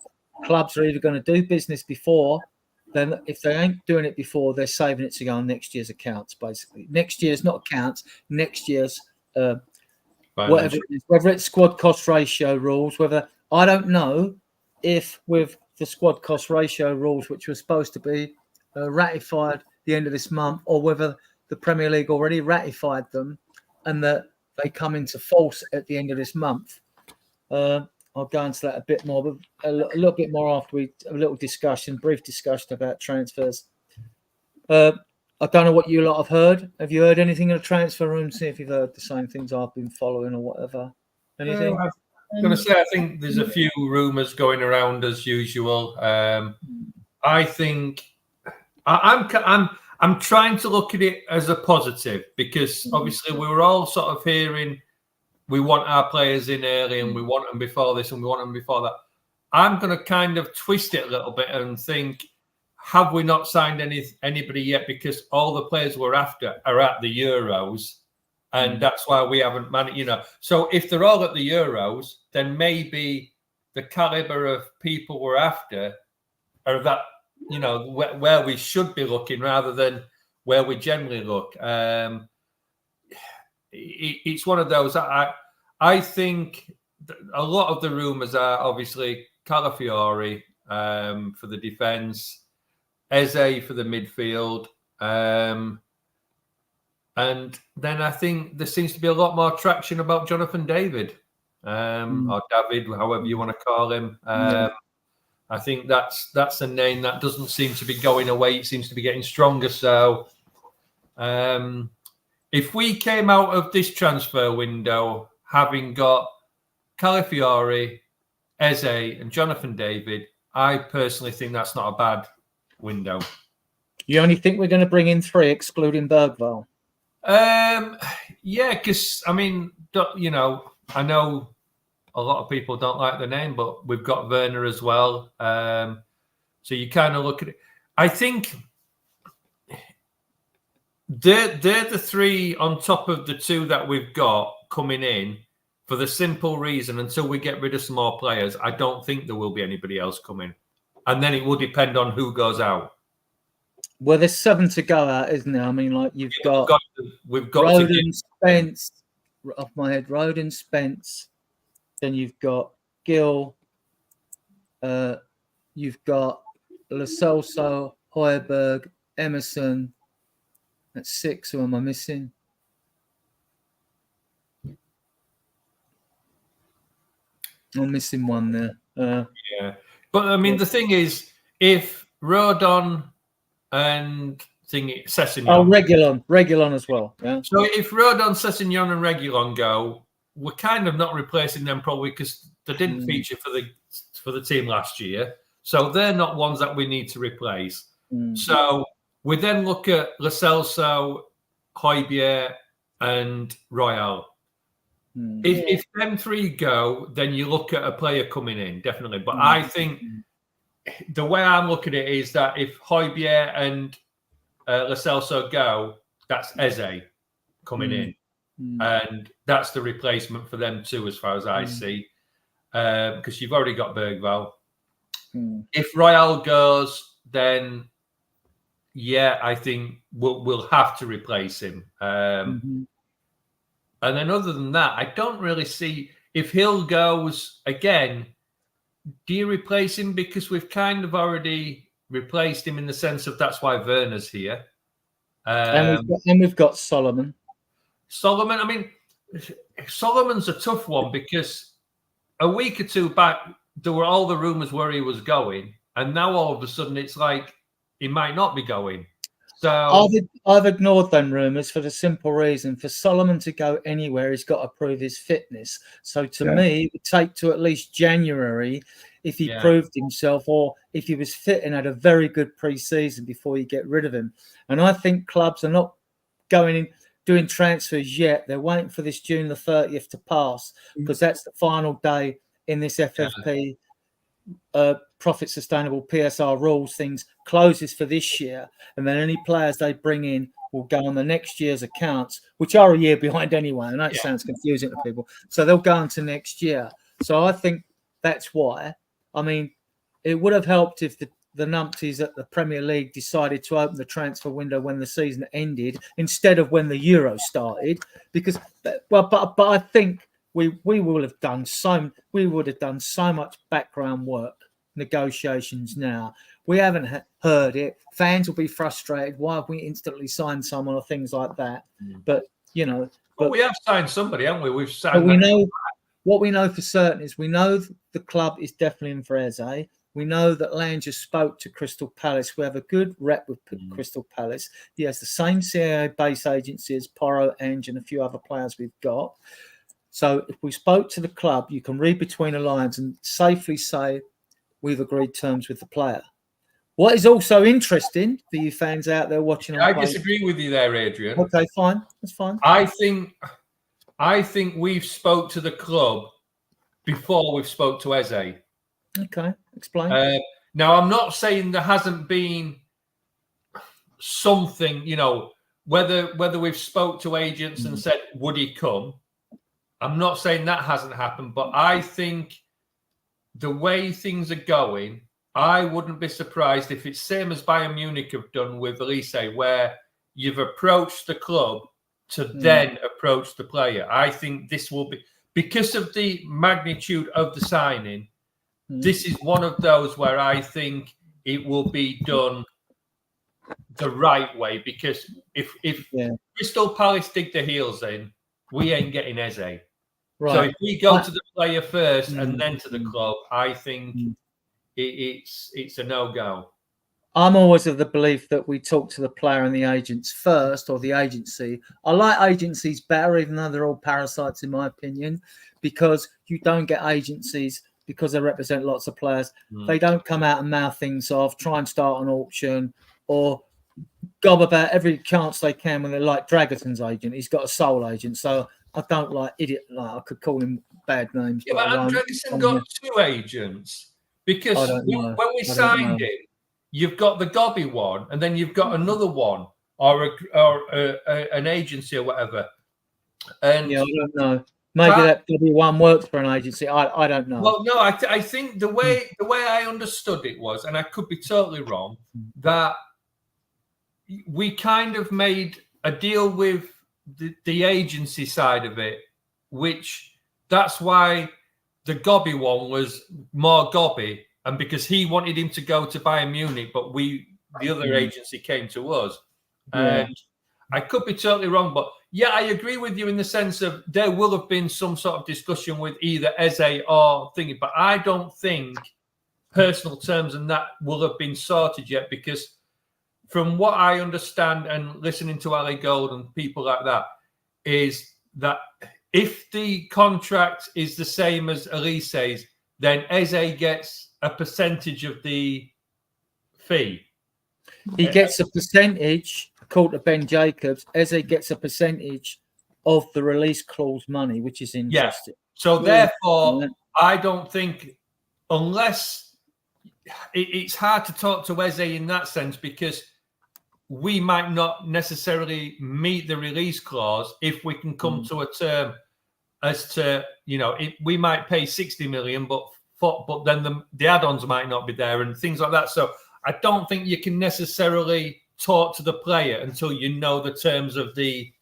clubs are either going to do business before, then if they ain't doing it before, they're saving it to go on next year's accounts, basically. Next year's not accounts, next year's whatever it is, whether it's squad cost ratio rules, I don't know if with the squad cost ratio rules, which were supposed to be ratified the end of this month, or whether the Premier League already ratified them and that they come into force at the end of this month. I'll go into that a bit more, but a little bit more after brief discussion about transfers. I don't know what you lot have heard. Have you heard anything in the transfer room? See if you've heard the same things I've been following or whatever. Anything? I'm going to say I think there's a few rumours going around as usual. I think I'm trying to look at it as a positive because obviously we were all sort of hearing we want our players in early and we want them before this and we want them before that. I'm going to kind of twist it a little bit and think, have we not signed anybody yet? Because all the players we're after are at the Euros, and that's why we haven't managed. So if they're all at the Euros, then maybe the caliber of people we're after are that where we should be looking rather than where we generally look. It's one of those. I think a lot of the rumours are obviously Calafiori for the defence, Eze for the midfield, and then I think there seems to be a lot more traction about Jonathan David, or David, however you want to call him. I think that's a name that doesn't seem to be going away. It seems to be getting stronger. So if we came out of this transfer window having got Calafiori, Eze and Jonathan David, I personally think that's not a bad window. You only think we're going to bring in 3 excluding Bergvall? Yeah, because I mean, I know a lot of people don't like the name, but we've got Werner as well. So you kind of look at it. I think they're the three on top of the two that we've got coming in for the simple reason, until we get rid of some more players, I don't think there will be anybody else coming. And then it will depend on who goes out. Well, there's 7 to go out, isn't there? I mean, like you've got we've got Roden, Spence, off my head, Roden, Spence. Then you've got Gill. You've got Lo Celso, Højbjerg, Emerson. That's 6. Who am I missing? I'm missing one there. Yeah. But I mean, the thing is, if Rodon and Sessegnon. Oh, Reguilon as well. Yeah. So if Rodon, Sessegnon, and Reguilon go, we're kind of not replacing them probably because they didn't feature for the team last year. So they're not ones that we need to replace. So we then look at Lo Celso, Højbjerg, and Royal. If them 3 go, then you look at a player coming in, definitely. But I think the way I'm looking at it is that if Højbjerg and Lo Celso go, that's Eze coming in. And that's the replacement for them too, as far as I see. Because you've already got Bergvall. If Royal goes, then I think we'll have to replace him. And then other than that, I don't really see, if Hill goes again, do you replace him? Because we've kind of already replaced him in the sense of that's why Werner's here. And we've got Solomon. I mean, Solomon's a tough one because a week or 2 back, there were all the rumours where he was going. And now all of a sudden it's like he might not be going. So I've ignored them rumours for the simple reason, for Solomon to go anywhere, he's got to prove his fitness. So to me, it would take to at least January if he proved himself, or if he was fit and had a very good pre-season before you get rid of him. And I think clubs are not going in doing transfers yet. They're waiting for this June the 30th to pass, because that's the final day in this FFP profit sustainable PSR rules things closes for this year, and then any players they bring in will go on the next year's accounts, which are a year behind anyway. And that sounds confusing to people. So they'll go into next year. So I think that's why. I mean, it would have helped if the numpties at the Premier League decided to open the transfer window when the season ended instead of when the Euro started, because but I think we would have done so much background work, negotiations now. We haven't heard it. Fans will be frustrated. Why have we instantly signed someone or things like that? But but we have signed somebody, haven't we? We've signed. But we know what we know for certain is we know the club is definitely in for Eze. We know that Lang just spoke to Crystal Palace. We have a good rep with Crystal Palace. He has the same CAA base agency as Porro, Ange, and a few other players we've got. So if we spoke to the club, you can read between the lines and safely say we've agreed terms with the player. What is also interesting for you fans out there watching, I disagree with you there, Adrian. Okay, fine, that's fine. I think we've spoke to the club before we've spoke to Eze. Okay, explain. Now, I'm not saying there hasn't been something, whether we've spoke to agents and said, would he come? I'm not saying that hasn't happened, but I think the way things are going, I wouldn't be surprised if it's same as Bayern Munich have done with Elise, where you've approached the club to then approach the player. I think this will be, because of the magnitude of the signing, this is one of those where I think it will be done the right way, because if Crystal Palace dig their heels in, we ain't getting Eze. Right. So if we go to the player first and then to the club, I think it's a no-go. I'm always of the belief that we talk to the player and the agents first, or the agency. I like agencies better, even though they're all parasites, in my opinion, because you don't get agencies because they represent lots of players. They don't come out and mouth things off, try and start an auction, or gob about every chance they can when they're like Dragutin's agent. He's got a sole agent, so I don't like idiot. Like I could call him bad names. Yeah, but Andresen got 2 agents because I don't know. when we signed him, you've got the Gobby one, and then you've got another one, or an agency or whatever. And yeah, I don't know. Maybe that Gobby one works for an agency. I don't know. Well, no, I think the way I understood it was, and I could be totally wrong, that we kind of made a deal with the agency side of it, which that's why the Gobby one was more Gobby, and because he wanted him to go to Bayern Munich, but the other agency came to us. Yeah. And I could be totally wrong, but yeah, I agree with you in the sense of there will have been some sort of discussion with either Eze or thingy, but I don't think personal terms and that will have been sorted yet, because from what I understand and listening to Ali Gold and people like that, is that if the contract is the same as Elise's, then Eze gets a percentage of the fee. He gets a percentage, according to Ben Jacobs. Eze gets a percentage of the release clause money, which is interesting. Yeah. So therefore, I don't think, unless it's hard to talk to Eze in that sense, because we might not necessarily meet the release clause if we can come to a term as to, we might pay 60 million, but then the add-ons might not be there and things like that. So I don't think you can necessarily talk to the player until you know the terms of the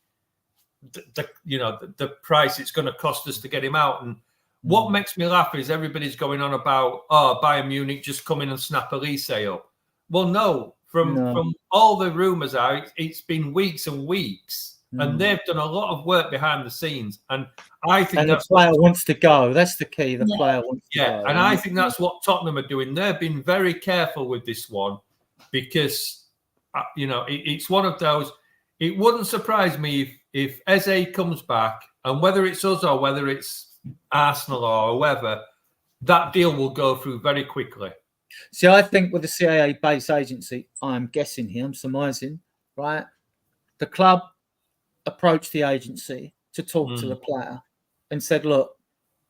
price it's going to cost us to get him out. And what makes me laugh is everybody's going on about, Bayern Munich just come in and snap Elise up. Well, no. From all the rumours out, it's been weeks and weeks, and they've done a lot of work behind the scenes. And I think the player wants to go. That's the key. The player wants to go. Yeah, and I think that's what Tottenham are doing. They've been very careful with this one because, it's one of those. It wouldn't surprise me if Eze comes back, and whether it's us or whether it's Arsenal or whoever, that deal will go through very quickly. See, I think with the CAA-based agency, I'm guessing here, I'm surmising, right? The club approached the agency to talk to the player and said, look,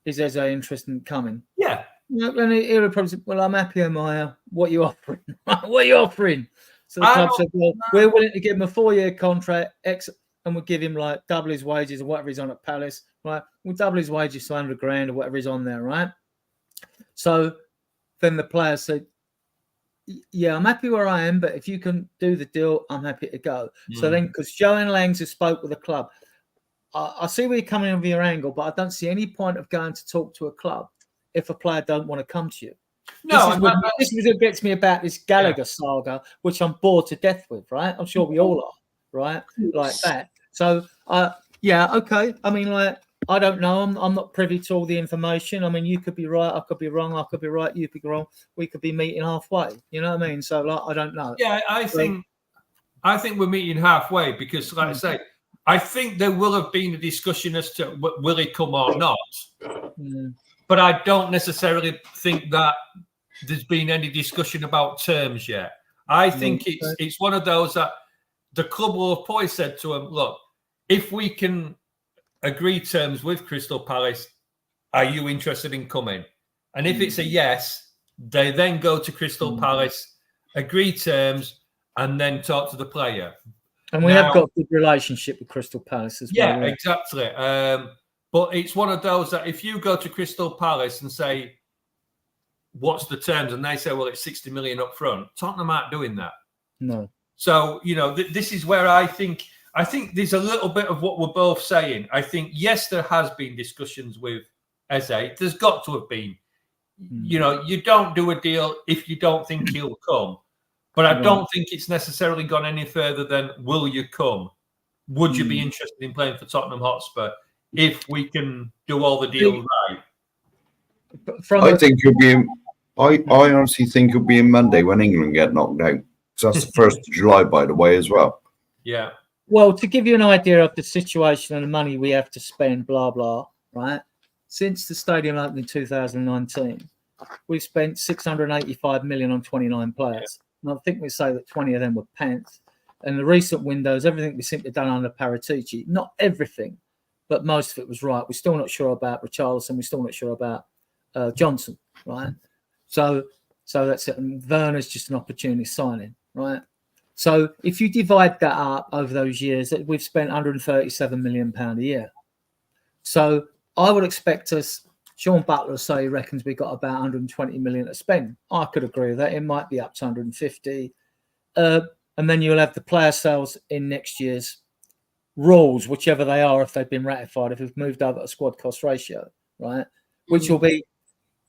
is Eze interested in coming? Yeah. And he would probably say, well, I'm happy, Amaya. What are you offering? What are you offering? So the club said, well, we're willing to give him a 4-year contract, and we'll give him like double his wages or whatever he's on at Palace, right? We'll double his wages to 100 grand or whatever he's on there, right? So then the player said, yeah, I'm happy where I am, but if you can do the deal, I'm happy to go. So then, because Joanne Langs has spoke with the club, I see where you're coming over your angle, but I don't see any point of going to talk to a club if a player don't want to come to you. No, this is what gets me about this Gallagher saga, which I'm bored to death with, right? I'm sure we all are, right? Like that. So, okay. I mean, like, I don't know. I'm not privy to all the information. I mean, you could be right. I could be wrong. I could be right. You could be wrong. We could be meeting halfway. You know what I mean? So, like, I don't know. Yeah, I think we're meeting halfway because, like I say, I think there will have been a discussion as to will he come or not. But I don't necessarily think that there's been any discussion about terms yet. I think it's one of those that the club will have probably said to him, look, if we can agree terms with Crystal Palace, are you interested in coming? And if it's a yes, they then go to Crystal Palace, agree terms, and then talk to the player. And we have got a good relationship with Crystal Palace as well. Yeah, exactly. But it's one of those that if you go to Crystal Palace and say, what's the terms? And they say, well, it's 60 million up front. Tottenham aren't doing that. No. So, this is where I think there's a little bit of what we're both saying. I think, yes, there has been discussions with Eze. There's got to have been. You don't do a deal if you don't think he'll come. But I don't think it's necessarily gone any further than, will you come? Would you be interested in playing for Tottenham Hotspur if we can do all the deals right? I honestly think it'll be in Monday when England get knocked out. So that's the 1st of July, by the way, as well. Yeah. Well, to give you an idea of the situation and the money we have to spend, blah, blah, right? Since the stadium opened in 2019, we've spent 685 million on 29 players. And I think we say that 20 of them were pants. And the recent windows, everything we simply done under Paratici, not everything, but most of it was right. We're still not sure about Richarlison. We're still not sure about Johnson, right? So that's it. And Werner's just an opportunity signing, right? So if you divide that up over those years, we've spent £137 million a year. So I would expect us, Sean Butler will say he reckons we got about 120 million to spend. I could agree with that. It might be up to 150. And then you'll have the player sales in next year's rules, whichever they are, if they've been ratified, if we've moved over a squad cost ratio, right? Which will be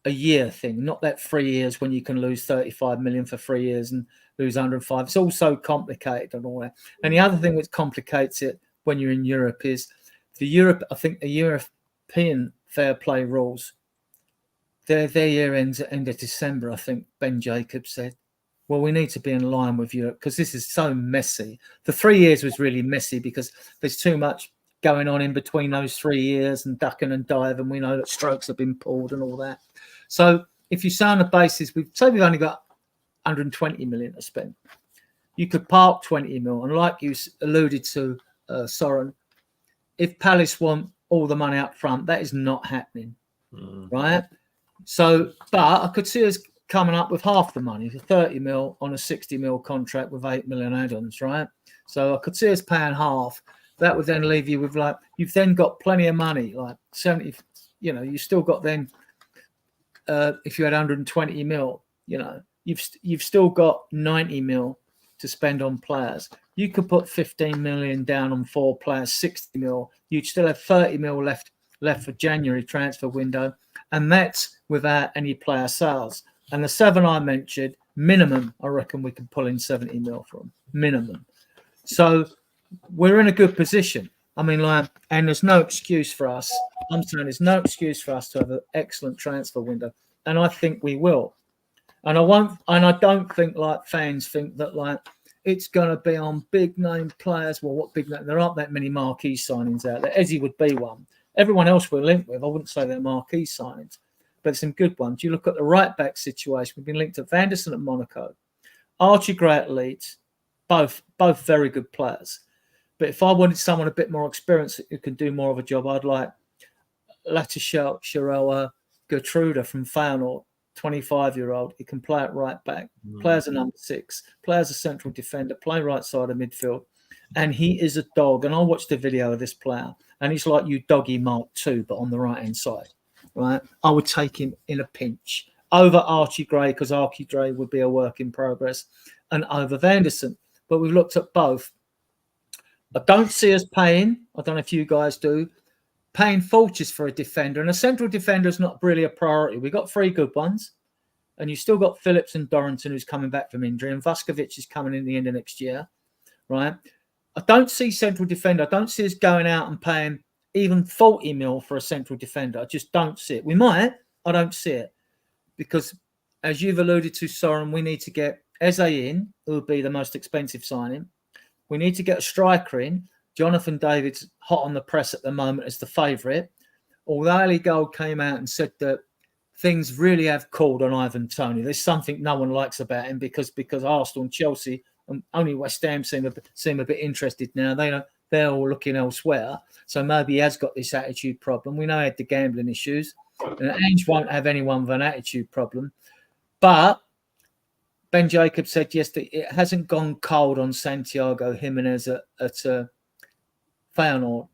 a year thing, not that 3 years when you can lose 35 million for 3 years and lose 105. It's all so complicated and all that. And the other thing which complicates it when you're in Europe is I think the European fair play rules, their year ends at end of December, I think Ben Jacobs said. Well, we need to be in line with Europe because this is so messy. The 3 years was really messy because there's too much going on in between those 3 years and ducking and diving. We know that strokes have been pulled and all that. So if you say on the basis, we've only got 120 million to spend, you could park 20 mil. And like you alluded to, Soren, if Palace want all the money up front, that is not happening, right? So, but I could see us coming up with half the money, for 30 mil on a 60 mil contract with 8 million add-ons, right? So I could see us paying half. That would then leave you with you've then got plenty of money, like 70, you still got then, if you had 120 mil, you've still got 90 mil to spend on players. You could put 15 million down on 4 players, 60 mil. You'd still have 30 mil left for January transfer window. And that's without any player sales. And the 7 I mentioned, minimum, I reckon we can pull in 70 mil from minimum. So we're in a good position. I mean, and there's no excuse for us. I'm saying there's no excuse for us to have an excellent transfer window. And I think we will. And I don't think fans think that it's going to be on big name players. Well, what big name? There aren't that many marquee signings out there. Ezzy would be one. Everyone else we're linked with, I wouldn't say they're marquee signings, but some good ones. You look at the right back situation. We've been linked to Vanderson at Monaco, Archie Gray at Leeds, both very good players. But if I wanted someone a bit more experienced who can do more of a job, I'd like Latishel Gertruda from Feyenoord, 25-year-old. He can play at right back, play as a number 6, play as a central defender, play right side of midfield. And he is a dog. And I watched a video of this player, and he's like you doggy Mark II, but on the right-hand side, right? I would take him in a pinch over Archie Gray because Archie Gray would be a work in progress, and over Vanderson. But we've looked at both. I don't see us paying, I don't know if you guys do, paying fortunes for a defender. And a central defender is not really a priority. We've got 3 good ones. And you've still got Phillips and Dorrington, who's coming back from injury. And Vuskovic is coming in the end of next year, right? I don't see central defender. I don't see us going out and paying even 40 mil for a central defender. I just don't see it. We might. I don't see it. Because as you've alluded to, Soren, we need to get Eze in, who will be the most expensive signing. We need to get a striker in. Jonathan David's hot on the press at the moment as the favourite. Although Ali Gold came out and said that things really have cooled on Ivan Toney. There's something no one likes about him because Arsenal and Chelsea and only West Ham seem a bit interested now. They're all looking elsewhere. So maybe he has got this attitude problem. We know he had the gambling issues. And Ange won't have anyone with an attitude problem. But Ben Jacobs said yesterday it hasn't gone cold on Santiago Jimenez at Feyenoord.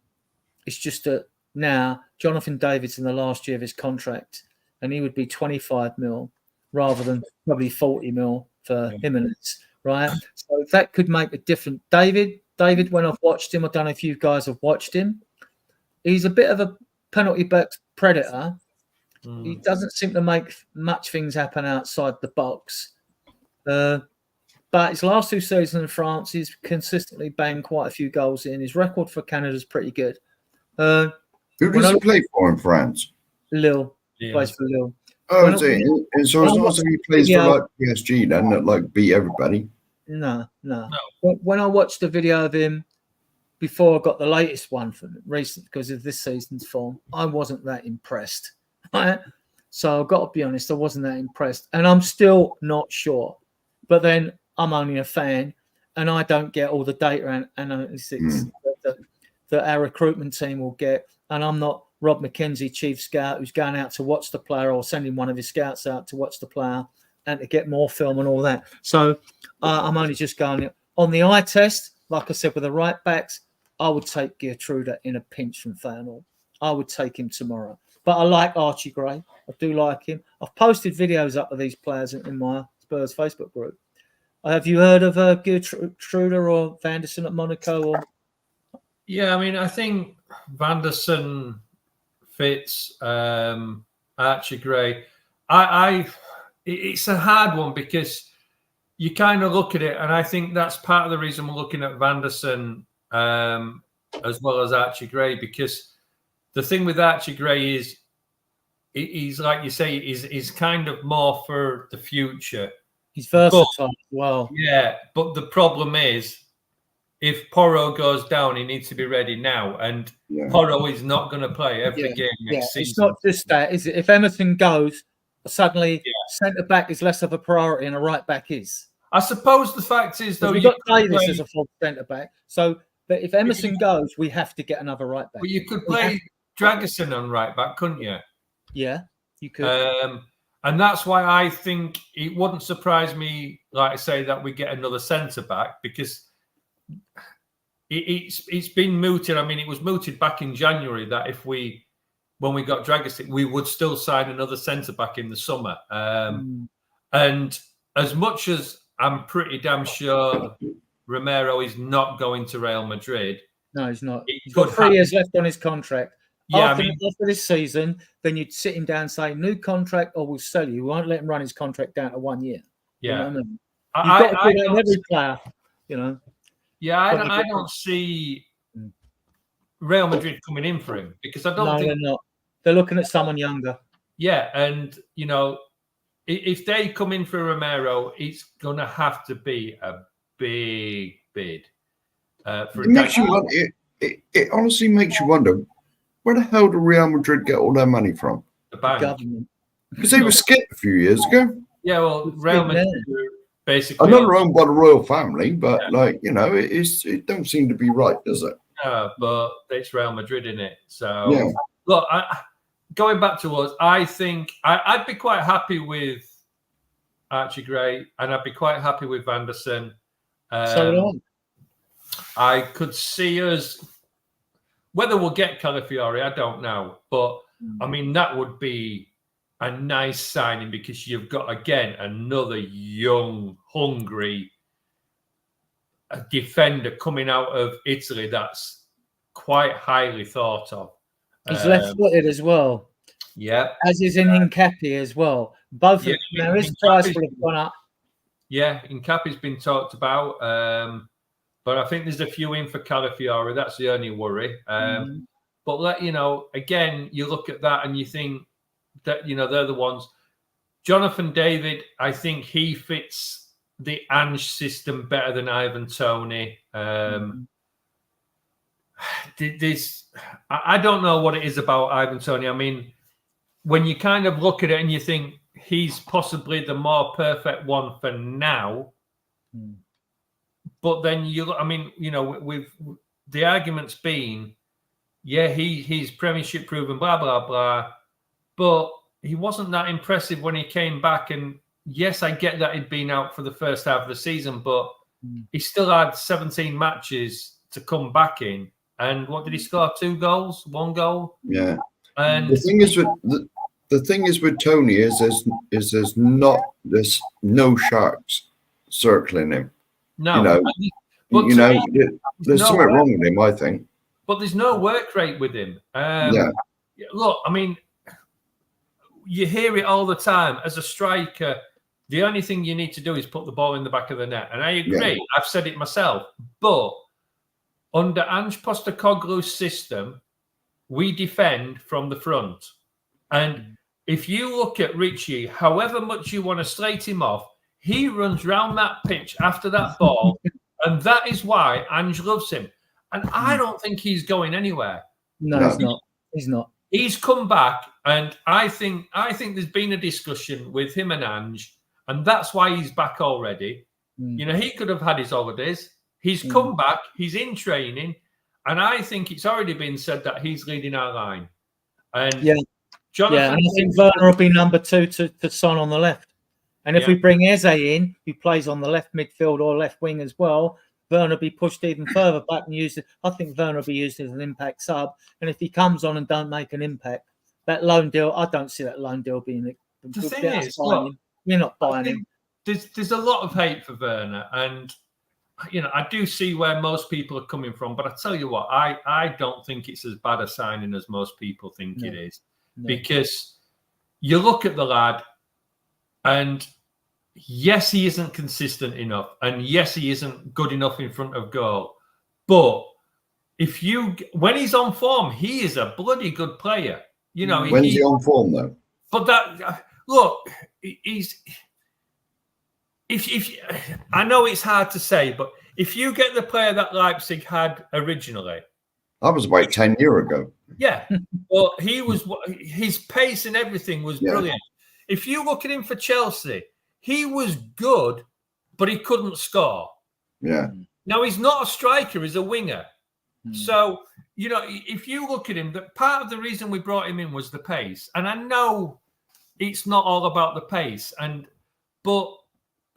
It's just that now Jonathan David's in the last year of his contract and he would be 25 mil rather than probably 40 mil for Jimenez, right? So that could make a difference. David, when I've watched him, I don't know if you guys have watched him, he's a bit of a penalty box predator. He doesn't seem to make much things happen outside the box. But his last 2 seasons in France, he's consistently banged quite a few goals in. His record for Canada is pretty good. Who does he play for in France? Lille. Plays for Lille. Oh, so it's not as if he plays for PSG then, that beat everybody. No. When I watched the video of him before I got the latest one from recent because of this season's form, I wasn't that impressed. Right? So I've got to be honest, I wasn't that impressed. And I'm still not sure. But then I'm only a fan and I don't get all the data and analytics that our recruitment team will get. and I'm not Rob McKenzie, chief scout, who's going out to watch the player or sending one of his scouts out to watch the player and to get more film and all that. So I'm only just going on the eye test. Like I said, with the right backs, I would take Geertruida in a pinch from Feyenoord. I would take him tomorrow. But I like Archie Gray. I do like him. I've posted videos up of these players in my Spurs Facebook group. Have you heard of Geertruida or Vanderson at Monaco? Or? Yeah, I mean, I think Vanderson fits, Archie Gray. It's a hard one because you kind of look at it, and I think that's part of the reason we're looking at Vanderson as well as Archie Gray, because the thing with Archie Gray is he's like you say, he's kind of more for the future. He's versatile as well. Yeah, but the problem is if Porro goes down, he needs to be ready now, and Porro is not going to play every game next season. It's not just that, is it? If Emerson goes, suddenly centre back is less of a priority and a right back is. I suppose the fact is, though, we've got Davis as a full centre back. So, but if Emerson goes, we have to get another right back. But you could play Dragerson on right back, couldn't you? Yeah, you could. And that's why I think it wouldn't surprise me, like I say, that we get another centre back, because it's been mooted. I mean, it was mooted back in January that when we got Dragerson, we would still sign another centre back in the summer. And as much as I'm pretty damn sure Romero is not going to Real Madrid. No, he's not. He's got 3 years left on his contract. Yeah, after this season, then you'd sit him down and say, new contract or we'll sell you. We won't let him run his contract down to 1 year. Yeah. You know what I mean? You've got to do that with every player, you know. Yeah, I don't see Real Madrid coming in for him, because I don't think they're not. They're looking at someone younger. Yeah, and you know, if they come in for Romero, it's going to have to be a big bid. It honestly makes you wonder, where the hell do Real Madrid get all their money from? The bank. Government. Because they were skipped a few years ago. Yeah, well, Real Madrid basically. I know they're owned by the royal family, but it don't seem to be right, does it? But it's Real Madrid in it. So look, going back to us, I think I'd be quite happy with Archie Gray, and I'd be quite happy with Vanderson. I could see us. Whether we'll get Calafiori, I don't know. But, I mean, that would be a nice signing, because you've got, again, another young, hungry defender coming out of Italy that's quite highly thought of. He's left-footed as well. Yeah. As is in Hincapié as well. Both of them. Now, his price will have gone up. Yeah, Hincapié's been talked about. But I think there's a few in for Calafiori. That's the only worry. But again, you look at that and you think that, they're the ones. Jonathan David, I think he fits the Ange system better than Ivan Toney. I don't know what it is about Ivan Toney. I mean, when you kind of look at it and you think he's possibly the more perfect one for now. But then with the arguments being, he's Premiership proven, blah, blah, blah. But he wasn't that impressive when he came back. And yes, I get that he'd been out for the first half of the season, but he still had 17 matches to come back in. And what did he score? 2 goals? 1 goal? Yeah. And the thing is with Tony is there's no sharks circling him. No, there's something wrong with him, I think. But there's no work rate with him. Look, I mean, you hear it all the time. As a striker, the only thing you need to do is put the ball in the back of the net. And I agree. Yeah. I've said it myself. But under Ange Postecoglou's system, we defend from the front. And if you look at Richie, however much you want to slate him off, he runs round that pitch after that ball, and that is why Ange loves him. And I don't think he's going anywhere. No, he's not. He's not. He's come back, and I think there's been a discussion with him and Ange, and that's why he's back already. He could have had his holidays. He's come back. He's in training, And I think it's already been said that he's leading our line. And Yeah, Jonathan, and I think Werner will be number 2 to Son on the left. And if we bring Eze in, who plays on the left midfield or left wing as well, Werner will be pushed even further back and used. I think Werner will be used as an impact sub. And if he comes on and don't make an impact, that loan deal, I don't see that loan deal being. The thing is, look, we're not buying him. There's a lot of hate for Werner, and I do see where most people are coming from. But I tell you what, I don't think it's as bad a signing as most people think it is, because you look at the lad, and yes, he isn't consistent enough, and yes, he isn't good enough in front of goal. But when he's on form, he is a bloody good player. When's he on form though? But look, he's. If I know it's hard to say, but if you get the player that Leipzig had originally, that was about 10 years ago. Yeah, well, his pace and everything was brilliant. If you look at him for Chelsea, he was good, but he couldn't score. Yeah. Now he's not a striker; he's a winger. So if you look at him, that part of the reason we brought him in was the pace, and I know it's not all about the pace, but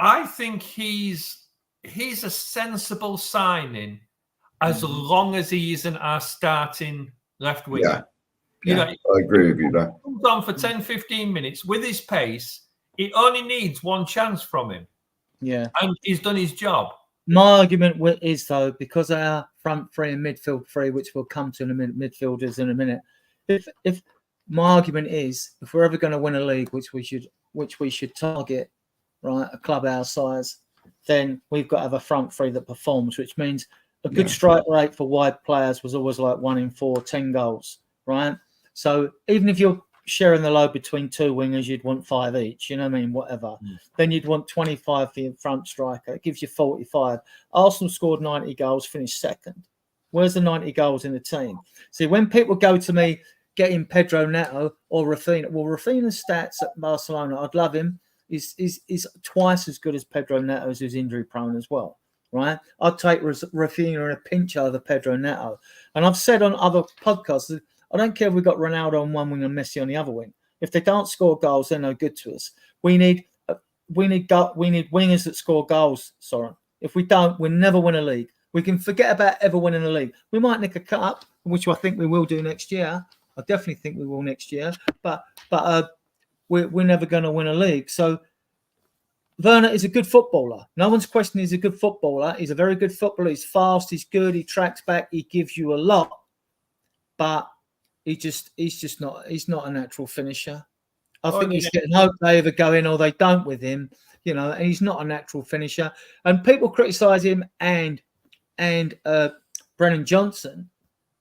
I think he's a sensible signing as long as he isn't our starting left winger. Yeah. I agree with you there. He comes on for 10, 15 minutes with his pace. It only needs one chance from him. Yeah. And he's done his job. My argument is, though, because our front three and midfield three, which we'll come to in a minute, midfielders in a minute, if my argument is, if we're ever going to win a league, which we should target, right, a club our size, then we've got to have a front three that performs, which means a good strike rate for wide players was always like 1 in 4, 10 goals, right? So even if you're sharing the load between 2 wingers, you'd want 5 each, whatever. Then you'd want 25 for your front striker. It gives you 45. Arsenal scored 90 goals, finished second. Where's the 90 goals in the team? See, when people go to me getting Pedro Neto or Rafinha, well, Rafinha's stats at Barcelona, I'd love him. Is twice as good as Pedro Neto, who's injury prone as well, right? I'd take Rafinha in a pinch over Pedro Neto. And I've said on other podcasts, I don't care if we've got Ronaldo on one wing and Messi on the other wing. If they don't score goals, they're no good to us. We need wingers that score goals, Soren. If we don't, we'll never win a league. We can forget about ever winning a league. We might nick a cup, which I think we will do next year. I definitely think we will next year. But we're never going to win a league. So Werner is a good footballer. No one's questioning he's a good footballer. He's a very good footballer. He's fast. He's good. He tracks back. He gives you a lot. But he's not a natural finisher. I think he's getting hope they either go in or they don't with him, and he's not a natural finisher. And people criticise him and Brennan Johnson,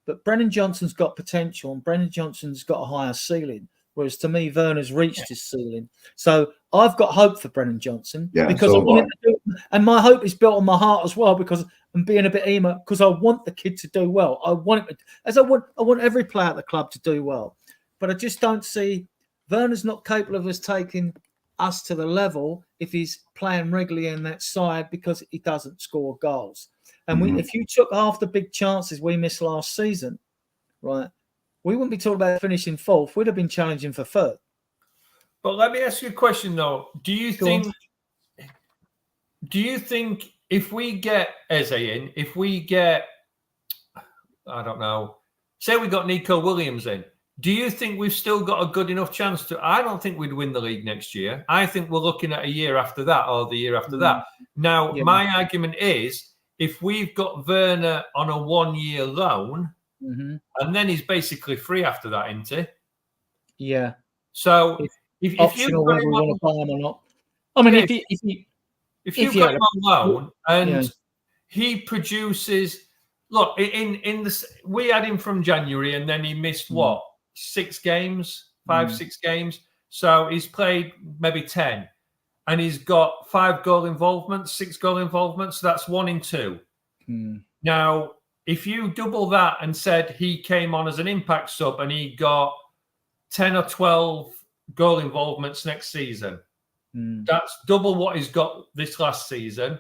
but Brennan Johnson's got potential and Brennan Johnson's got a higher ceiling. Whereas to me, Werner's reached his ceiling. So I've got hope for Brennan Johnson because I want him to do it. And my hope is built on my heart as well because I'm being a bit emo because I want the kid to do well. I want him I want every player at the club to do well. But I just don't see Werner's not capable of us taking us to the level if he's playing regularly in that side because he doesn't score goals. And if you took half the big chances we missed last season, right, we wouldn't be talking about finishing 4th. We'd have been challenging for 3rd. But let me ask you a question, though. Do you think if we get Eze in, if we get, I don't know, say we got Nico Williams in, do you think we've still got a good enough chance to? I don't think we'd win the league next year. I think we're looking at a year after that or the year after that. Now, my argument is if we've got Werner on a 1-year loan, and then he's basically free after that, isn't he? Yeah. So if you want to buy him or not, I mean, if you got him on loan and he produces, look, we had him from January and then he missed 6 games, 5-6 games. So he's played maybe 10, and he's got 5 goal involvements, 6 goal involvements. So that's 1 in 2. Now, if you double that and said he came on as an impact sub and he got 10 or 12 goal involvements next season, that's double what he's got this last season.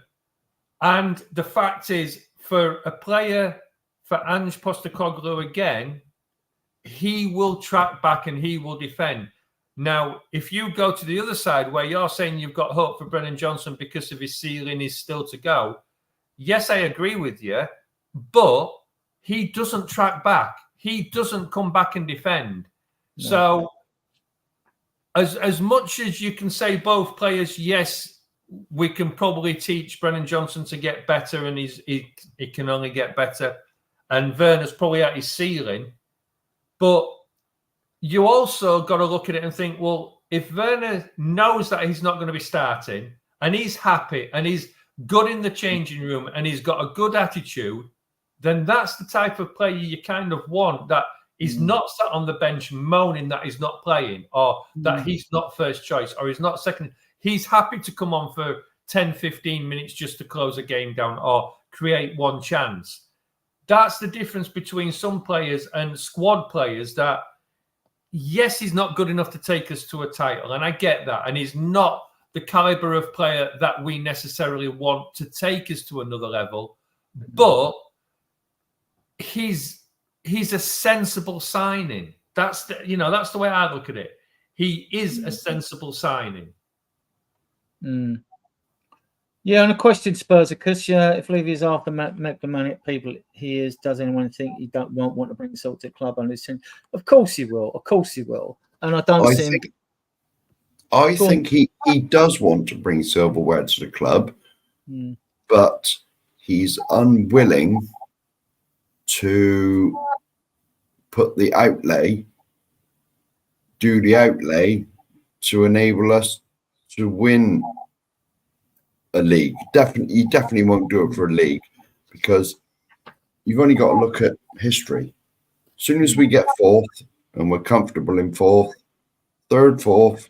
And the fact is, for a player for Ange Postecoglou again, he will track back and he will defend. Now, if you go to the other side where you're saying you've got hope for Brennan Johnson because of his ceiling is still to go, yes, I agree with you, but he doesn't track back. He doesn't come back and defend. No. So as much as you can say both players, yes, we can probably teach Brennan Johnson to get better and he can only get better. And Werner's probably at his ceiling. But you also got to look at it and think, well, if Werner knows that he's not going to be starting and he's happy and he's good in the changing room and he's got a good attitude, then that's the type of player you kind of want, that he's not sat on the bench moaning that he's not playing or that he's not first choice or he's not second. He's happy to come on for 10, 15 minutes just to close a game down or create one chance. That's the difference between some players and squad players that, yes, he's not good enough to take us to a title, and I get that. And he's not the caliber of player that we necessarily want to take us to another level. But he's a sensible signing. That's the way I look at it. He is a sensible signing. Mm. Yeah, and a question, Spurs, because if Levy's after megalomaniac people he is, does anyone think he won't want to bring the Celtic club on his team? Of course he will. Of course he will. And I think he does want to bring silverware to the club, but he's unwilling to do the outlay to enable us to win a league. You definitely won't do it for a league, because you've only got to look at history. As soon as we get fourth and we're comfortable in fourth, third, fourth,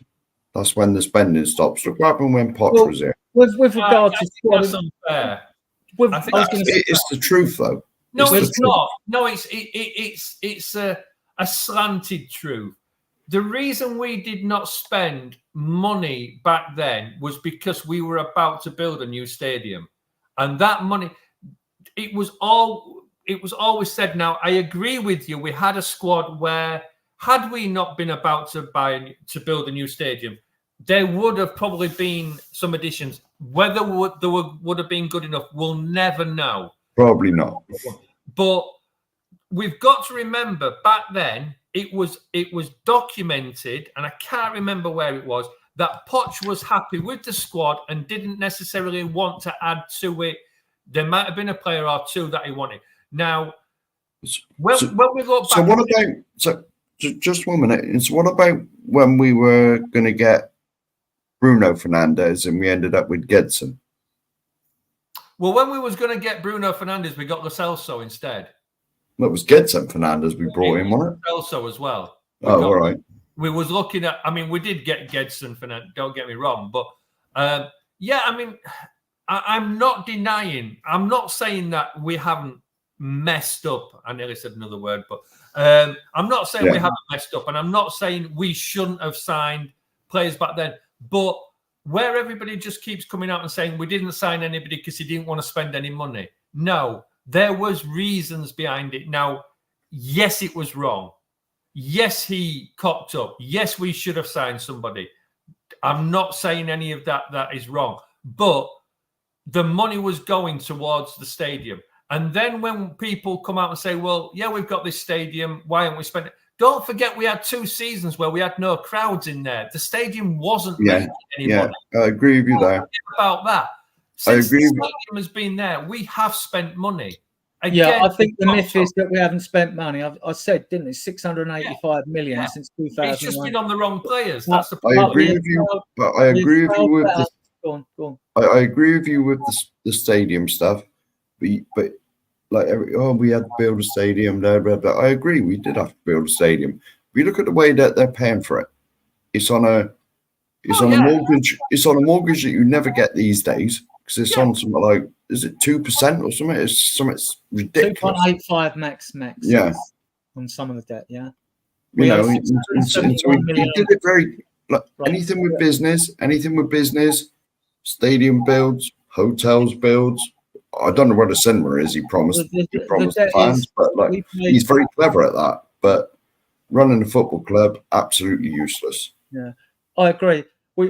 that's when the spending stops. Look what happened when Poch was here. With regard to that's unfair. It's the truth, though. No, it's not. No, it's a slanted truth. The reason we did not spend money back then was because we were about to build a new stadium, and that money, it was always said. Now, I agree with you. We had a squad where, had we not been about to build a new stadium, there would have probably been some additions. Whether there would have been good enough, we'll never know. Probably not. But we've got to remember, back then, it was documented, and I can't remember where it was, that Poch was happy with the squad and didn't necessarily want to add to it. There might have been a player or two that he wanted. Now, when we look back... just 1 minute. And so what about when we were going to get Bruno Fernandes and we ended up with Gedson? Well, when we was going to get Bruno Fernandes, we got Lo Celso instead. That was Gedson Fernandes we brought in, wasn't it? Also as well. All right. We was looking at, I mean, we did get Gedson Fernandes, don't get me wrong, but yeah, I mean, I'm not denying, I'm not saying that we haven't messed up. I nearly said another word, but I'm not saying we haven't messed up, and I'm not saying we shouldn't have signed players back then, but where everybody just keeps coming out and saying we didn't sign anybody because he didn't want to spend any money. No. There was reasons behind it. Now, yes, it was wrong. Yes, he cocked up. Yes, we should have signed somebody. I'm not saying any of that is wrong. But the money was going towards the stadium. And then when people come out and say, well, yeah, we've got this stadium, why haven't we spent it? Don't forget we had 2 seasons where we had no crowds in there. The stadium wasn't making any money. I agree with you there. About that. Since the stadium has been there, we have spent money. Again, I think the myth is that we haven't spent money. I said, didn't it? 685 million since 2001. It's just been on the wrong players. That's the problem. I agree with you, but I agree with you with the. Go on. I agree with you with the stadium stuff, but like we had to build a stadium. Blah, blah, blah. I agree, we did have to build a stadium. If you look at the way that they're paying for it, it's on a mortgage. It's on a mortgage that you never get these days, because it's on something like, is it 2% or something? It's something ridiculous. 2.85 max. Yeah, on some of the debt. Yeah, you know, so he did it very. Like, anything with business, stadium builds, hotels builds, I don't know where the cinema is. He promised the fans, but like he's very clever at that. But running a football club, absolutely useless. Yeah, I agree. We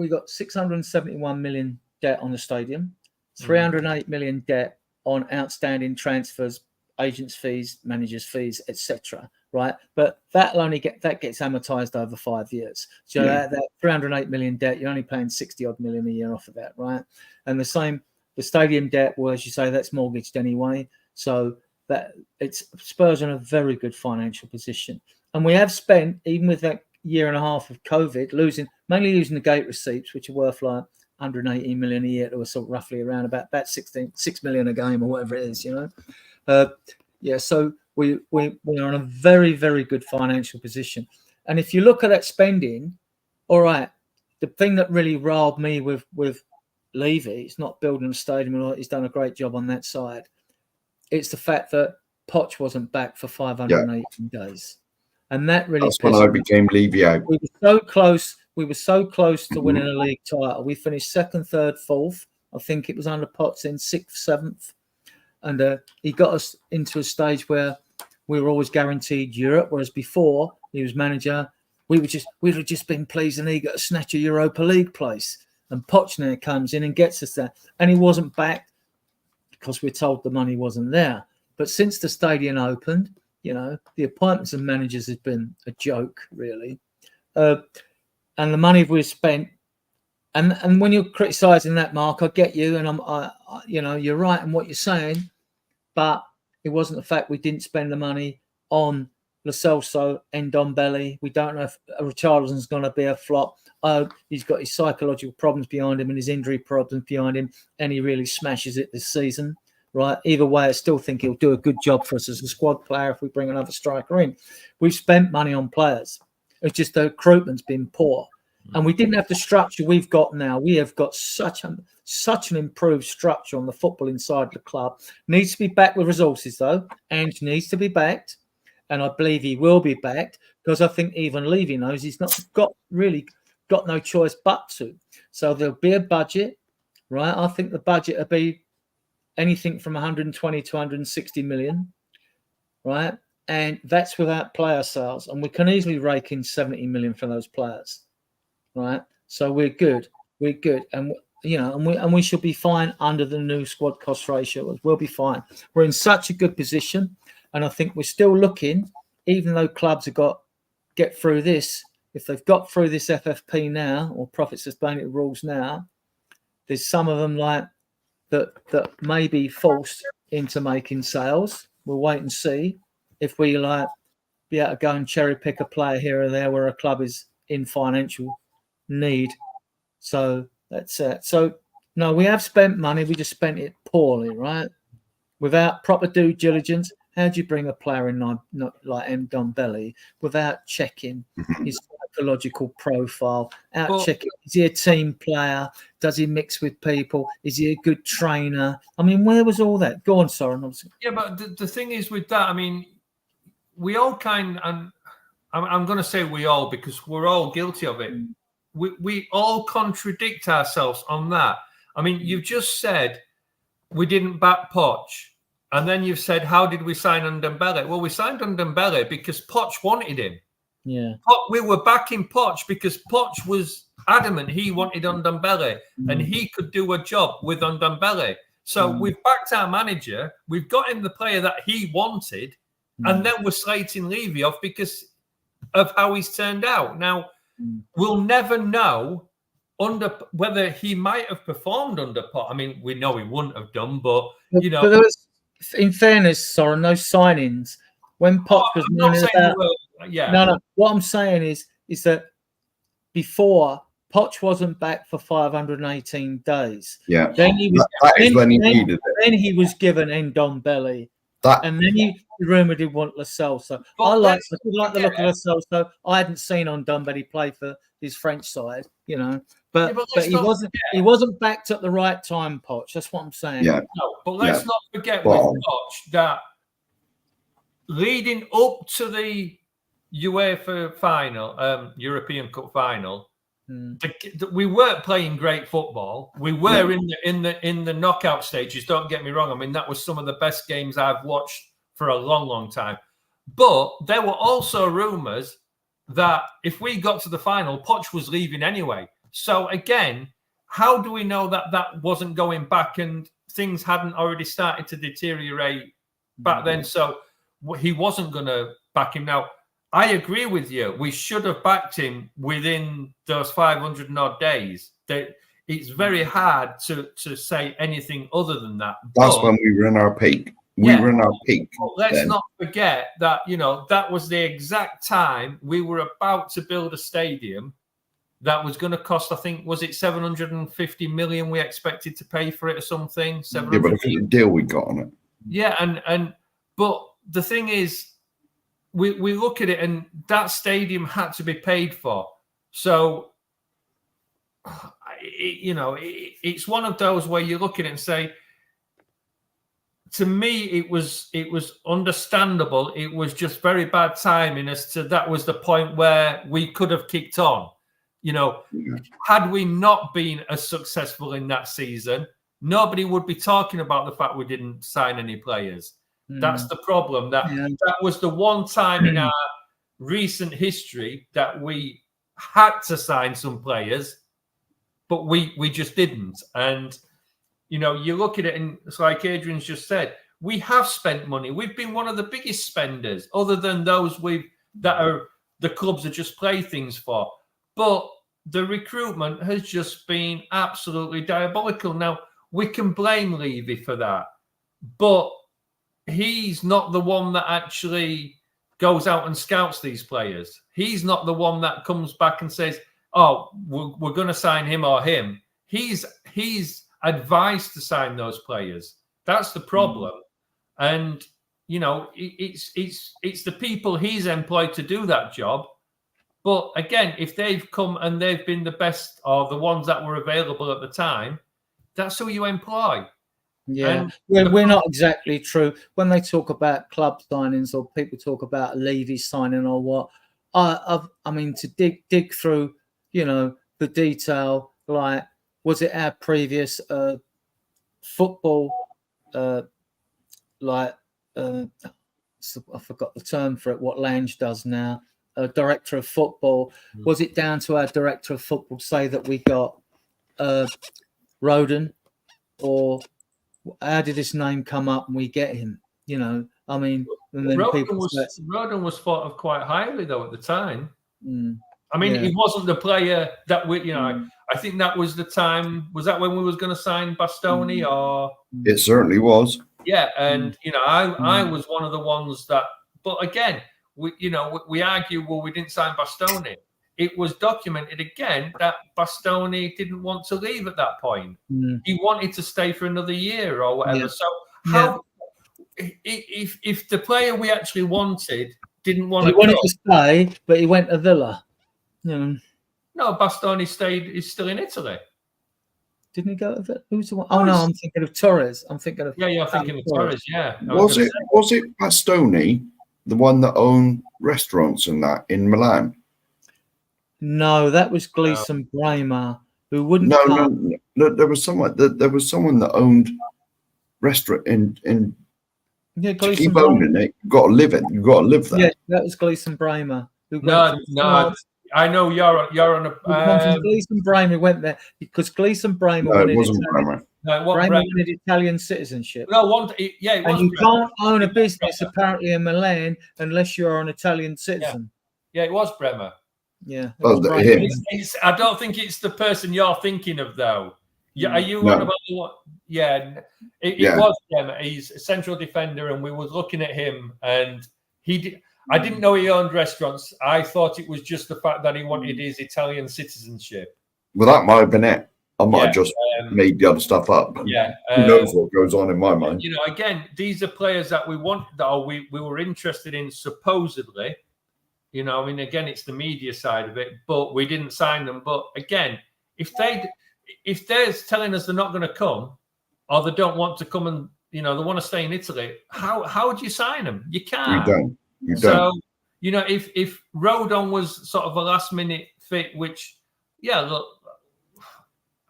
got 671 million debt on the stadium, 308 million debt on outstanding transfers, agents' fees, managers' fees, etc. Right, but that'll only gets amortized over 5 years. So that 308 million debt, you're only paying 60 odd million a year off of that, right? And the stadium debt, well, as you say, that's mortgaged anyway. So that Spurs are in a very good financial position. And we have spent, even with that year and a half of COVID, mainly losing the gate receipts, which are worth like 118 million a year, to sort of roughly around about 6 million a game or whatever it is, you know. So we are in a very, very good financial position. And if you look at that spending, all right, the thing that really riled me with Levy, it's not building a stadium, he's done a great job on that side. It's the fact that Poch wasn't back for 518 days. And that really That's when I became Levy out. We were so close to winning a league title. We finished 2nd, 3rd, 4th. I think it was under Potts in 6th, 7th. And he got us into a stage where we were always guaranteed Europe, whereas before he was manager, we'd have just been pleased and he got to snatch a Europa League place. And Poch now comes in and gets us there. And he wasn't back because we're told the money wasn't there. But since the stadium opened, you know, the appointments of managers has been a joke, really. And the money we've spent, and when you're criticising that, Mark, I get you, and you're right in what you're saying, but it wasn't the fact we didn't spend the money on Lo Celso and Ndombele. We don't know if Richarlison's going to be a flop. He's got his psychological problems behind him and his injury problems behind him, and he really smashes it this season. Right. Either way, I still think he'll do a good job for us as a squad player if we bring another striker in. We've spent money on players. It's just the recruitment's been poor. And we didn't have the structure we've got now. We have got such an improved structure on the football inside the club. Needs to be backed with resources, though. And needs to be backed. And I believe he will be backed because I think even Levy knows he's not got no choice but to. So there'll be a budget, right? I think the budget will be anything from 120 to 160 million, right? And that's without player sales. And we can easily rake in 70 million for those players, right? So we're good. And, and we should be fine under the new squad cost ratio. We'll be fine. We're in such a good position. And I think we're still looking, even though clubs have get through this, if they've got through this FFP now, or profit sustainable rules now, there's some of them like, that may be forced into making sales. We'll wait and see if we be able to go and cherry pick a player here or there where a club is in financial need. So that's it. So no, we have spent money. We just spent it poorly, right? Without proper due diligence. How do you bring a player in not like Ndombele without checking his psychological profile? Checking, is he a team player? Does he mix with people? Is he a good trainer? I mean, where was all that? Go on, Soren. Yeah, but the thing is with that, I mean, we all and I'm going to say we all because we're all guilty of it. We all contradict ourselves on that. I mean, you've just said we didn't back Poch. And then you've said, how did we sign Ndombele? Well, we signed Ndombele because Poch wanted him. Yeah. We were backing Poch because Poch was adamant he wanted Ndombele and he could do a job with Ndombele. So we've backed our manager. We've got him the player that he wanted. And then we're slating Levy off because of how he's turned out. Now, we'll never know whether he might have performed under Poch. I mean, we know he wouldn't have done, but, you know. But in fairness, Soren, those signings, when Poch was moaning about... No. What I'm saying is that before, Poch wasn't back for 518 days. Yeah. Then he was, that is when he needed it. Then he was given Ndombele. And then he rumoured he wanted Lo Celso. I like the look of Lo Celso. I hadn't seen Ndombele play for his French side, you know. But he wasn't backed at the right time, Poch. That's what I'm saying. Yeah. No, but let's not forget with Poch that leading up to the UEFA final, European Cup final, we weren't playing great football. We were in the knockout stages. Don't get me wrong. I mean, that was some of the best games I've watched for a long, long time. But there were also rumours that if we got to the final, Poch was leaving anyway. So again, how do we know that that wasn't going back and things hadn't already started to deteriorate back then? So he wasn't going to back him. Now, I agree with you. We should have backed him within those 500 and odd days. It's very hard to say anything other than that. That's when we were in our peak. We were in our peak. But let's not forget that, that was the exact time we were about to build a stadium that was going to cost, I think, was it 750 million we expected to pay for it or something? Yeah, but look at the deal we got on it. Yeah, but the thing is, we look at it and that stadium had to be paid for. So, it's one of those where you look at it and say, to me, it was understandable. It was just very bad timing as to that was the point where we could have kicked on. Had we not been as successful in that season, nobody would be talking about the fact we didn't sign any players. That's the problem. That was the one time in our recent history that we had to sign some players, but we just didn't. And you look at it, and it's like Adrian's just said, we have spent money. We've been one of the biggest spenders, other than those that are the clubs are just playthings for. But the recruitment has just been absolutely diabolical. Now, we can blame Levy for that, but he's not the one that actually goes out and scouts these players. He's not the one that comes back and says, oh, we're going to sign him or him. He's advised to sign those players. That's the problem. And, it's the people he's employed to do that job. But again, if they've come and they've been the best or the ones that were available at the time, that's who you employ. Yeah, we're not exactly true. When they talk about club signings or people talk about Levy signing or what, I mean, to dig through, the detail, like, was it our previous football, I forgot the term for it, what Lange does now, director of football. Was it down to our director of football to say that we got Roden, or how did this name come up and we get him? I mean, and then Roden was thought of quite highly though at the time. I mean, he wasn't the player that we, I think that was the time. Was that when we was going to sign Bastoni? Or it certainly was. Yeah, and I was one of the ones that. But again, we argue, well, we didn't sign Bastoni. It was documented again that Bastoni didn't want to leave at that point. He wanted to stay for another year or whatever. So how, if the player we actually wanted didn't want to stay, but he went to Villa. No, Bastoni stayed. He's still in Italy. Didn't he go to Villa? Who's the one? Oh no, I'm thinking of Torres. I'm thinking of you're thinking of Torres. Yeah. Was it Bastoni, the one that owned restaurants and that in Milan? No, that was Gleason Bramer, who wouldn't. No. There was someone that owned restaurant in. Yeah, Gleason. To keep owning it, you've got to live it. You've got to live there. Yeah, that was Gleason Bramer. No. I know you're on a. Gleason Bramer went there because Gleason Bramer. No, it wasn't Bramer. No, Bramer wanted Italian citizenship. No, it was. And you can't own a business apparently in Milan unless you're an Italian citizen. Yeah, it was Bremer. Yeah. I don't think it's the person you're thinking of, though. Yeah, are you on about the one? Yeah, it was Bremer. He's a central defender, and we were looking at him, and I didn't know he owned restaurants. I thought it was just the fact that he wanted his Italian citizenship. Well, that might have been it. I might have just made the other stuff up. Yeah. Who knows what goes on in my mind? Again, these are players that we want, that we were interested in supposedly. I mean, again, it's the media side of it, but we didn't sign them. But again, if they're telling us they're not going to come, or they don't want to come and they want to stay in Italy, how would you sign them? You can't. You don't. So if Rodon was sort of a last minute fit, which yeah, look,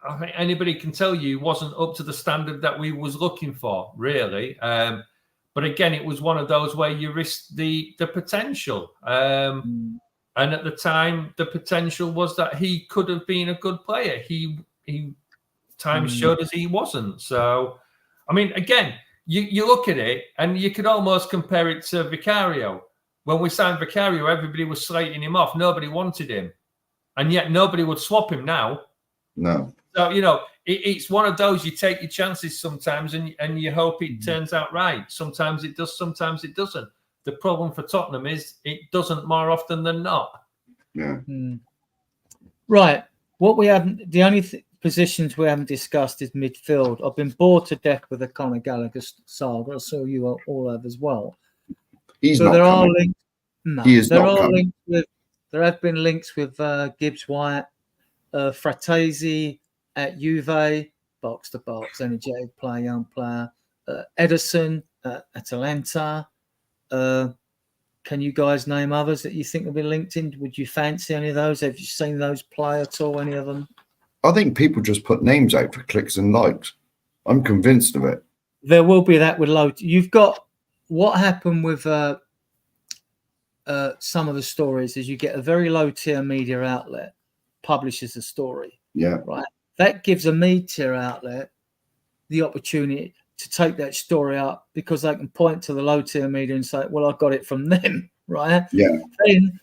I think anybody can tell you he wasn't up to the standard that we was looking for, really. But again, it was one of those where you risked the potential. And at the time, the potential was that he could have been a good player. He times showed us he wasn't. So, I mean, again, you look at it and you could almost compare it to Vicario. When we signed Vicario, everybody was slating him off. Nobody wanted him. And yet nobody would swap him now. No. So, it's one of those, you take your chances sometimes and you hope it turns out right. Sometimes it does, sometimes it doesn't. The problem for Tottenham is it doesn't more often than not. Yeah. Right. What we haven't, the only positions we haven't discussed is midfield. I've been bored to death with the Conor Gallagher saga. I saw you all have as well. He's so not there coming. are links. No, he is there not are coming. links with. There have been links with Gibbs White, Fratesi at Juve, box to box, energetic player, young player. Ederson at Atalanta. Can you guys name others that you think will be linked in? Would you fancy any of those? Have you seen those play at all? Any of them? I think people just put names out for clicks and likes. I'm convinced of it. There will be that with loads. You've got what happened with some of the stories is you get a very low tier media outlet publishes a story. Yeah. Right. That gives a mid-tier outlet the opportunity to take that story up because they can point to the low-tier media and say, well, I got it from them, right? Yeah.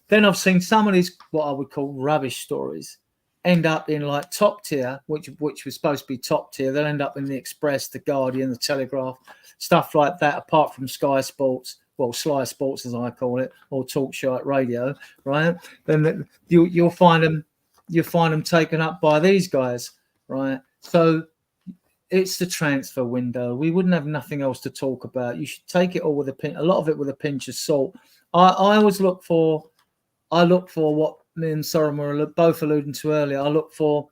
Then I've seen some of these, what I would call rubbish stories, end up in like top tier, which was supposed to be top tier. They'll end up in the Express, the Guardian, the Telegraph, stuff like that, apart from Sky Sports, well, Sly Sports, as I call it, or Talk Shite Radio, right? Then you'll find them taken up by these guys, right? So it's the transfer window. We wouldn't have nothing else to talk about. You should take it all with a lot of it with a pinch of salt. I always look for what me and Soren were both alluding to earlier. I look for,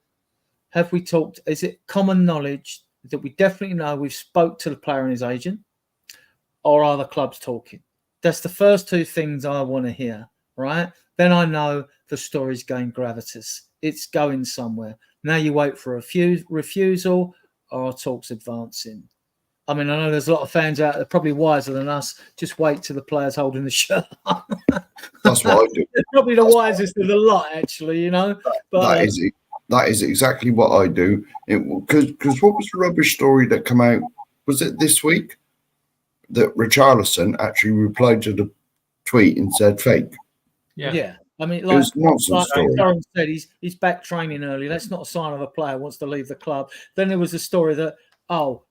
have we talked? Is it common knowledge that we definitely know we've spoke to the player and his agent, or are the clubs talking? That's the first two things I want to hear, right? Then I know the story's gained gravitas. It's going somewhere. Now you wait for a refusal or talks advancing. I mean, I know there's a lot of fans out there probably wiser than us. Just wait till the player's holding the shirt. That's what I do. They're probably the wisest of the lot, actually, you know. But that is exactly what I do. Because what was the rubbish story that came out? Was it this week that Richarlison actually replied to the tweet and said fake? Yeah. I mean, it was nonsense story. Darren said he's back training early. That's not a sign of a player who wants to leave the club. Then there was a story that,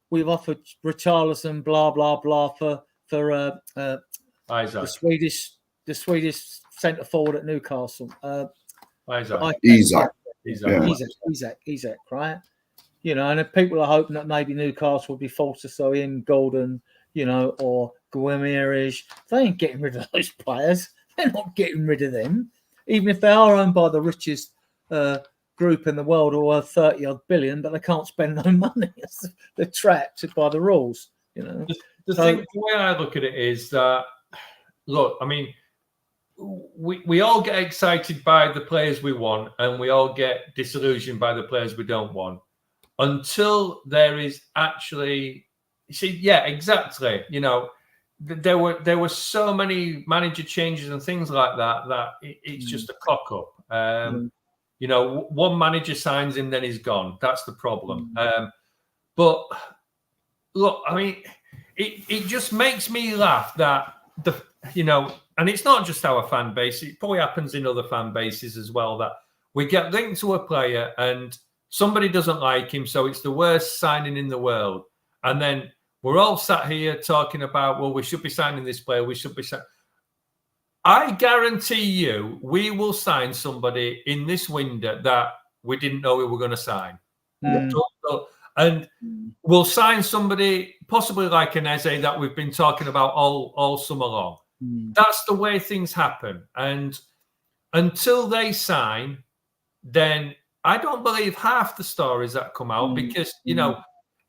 we've offered Richarlison blah blah blah for the Swedish centre forward at Newcastle. Isak, right? You know, and if people are hoping that maybe Newcastle will be forced to throw in Golden, you know, or Guimaraes. They ain't getting rid of those players. They're not getting rid of them, even if they are owned by the richest group in the world, or 30-odd billion, but they can't spend no money. They're trapped by the rules, you know. The way I look at it is that, look, I mean, we all get excited by the players we want, and we all get disillusioned by the players we don't want, until there is actually, exactly, you know. There were so many manager changes and things like that it's just a cock up. You know, one manager signs him, then he's gone. That's the problem. But look, I mean, it just makes me laugh that and it's not just our fan base. It probably happens in other fan bases as well, that we get linked to a player and somebody doesn't like him, so it's the worst signing in the world, and then we're all sat here talking about, well, we should be signing this player. We should be signing. I guarantee you, we will sign somebody in this window that we didn't know we were going to sign. And we'll sign somebody possibly like an Eze that we've been talking about all summer long. That's the way things happen. And until they sign, then I don't believe half the stories that come out because, you know,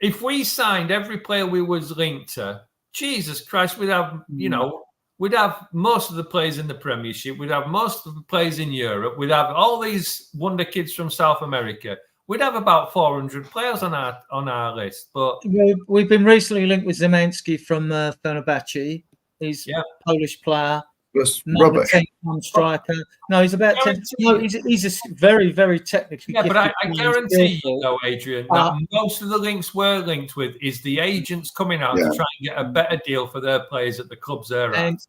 if we signed every player we was linked to, Jesus Christ, we'd we'd have most of the players in the Premiership. We'd have most of the players in Europe. We'd have all these wonder kids from South America. We'd have about 400 players on our list. But we've been recently linked with Zemanski from Fenerbahce. He's a Polish player. That's rubbish. 10 striker. No, he's about 10. No, he's a very, very technically. Yeah, but I guarantee you, though, Adrian, that most of the links we're linked with is the agents coming out to try and get a better deal for their players at the clubs they're at. And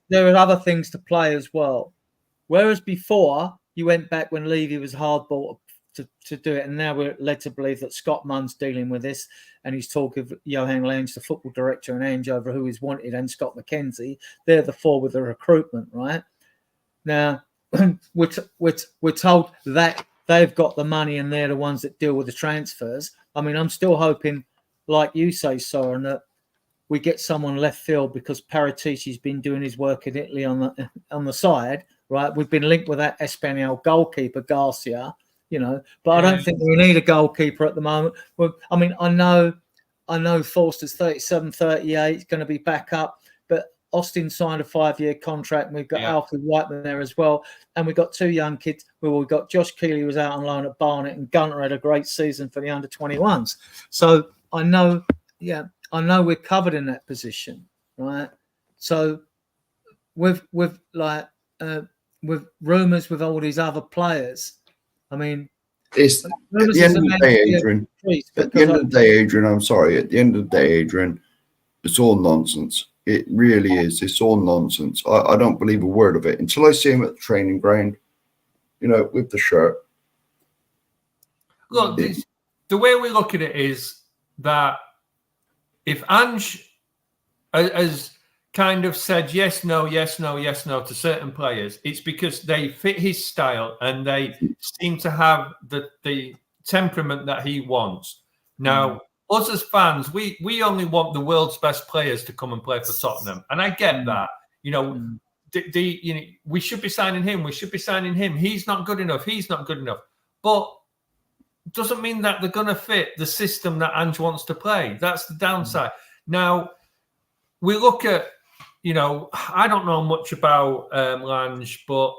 there are other things to play as well. Whereas before, you went back when Levy was hardball to do it, and now we're led to believe that Scott Munn's dealing with this, and he's talking of Johan Lange, the football director, and Ange over who is wanted, and Scott McKenzie. They're the four with the recruitment, right? Now, we're told that they've got the money and they're the ones that deal with the transfers. I mean, I'm still hoping, like you say, Soren, that we get someone left field because Paratici's been doing his work in Italy on the side, right? We've been linked with that Espanyol goalkeeper, Garcia, but I don't think we need a goalkeeper at the moment. Well, I mean, I know Forster's 37, 38, he's going to be back up, but Austin signed a 5-year contract, and we've got Alfie Whiteman there as well, and we've got 2 young kids. We've got Josh Keeley, who was out on loan at Barnet, and Gunter had a great season for the under-21s. So I know we're covered in that position, right? So with rumours with all these other players, I mean, it's at the end of the day, Adrian. At the end of the day, Adrian, I'm sorry. At the end of the day, Adrian, it's all nonsense. It really is. It's all nonsense. I don't believe a word of it until I see him at the training ground, with the shirt. Look, the way we look at it is that if Ange has kind of said yes, no to certain players, it's because they fit his style and they seem to have the temperament that he wants. Now, us as fans, we only want the world's best players to come and play for Tottenham, and I get that. We should be signing him. We should be signing him. He's not good enough. But doesn't mean that they're going to fit the system that Ange wants to play. That's the downside. Now, we look at, I don't know much about Lange, but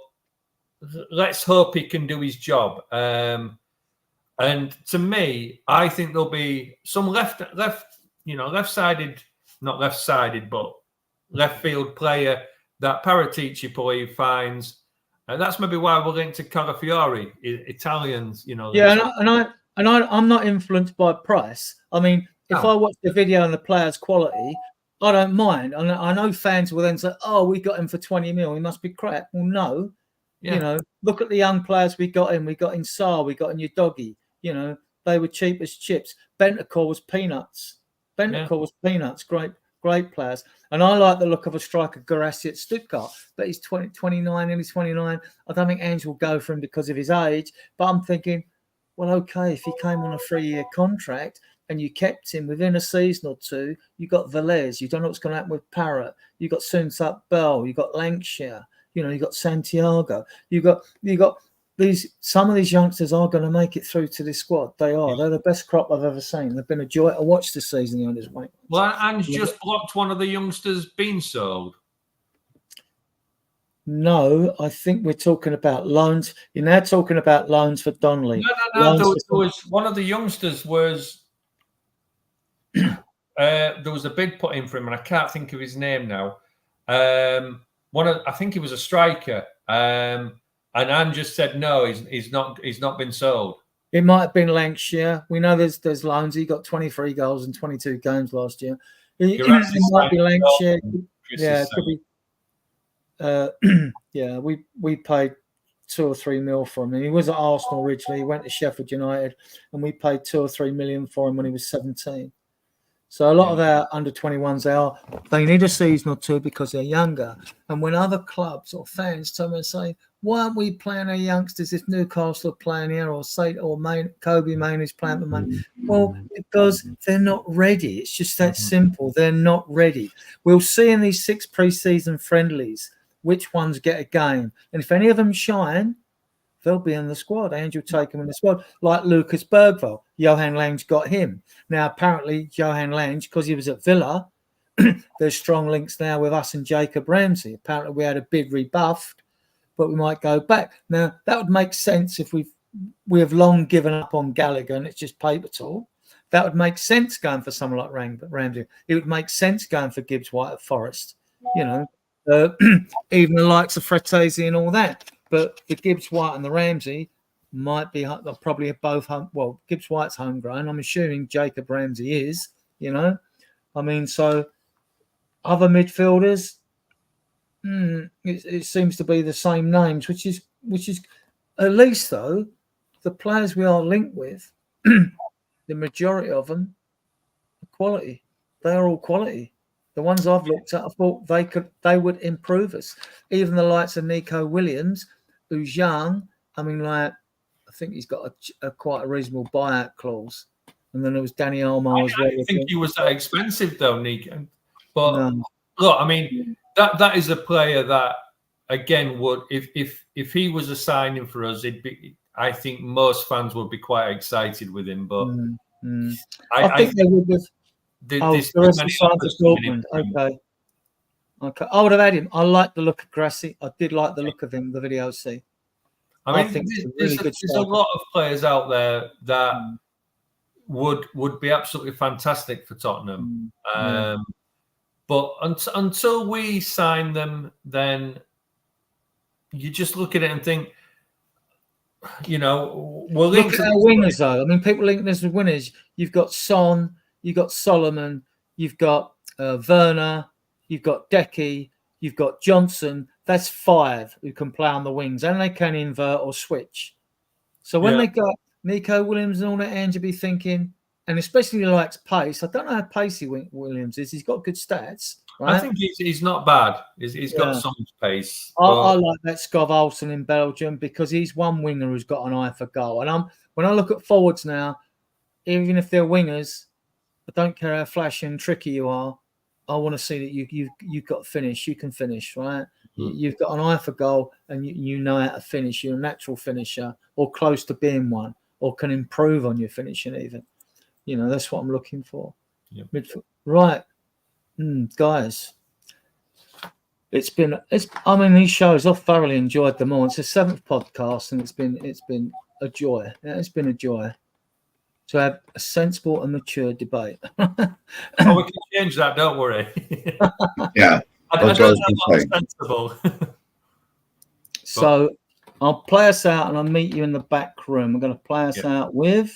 let's hope he can do his job. And to me, I think there'll be some left-sided, not left-sided, but left field player that Paratici probably finds. And that's maybe why we're linked to Calafiori, Italians, Yeah, I'm not influenced by price. I mean, if I watch the video and the player's quality, I don't mind. I know fans will then say, "Oh, we got him for 20 mil. He must be crap." Well, no. Look at the young players we got in. We got in Sarr. We got in Udogi. They were cheap as chips. Bentancur was peanuts. Great players. And I like the look of a striker, Garassi at Stuttgart, but he's 29, nearly 29. I don't think Ange will go for him because of his age. But I'm thinking, well, okay, if he came on a 3-year contract and you kept him within a season or two, you got Velez. You don't know what's going to happen with Parrott. You got Soonsup Bell. You got Lancashire. You got Santiago. You got some of these youngsters are going to make it through to this squad. They are. They're the best crop I've ever seen. They've been a joy to watch this season. Well, Ange just blocked one of the youngsters being sold. No, I think we're talking about loans. You're now talking about loans for Donnelly. No. There was one of the youngsters was there was a bid put in for him, and I can't think of his name now. I think he was a striker. And Anne just said no, he's not been sold. It might have been Lancashire. We know there's loans. He got 23 goals in 22 games last year. It might be Lancashire. Yeah, it could be. We paid 2 or 3 mil for him. And he was at Arsenal originally. He went to Sheffield United, and we paid 2 or 3 million for him when he was 17. So a lot of our under-21s, they need a season or two because they're younger. And when other clubs or fans come and say, why aren't we playing our youngsters if Newcastle are playing here or Kobe Main is playing for money? Well, because they're not ready. It's just that simple. They're not ready. We'll see in these 6 pre-season friendlies which ones get a game. And if any of them shine, they'll be in the squad. Ange will take them in the squad, like Lucas Bergvall. Johan Lange got him. Now, apparently, Johan Lange, because he was at Villa, there's strong links now with us and Jacob Ramsey. Apparently we had a bid rebuffed, but we might go back. Now, that would make sense if we have long given up on Gallagher and it's just paper talk. That would make sense going for someone like Ramsey. It would make sense going for Gibbs White at Forest, you know, even the likes of Fratesi and all that. But the Gibbs White and the Ramsey might be probably both well, Gibbs White's homegrown. I'm assuming Jacob Ramsey is, you know. I mean, so other midfielders, it seems to be the same names, which is at least though the players we are linked with, the majority of them are quality. They are all quality. The ones I've looked at, I thought they would improve us. Even the likes of Nico Williams, who's young. I mean, like, I think he's got a quite a reasonable buyout clause. And then there was Danny Olmo as well. I think he was that expensive though, Nico. But look, I mean, that is a player that again would if he was a signing for us, I think most fans would be quite excited with him. But I think they would have. Okay. I would have had him. I like the look of Grassi. I did like the look of him. The video I see. I think there's a lot of players out there that would be absolutely fantastic for Tottenham. But until we sign them, then you just look at it and think, you know, we'll look at our winners though. I mean, people link this with winners. You've got Son, you've got Solomon, you've got Werner, you've got Decky, you've got Johnson. That's 5 who can play on the wings, and they can invert or switch. So when they got Nico Williams and all that, Andrew be thinking, and especially likes pace. I don't know how pacey Williams is. He's got good stats. Right? I think he's not bad. He's got some pace. I like that Skov Olsen in Belgium because he's one winger who's got an eye for goal. And when I look at forwards now, even if they're wingers, I don't care how flashy and tricky you are. I want to see that you've got finish. You can finish, right? You've got an eye for goal, and you know how to finish. You're a natural finisher, or close to being one, or can improve on your finishing even. You know, that's what I'm looking for. Yep. Right. Guys, I mean, these shows I've thoroughly enjoyed them all. It's the 7th podcast, and it's been a joy. It's been a joy to have a sensible and mature debate. We can change that, don't worry. Yeah. I don't know what's sensible. So I'll play us out, and I'll meet you in the back room. I'm going to play us out with.